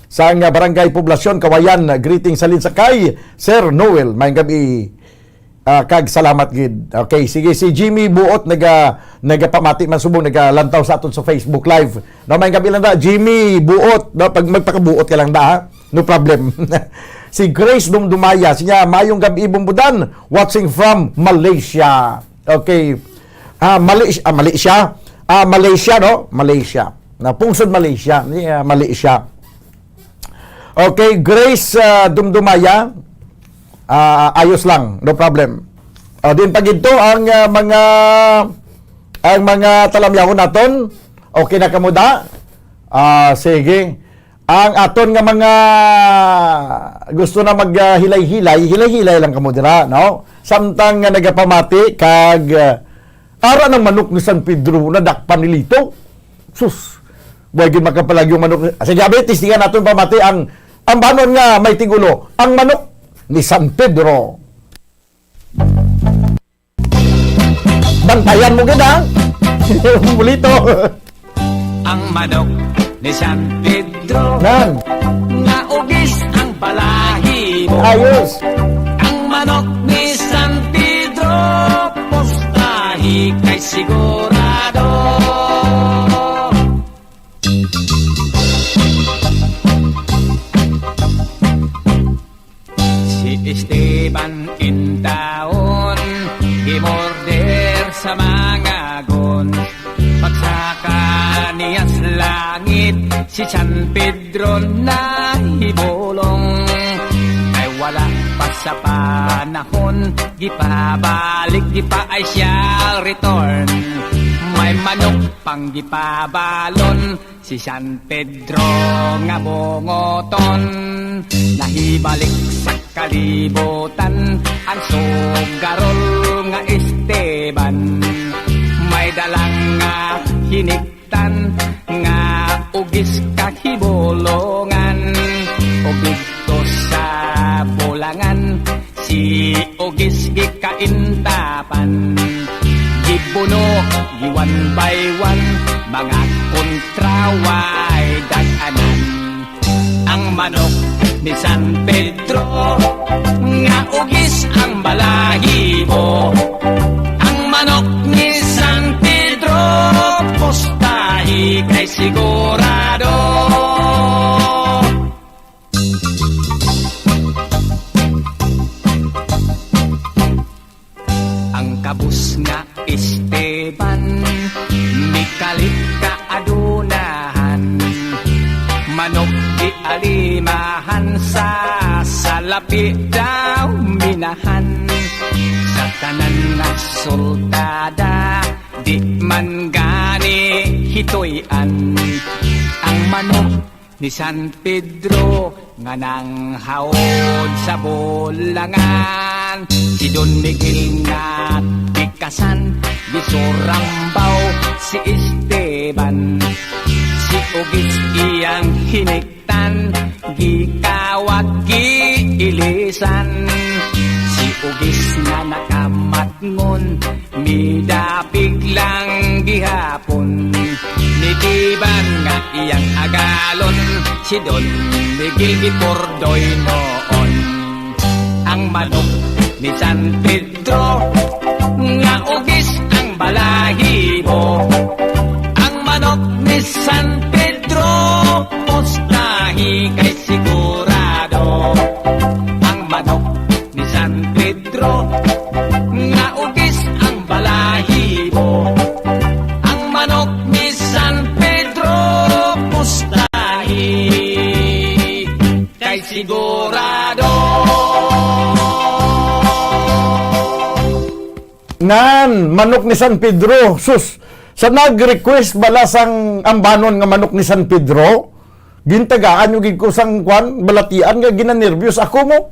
sang Barangay Poblasyon, Kawayan, greeting salin sa kay Sir Noel, may gabi. Kag salamat gid. Okay, sige, si Jimmy Buot nagapamati man subong nagalantaw sa aton sa Facebook Live. No, may gabi lang da Jimmy Buot, no, pag magpakabuot ka lang da, ha? No problem. Si Grace Dumdumaya, siya mayong gabi Bumbudan, watching from Malaysia. Okay. Malaysia, no? Malaysia. Na pungsod Malaysia, Malaysia. Okay, Grace Dumdumaya, ayos lang, no problem. Din pagito ang mga talamyahon naton. Okay na kamuda? Sige. Ang aton nga mga gusto na maghilay-hilay lang kamo dira, no? Samtang nga nagapamati kag ara ng manok ni San Pedro na dakpan nilito. Sus. Buhay gid makapalag yung manok. Sige, abetis tingan naton pamati ang banon nga may tigulo. Ang manok ni San Pedro. Bantayan mo gina. Bulito. ang manok ni San Pedro. Nan. Naugis ang balahibo. Ayos. Ang manok ni San Pedro, postahi kay sigurado. Esteban Intaon, imorder sa mga gon. Pagsaka niyas langit, si San Pedro na ibulong. Ay wala pa sa panahon, gipabalik, gipa ay siya return. May manok pang gipabalon, si San Pedro nga bungoton. Nahibalik sa kalibutan ang sugarol nga Esteban. May dalang nga hiniktan nga ugis kahibulongan. Ugito sa bulangan si ugis gikaintapan. Gipuno giwan by one mga kontraway daganan. manok ni San Pedro, nga ugis ang balahibo. Ang manok ni San Pedro, postahi kay sigurado. Ang kabus nga Esteban, mikalit ka adunahan, manok di alimahan sa salapi daw minahan. Sa tanan nga sultada, di man gani hitoyan. Ang manok ni San Pedro nga nang haod sa bulangan. Si Don Miguel nga bikasan, bisurambaw si Esteban. Si Ugis iyang hiniktan, gikawag giilisan. Si Ugis na nakamatngon, midapig lang gihapon. Nitiban nga iyang agalon, si Don Miguel gipordoy noon. Ang manok ni San Pedro, nga ugis ang balahibo. Ang manok ni San Pedro, postahi kay sigurado. Ang manok ni San Pedro, nga ugis ang balahibo. Ang manok ni San Pedro, postahi kay sigurado. Ngan, manok ni San Pedro. Sus, sa nag-request balasang ambanon nga manok ni San Pedro, gintagaan yung gig ko sang kwan, balatian nga ginanervyos ako mo.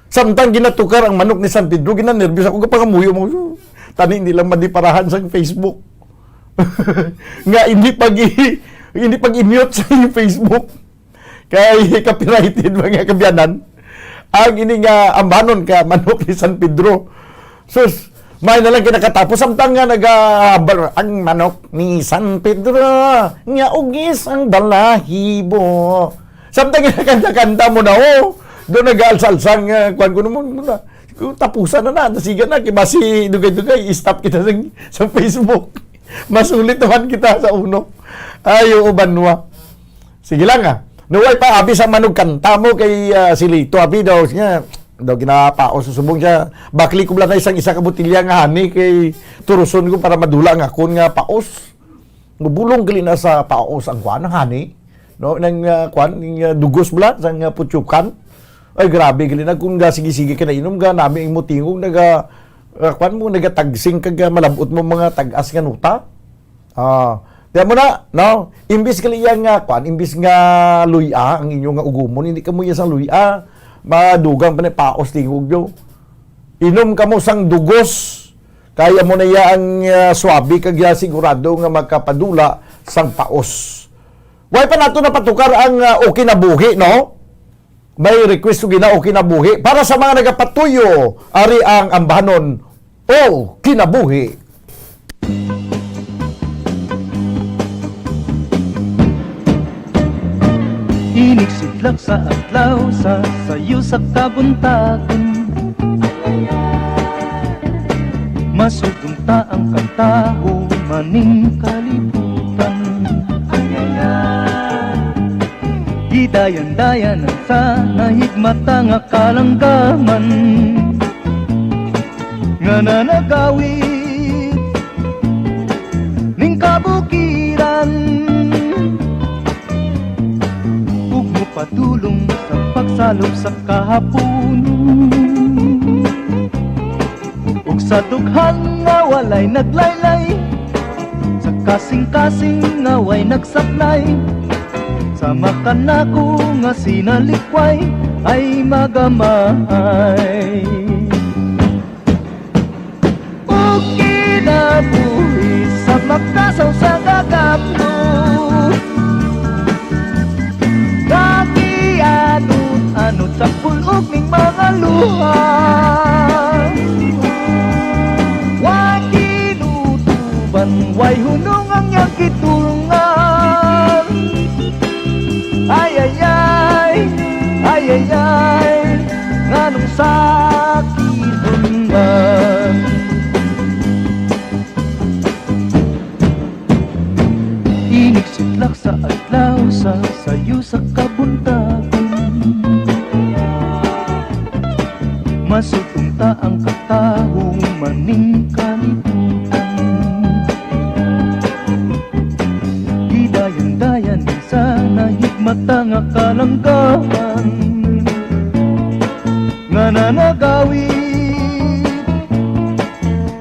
Samtang ginatukar ang manok ni San Pedro, ginanervyos ako, kapangamuyo mo. Tani nilang madiparahan sa Facebook. Nga, hindi pag-mute sa inyong Facebook. Kaya copyrighted mga kabyanan. Ang ini nga ambanon ka manok ni San Pedro. Sus, may na lang kinakatapos. Samtang nga ang manok ni San Pedro, nga ugis ang balahibo. Samtang kinakanta-kanta mo na, doon nag-aalsal-alsang, kwan ko naman muna. Tapusan na, nasiga na, kibasi dugay-dugay, stop kita sa Facebook. Masulit naman kita sa uno. Ay, ubanwa. Sige lang Nuway pa, abi sa manog kanta mo kay si Lito, abi daw siya. Daw ginapaos susubong siya. Bakli ko lang isang isa ka butilya nga hani kay turuson ko para madula nga kon nga paos. Nubulong gali na sa paos ang kwan ng hani. No, nang kwan ng dugos bla sang putsukan. Ay grabe gali na kung ga sige-sige ka na inom ga nami imo tingog naga kwan mo nagatagsing kag malabot mo mga tag-as nga nuta. Tiyan mo na, no? Imbis kaliyan nga kwan, imbis nga luya ang inyong nga ugumon, hindi ka mo yan sang luya. Madugang pa na paos tingog yo. Inom ka mo sang dugos. Kaya mo na yang swabi kag sigurado nga magkapadula sang paos. Way pa nato na patukar ang okinabuhi, no? May request ko gina okinabuhi para sa mga nagapatuyo ari ang ambanon o kinabuhi. Iniksidlak sa adlaw sa sayo sa kabuntagon, masugumta ang kantao maning kalibutan. Gidayan-dayan ang sa nahigmata nga kalanggaman, nga nanagawid ning kabukiran. Patulong sa pagsalop sa kahaponon, ug sa dughan nga walay naglaylay, sa kasing-kasing nga way nagsaklay, sa makanako nga sinalikway ay magamay. Ug kinabuhi sa makasaw sa gagapno, anot sa pulog ning mga luha, way kinutuban, way hunong ang iyang kitulungan. Ay, ay, ay, kalanggahan nga nanagawid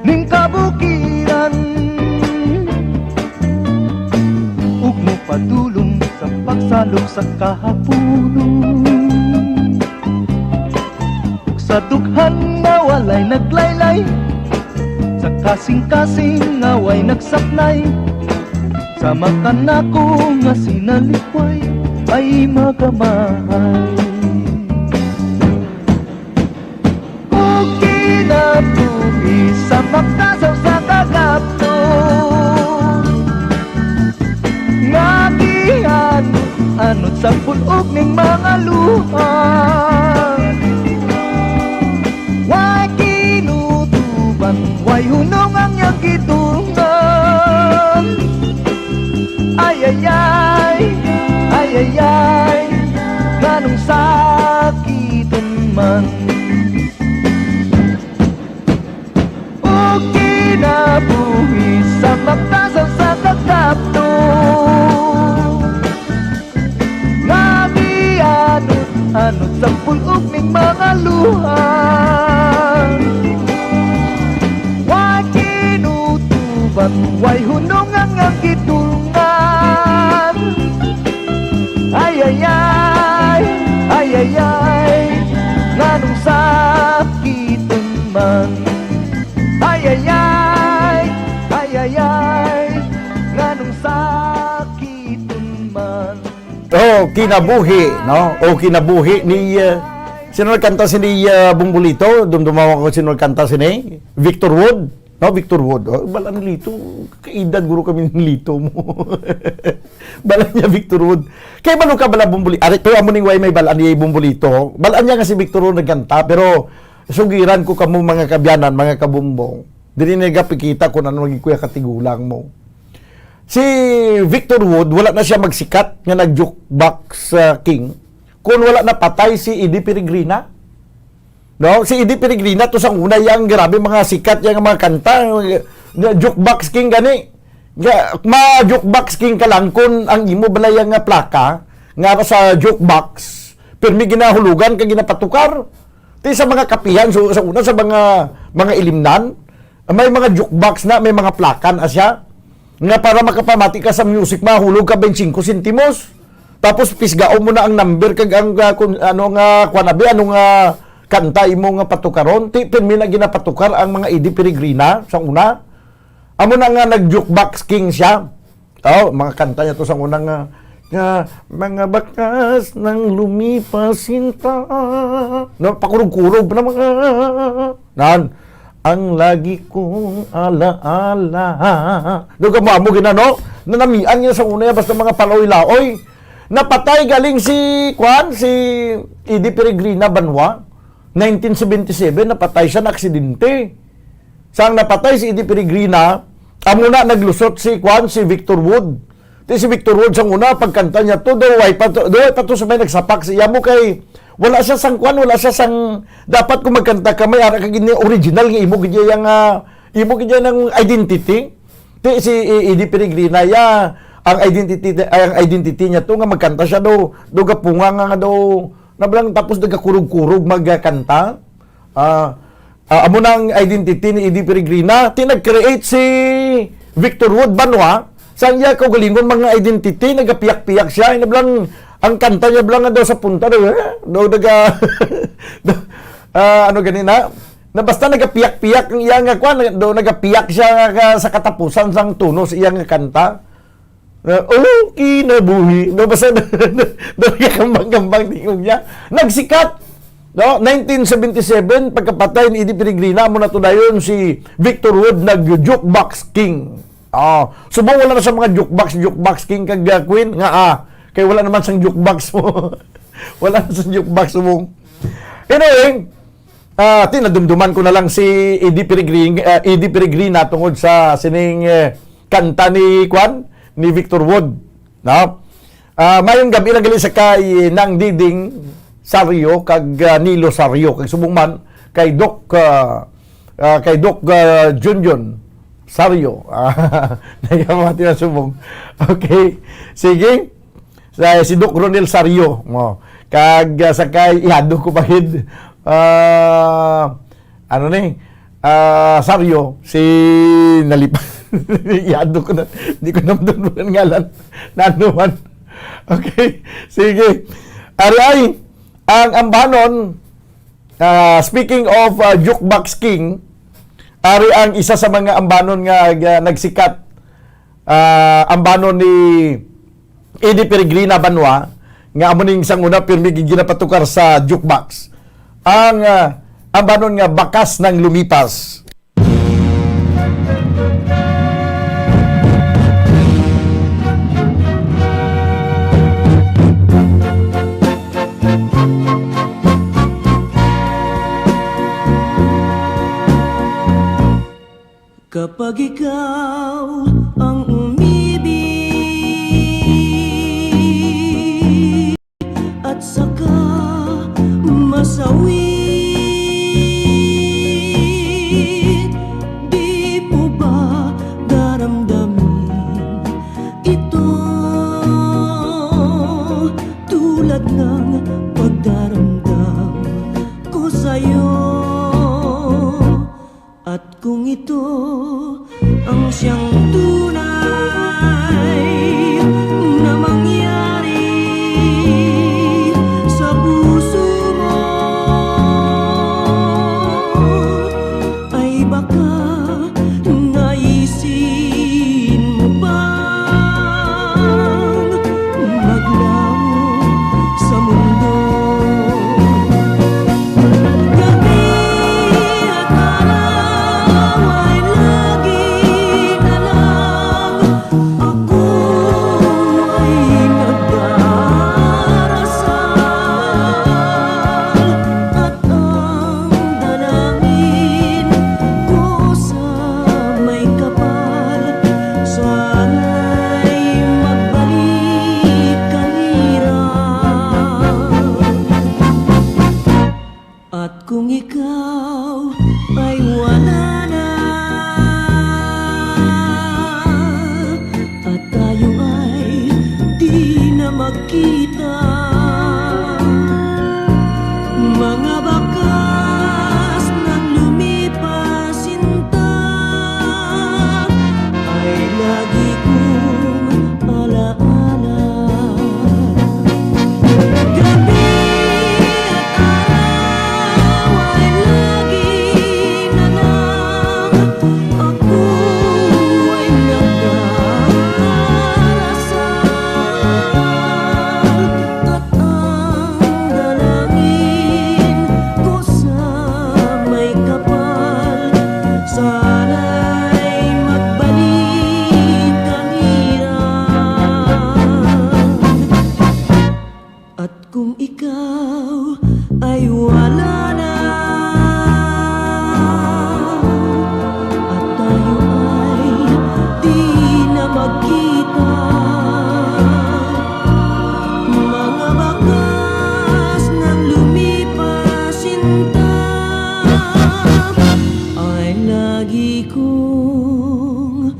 ning kabukiran ug mo padulong sa pagsalok sa kahapunon ug sa dughan nga walay naglaylay sa kasing-kasing nga way nagsaknay sa makanako nga sinalikway ay magamahay o kinabuhi sa makasaw sa kagapto nga gianot sa pulog ning mga luha way kinutuban way hunong ang iyang gitungan ay ay ay ay ay ay ganong sakitan man o kinabuhi sa magtasaw sa kagapto nga gianot sa pulog ning mga luha way kinutuban way hunong ang gitulungan ay ay ay ay ay ay nganong sakitan man ay ay ay ay ay ay nganong sakitan man. Oh, kinabuhi, no? O kinabuhi ni sino nagkanta si Bumbulito? Dumdumawa ko sino nagkanta si Victor Wood. No, Victor Wood. Oh, balan Lito. Kaedad guro kami ng Lito mo. Balan niya Victor Wood. Kaya ba ka bala Bumbulito? Ari, to amo ning way may balan niya Bumbulito. Balan niya nga si Victor Wood nagkanta, pero sugiran ko kamo mga kabyanan, mga kabumbong. Dili nagapikita kung ano naging kuya katigulang mo. Si Victor Wood, wala na siya magsikat nga nag-jukebox king kung wala na patay si Eddie Peregrina. No, si Eddie Peregrina to sang una yang grabe mga sikat yang mga kanta, jukebox king gani. Ma jukebox king ka lang kun ang imo balay nga plaka nga sa jukebox, permi ginahulugan ka ginapatukar. Ti sa mga kapihan so sa una sa mga ilimnan, may mga jukebox na may mga plakan asya nga para makapamati ka sa music mahulog ka 25 sentimos. Tapos pisgaon mo na ang number kag ang ano nga kwanabi ano nga kanta imo nga patukaron. Ti permi na ginapatukar ang mga Eddie Peregrina sa una. Amo na nga nag-jukebox king siya. Oh, mga kanta niya to sa una nga mga bakas ng lumipas sinta. No, pakurog-kurog na mga nan ang lagi kong alaala. Doon ka mo ginano, nanamian niya sa una basta mga paloy-laoy. Napatay galing si Eddie Peregrina Banwa. 1977, napatay siya na aksidente. Sang napatay si Eddie Peregrina, amo na naglusot si Victor Wood. Si Victor Wood sang una, pagkanta niya to, doy pa to sa may nagsapak siya mo kay wala siya sang wala siya sang dapat kung magkanta ka may ara ka gini original nga imo gid ng identity. Si Eddie Peregrina ang identity niya to nga magkanta siya do gapunga nga do nablang tapos nagakurog-kurog magkanta. Amo nang identity ni Eddie Peregrina, nag-create si Victor Wood Banwa. Saan niya kaugalingon mga identity, nagapiyak-piyak siya. Nablang ang kanta niya blang daw sa punta daw ano ganina na basta nagapiyak-piyak ang iyang daw nagapiyak siya sa katapusan sang tunos iyang kanta. Oh, kinabuhi. No, basta nagkakambang-kambang tingog niya. Nagsikat. No, 1977, pagkapatay ni Eddie Peregrina, mo na to dayon si Victor Wood nag-jukebox king. Subong wala na sa mga jukebox king kag queen nga kay wala naman sang jukebox mo. Wala na sang jukebox mo. Anyway, tinadumduman ko na lang si Eddie Peregrina tungod sa sining kanta ni Victor Wood. No? Mayong gabi lang gali sa kay Nang Diding Sario kag Nilo Sario kag subong man kay Doc Junjun Sario. Nagkamati na subong. Okay. Sige. si Doc Ronel Sario mo kag sakay ihadto ko bahid ano ni Sario si nalipa ihadto ko na di ko namdon ang ngalan nanuman. Okay, sige. Ari ang ambanon, speaking of Jukebox King, ari ang isa sa mga ambanon nga nagsikat, ambanon ni Eddie Peregrina Banwa, nga amo ning sang una pirmi ginapatukar sa Jukebox. Ang ambanon nga Bakas ng Lumipas. Kapag ikaw ang umibig at saka masawit, di mo ba daramdamin ito tulad ng pagdaramdam ko sa'yo? At kung ito ang siyang tunay na mangyari sa puso mo, ay baka naisin mo bang maglaho sa mundo? At kung ikaw ay wala na at tayo ay di na magkita, mga bakas ng lumipas sinta ay lagi kong alaala. Gabi kung ikaw ay wala na at tayo ay di na magkita, mga bakas ng lumipas sinta ay lagi kong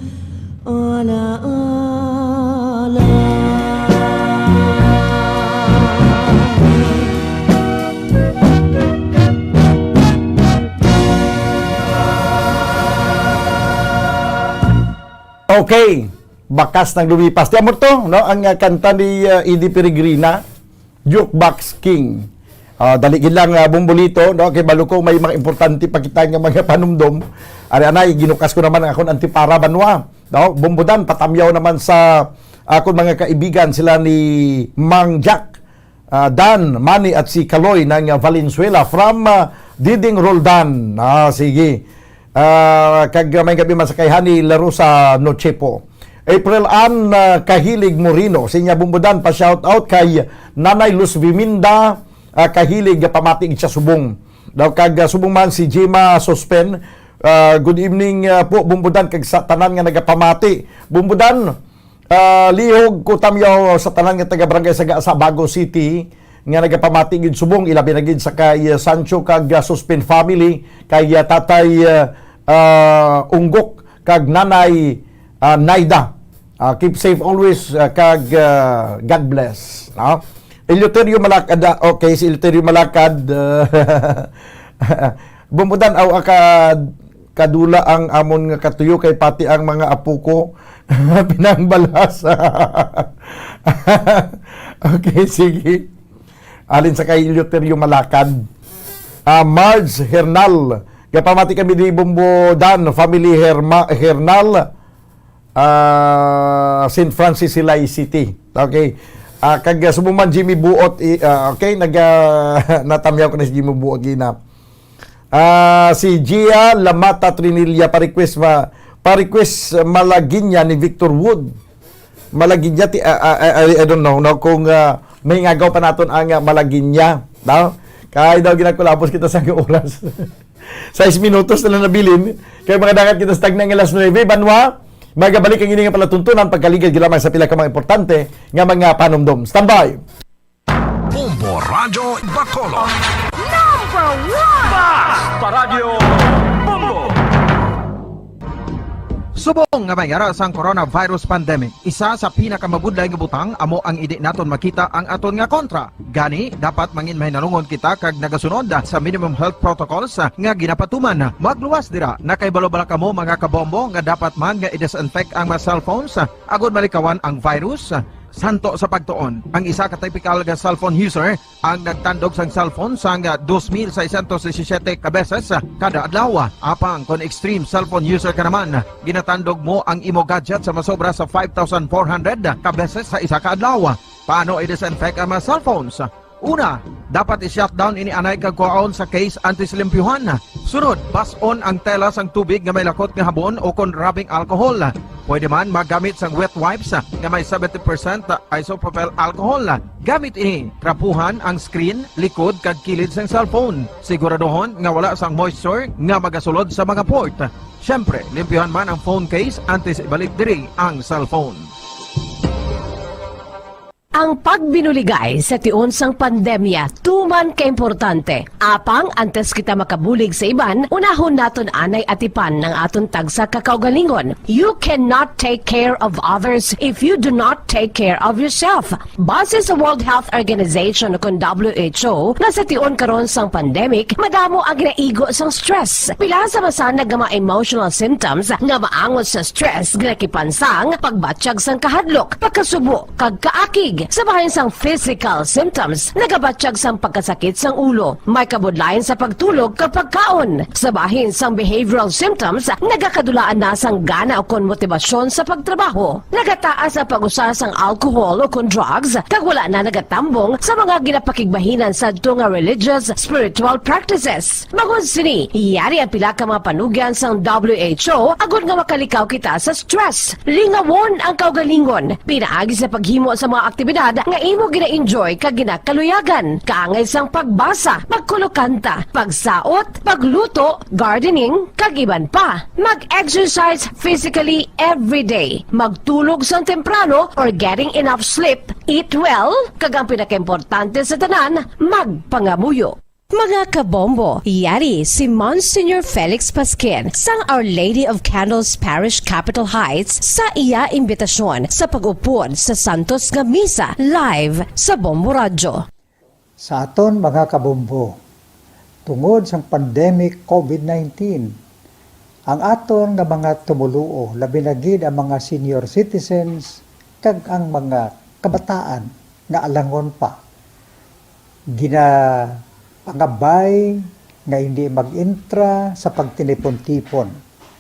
alaala. Okay, Bakas ng Lumipas. Tiyan mo to, no? Ang kanta ni Eddie Peregrina, Jukebox King. Daligin lang bumbulito, no? Kay balukong may mga importante pa kita nga mga panumdom. Ari-anay, ginukas ko naman ang akong antipara Banwa. No? Bumbudan, patamyaw naman sa akong mga kaibigan, sila ni Mang Jack, Dan, Manny at si Kaloy ng Valenzuela from Diding Roldan. Sige. Kag may gabi masakayhan ni laro sa Nochepo. April Ann Kahilig Morino, sinya bumbudan pa shout out kay Nanay Luz Viminda Kahilig pamatig siya subong. Daw kag subong man si Jema Sospen. Good evening po bumbudan kag sa tanan nga nagapamati. Bumbudan lihog ko tamyaw sa tanan nga taga barangay sa Bago City nga nagapamati gid subong ilabi na gid sa kay Sancho kag Sospen family kay tatay Unggok kag Nanay Naida Keep safe always, kag God bless. No? Eleuterio Malakad, okay, si Eleuterio Malakad, bumudan aw kadula ang amon nga katuyo kay pati ang mga apo ko pinangbalas. Okay, sige. Alin sa kay Eleuterio Malakad. Marge Hernal, kapamati kami di Bumbodan, family Hernal, St. Francis Silay City. Okay. Kag sumuman Jimmy Buot, okay, natamyaw ko na si Jimmy Buot gina. Si Gia Lamata Trinilla pa-request Malaginya ni Victor Wood. Malaginya I don't know no, kung may ngagaw pa naton ang Malaginya, no? Kaya daw ginakulapos kita sa oras. 6 minutos na lang nabilin. Kaya mga dagat kita stag ng alas 9 banwa. Magabalik ang ining palatuntunan pagkaligid gilamang sa pila ka mga importante nga mga panumdom. Standby. Bombo Radyo Bacolod. Number 1 Basta Radio Bombo. Subong nga mayara sang coronavirus pandemic, isa sa pinakamabudlay nga butang amo ang idi naton makita ang aton nga kontra. Gani dapat mangin mahinalungon kita kag nagasunod sa minimum health protocols nga ginapatuman. Magluwas dira na kay balo-bala kamo mga kabombo nga dapat man nga i-disinfect ang mga cellphones agud malikawan ang virus. Santo sa pagtuon, ang isa ka typical nga cellphone user ang nagtandog sang cellphone sang 2,617 ka beses kada adlaw. Apang kon extreme cellphone user ka naman, ginatandog mo ang imo gadget sa masobra sa 5,400 ka beses sa isa ka adlaw. Paano i-disinfect ang mga cellphones? Una, dapat i-shutdown ini anay kagkuhaon sa case antislimpyuhan. Sunod, bason ang tela sang tubig nga may lakot nga habon o kon rubbing alcohol. Pwede man magamit sang wet wipes nga may 70% isopropyl alcohol. Gamit ini, trapuhan ang screen, likod kag kilid sang cellphone. Siguraduhon nga wala sang moisture nga magasulod sa mga port. Syempre, limpyuhan man ang phone case antes ibalik diri ang cellphone. Ang pagbinuligay sa tiun sang pandemya, tuman ka importante. Apang antes kita makabulig sa iban, unahon naton anay atipan ng aton tagsa kakaugalingon. You cannot take care of others if you do not take care of yourself. Base sa World Health Organization o WHO, na sa tiun karon sang pandemic, madamo ang ginaigo sang stress. Pila sa masanag nga mga emotional symptoms nga maangot sa stress ginakipansang pagbatsyag sang kahadlok, pagkasubo, kag kaakig. Sa bahin sang physical symptoms, nagabatsyag sang pagkasakit sang ulo, may kabudlayan sa pagtulog kapag kaon. Sa bahin sang behavioral symptoms, nagakadulaan na sang gana o kon motibasyon sa pagtrabaho. Nagataas ang pag-usa sang alcohol o kon drugs, kag wala na nagatambong sa mga ginapakigbahinan sa nga religious, spiritual practices. Magun sini, iyari ang pila ka mga panugyan sang WHO agud nga makalikaw kita sa stress. Lingawon ang kaugalingon, pinaagi sa paghimo sa mga aktibidad nga imo gina-enjoy kag ginakaluyagan, kaangay sang pagbasa, pagkulokanta, pagsaot, pagluto, gardening, kag iban pa. Mag-exercise physically every day, magtulog sang temprano or getting enough sleep, eat well, kag ang pinakaimportante sa tanan, magpangamuyo. Mga kabombo, yari si Monsignor Felix Pasquin sang Our Lady of Candles Parish Capitol Heights sa iya imbitasyon sa pag-upod sa Santos nga Misa live sa Bombo Radyo. Sa aton mga kabombo, tungod sang pandemic COVID-19, ang aton nga mga tumuluo, labi na gid ang mga senior citizens kag ang mga kabataan nga alangon pa, pangabay nga hindi mag-intra sa pagtinipon-tipon.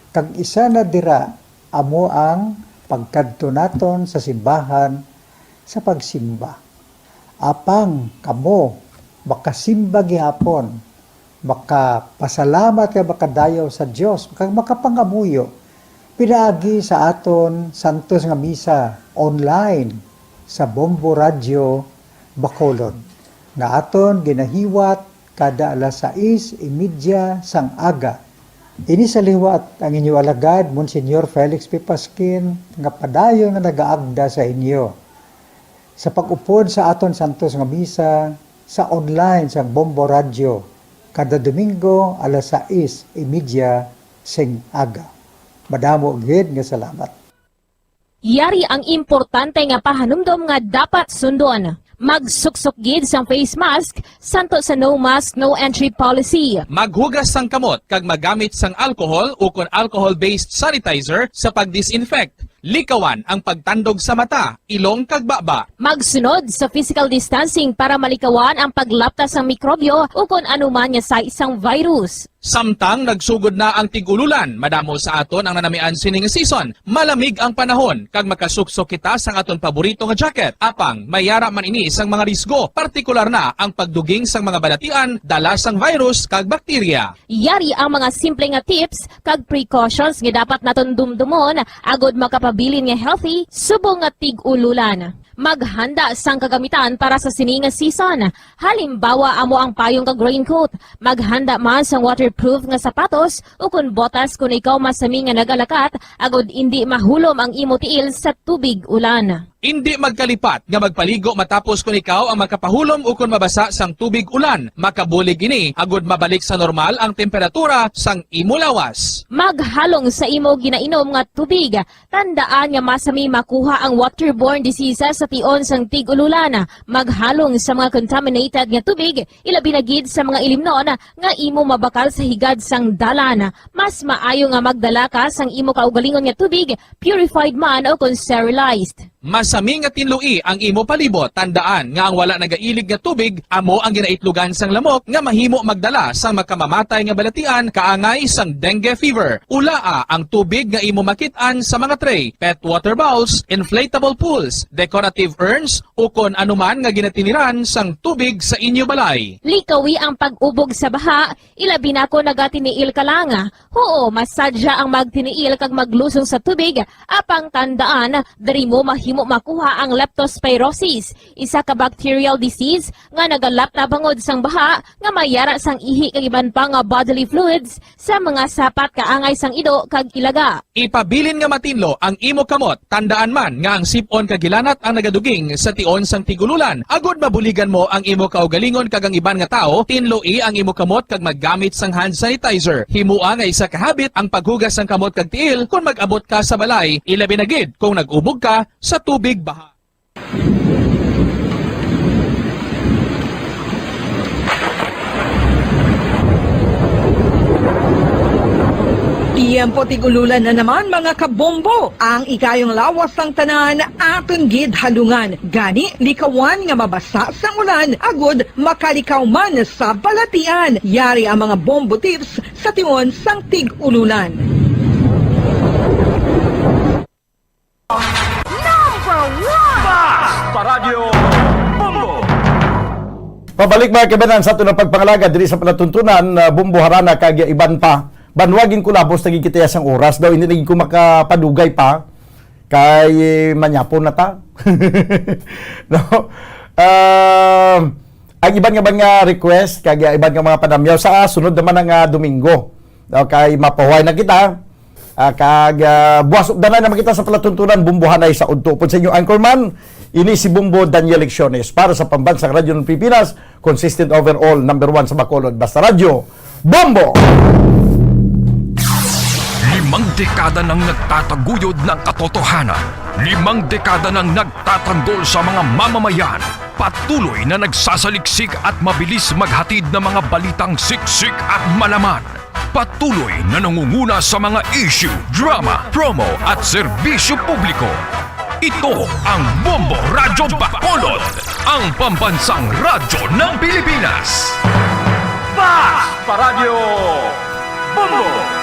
Kag isa na dira amo ang pagkadto naton sa simbahan sa pagsimba. Apang kamo makasimba gihapon, makapasalamat ka makadayaw sa Dios, kag makapangamuyo. Pinaagi sa aton Santos nga Misa online sa Bombo Radyo Bacolod nga aton ginahiwat kada alas 6:30 sang aga. Ini sa liwat ang inyo alagad, Monsignor Felix P. Pasquin, nga padayon nga nagaagda sa inyo. Sa pag-upod sa aton Santos nga Misa, sa online sang Bombo Radio, kada Domingo alas 6:30 sing aga. Madamo gid nga salamat. Yari ang importante nga pahanumdom nga dapat sundon. Magsuksok gid sang face mask santo sa no mask no entry policy. Maghugas sang kamot kag magamit sang alcohol o kon alcohol-based sanitizer sa pag-disinfect. Likawan ang pagtandog sa mata, ilong kag baba. Magsunod sa physical distancing para malikawan ang paglaptas ng mikrobyo o kung anuman nga sa isang virus. Samtang nagsugod na ang tigululan, madamo sa aton ang nanamian sining season. Malamig ang panahon kag makasuksok kita sang aton paborito nga jacket. Apang mayara man ini sang mga risgo, partikular na ang pagduging sang mga balatian dala sang virus kag bakterya. Yari ang mga simple nga tips kag precautions nga dapat naton dumdumon agod makapabilin nga healthy subong nga tig-ululan. Maghanda sang kagamitan para sa sining nga season. Halimbawa amo ang payong kag raincoat. Maghanda man sang waterproof nga sapatos o kun botas kung ikaw masami nga nagalakat agod hindi mahulom ang imo tiil sa tubig ulan. Hindi magkalipat nga magpaligo matapos kung ikaw ang makapahulom o kung mabasa sang tubig ulan. Makabulig ini agod mabalik sa normal ang temperatura sang imo lawas. Maghalong sa imo ginainom nga tubig. Tandaan nga masami makuha ang waterborne diseases sa tion sang tig-ululan. Maghalong sa mga contaminated nga tubig, ilabi na gid sa mga ilimnon nga imo mabakal sa higad sang dalan. Mas maayo nga magdala ka sang imo kaugalingon nga tubig, purified man o kung sterilized. Masami nga tinlui ang imo palibot. Tandaan nga ang wala nagailig nga tubig amo ang ginaitlugan sang lamok nga mahimo magdala sang makamamatay nga balatian kaangay sang dengue fever. Ulaa ang tubig nga imo makit-an sa mga tray, pet water bowls, inflatable pools, decorative urns o kon anuman nga ginatiniran sang tubig sa inyo balay. Likawi ang pag-ubog sa baha, ilabi na ko nagatiniil ka lang. Oo, masadya ang magtiniil kag maglusong sa tubig, apang tandaan, dari mo mahimo makuha ang leptospirosis, isa ka bacterial disease nga nagalap na bangod sang baha nga mayara sang ihi kag iban pa nga bodily fluids sa mga sapat kaangay sang ido kag ilaga. Ipabilin nga matinlo ang imo kamot. Tandaan man nga ang sipon kag gilanat ang nagaduging sa tion sang tigululan. Agod mabuligan mo ang imo kaugalingon kag ang iban nga tao, tinloi ang imo kamot kag maggamit sang hand sanitizer. Himua nga isa ka habit ang paghugas sang kamot kag tiil kung mag-abot ka sa balay, ilabi na gid kung nag-ubog ka sa tubig baha. Tiempo tigululan na naman mga kabombo. Ang ikayong lawas ng tanan aton gid halungan. Gani likawan nga mabasa sa ulan agud makalikaw man sa balatian. Yari ang mga bombo tips sa tion sang tig-ululan. Paradyo Bombo! Pabalik mga kabanan sa ito ng pagpangalaga diri sa palatuntunan, Bumbo Harana kag iban pa. Banwagin ko labos naging kita sang oras daw, hindi naging ko makapadugay pa kay manyapon na ta. No? Ang iban nga request kag iban nga mga panamyaw sa sunod naman nga Domingo. Daw kay mapahuay na kita. Kag buwas na naman kita sa palatuntunan Bumbuhanay sa udto. Pud sa inyo anchorman, ini si Bumbo Daniel Lecciones para sa Pambansang Radyo ng Pilipinas, consistent overall, number 1 sa Bacolod. Basta Radyo, Bumbo! 5 dekada nang nagtataguyod ng katotohanan. 5 dekada nang nagtatanggol sa mga mamamayan. Patuloy na nagsasaliksik at mabilis maghatid ng mga balitang siksik at malaman. Patuloy na nangunguna sa mga issue, drama, promo at serbisyo publiko. Ito ang Bumbo Radyo Bacolod, ang pambansang radyo ng Pilipinas. Paradyo Bombo!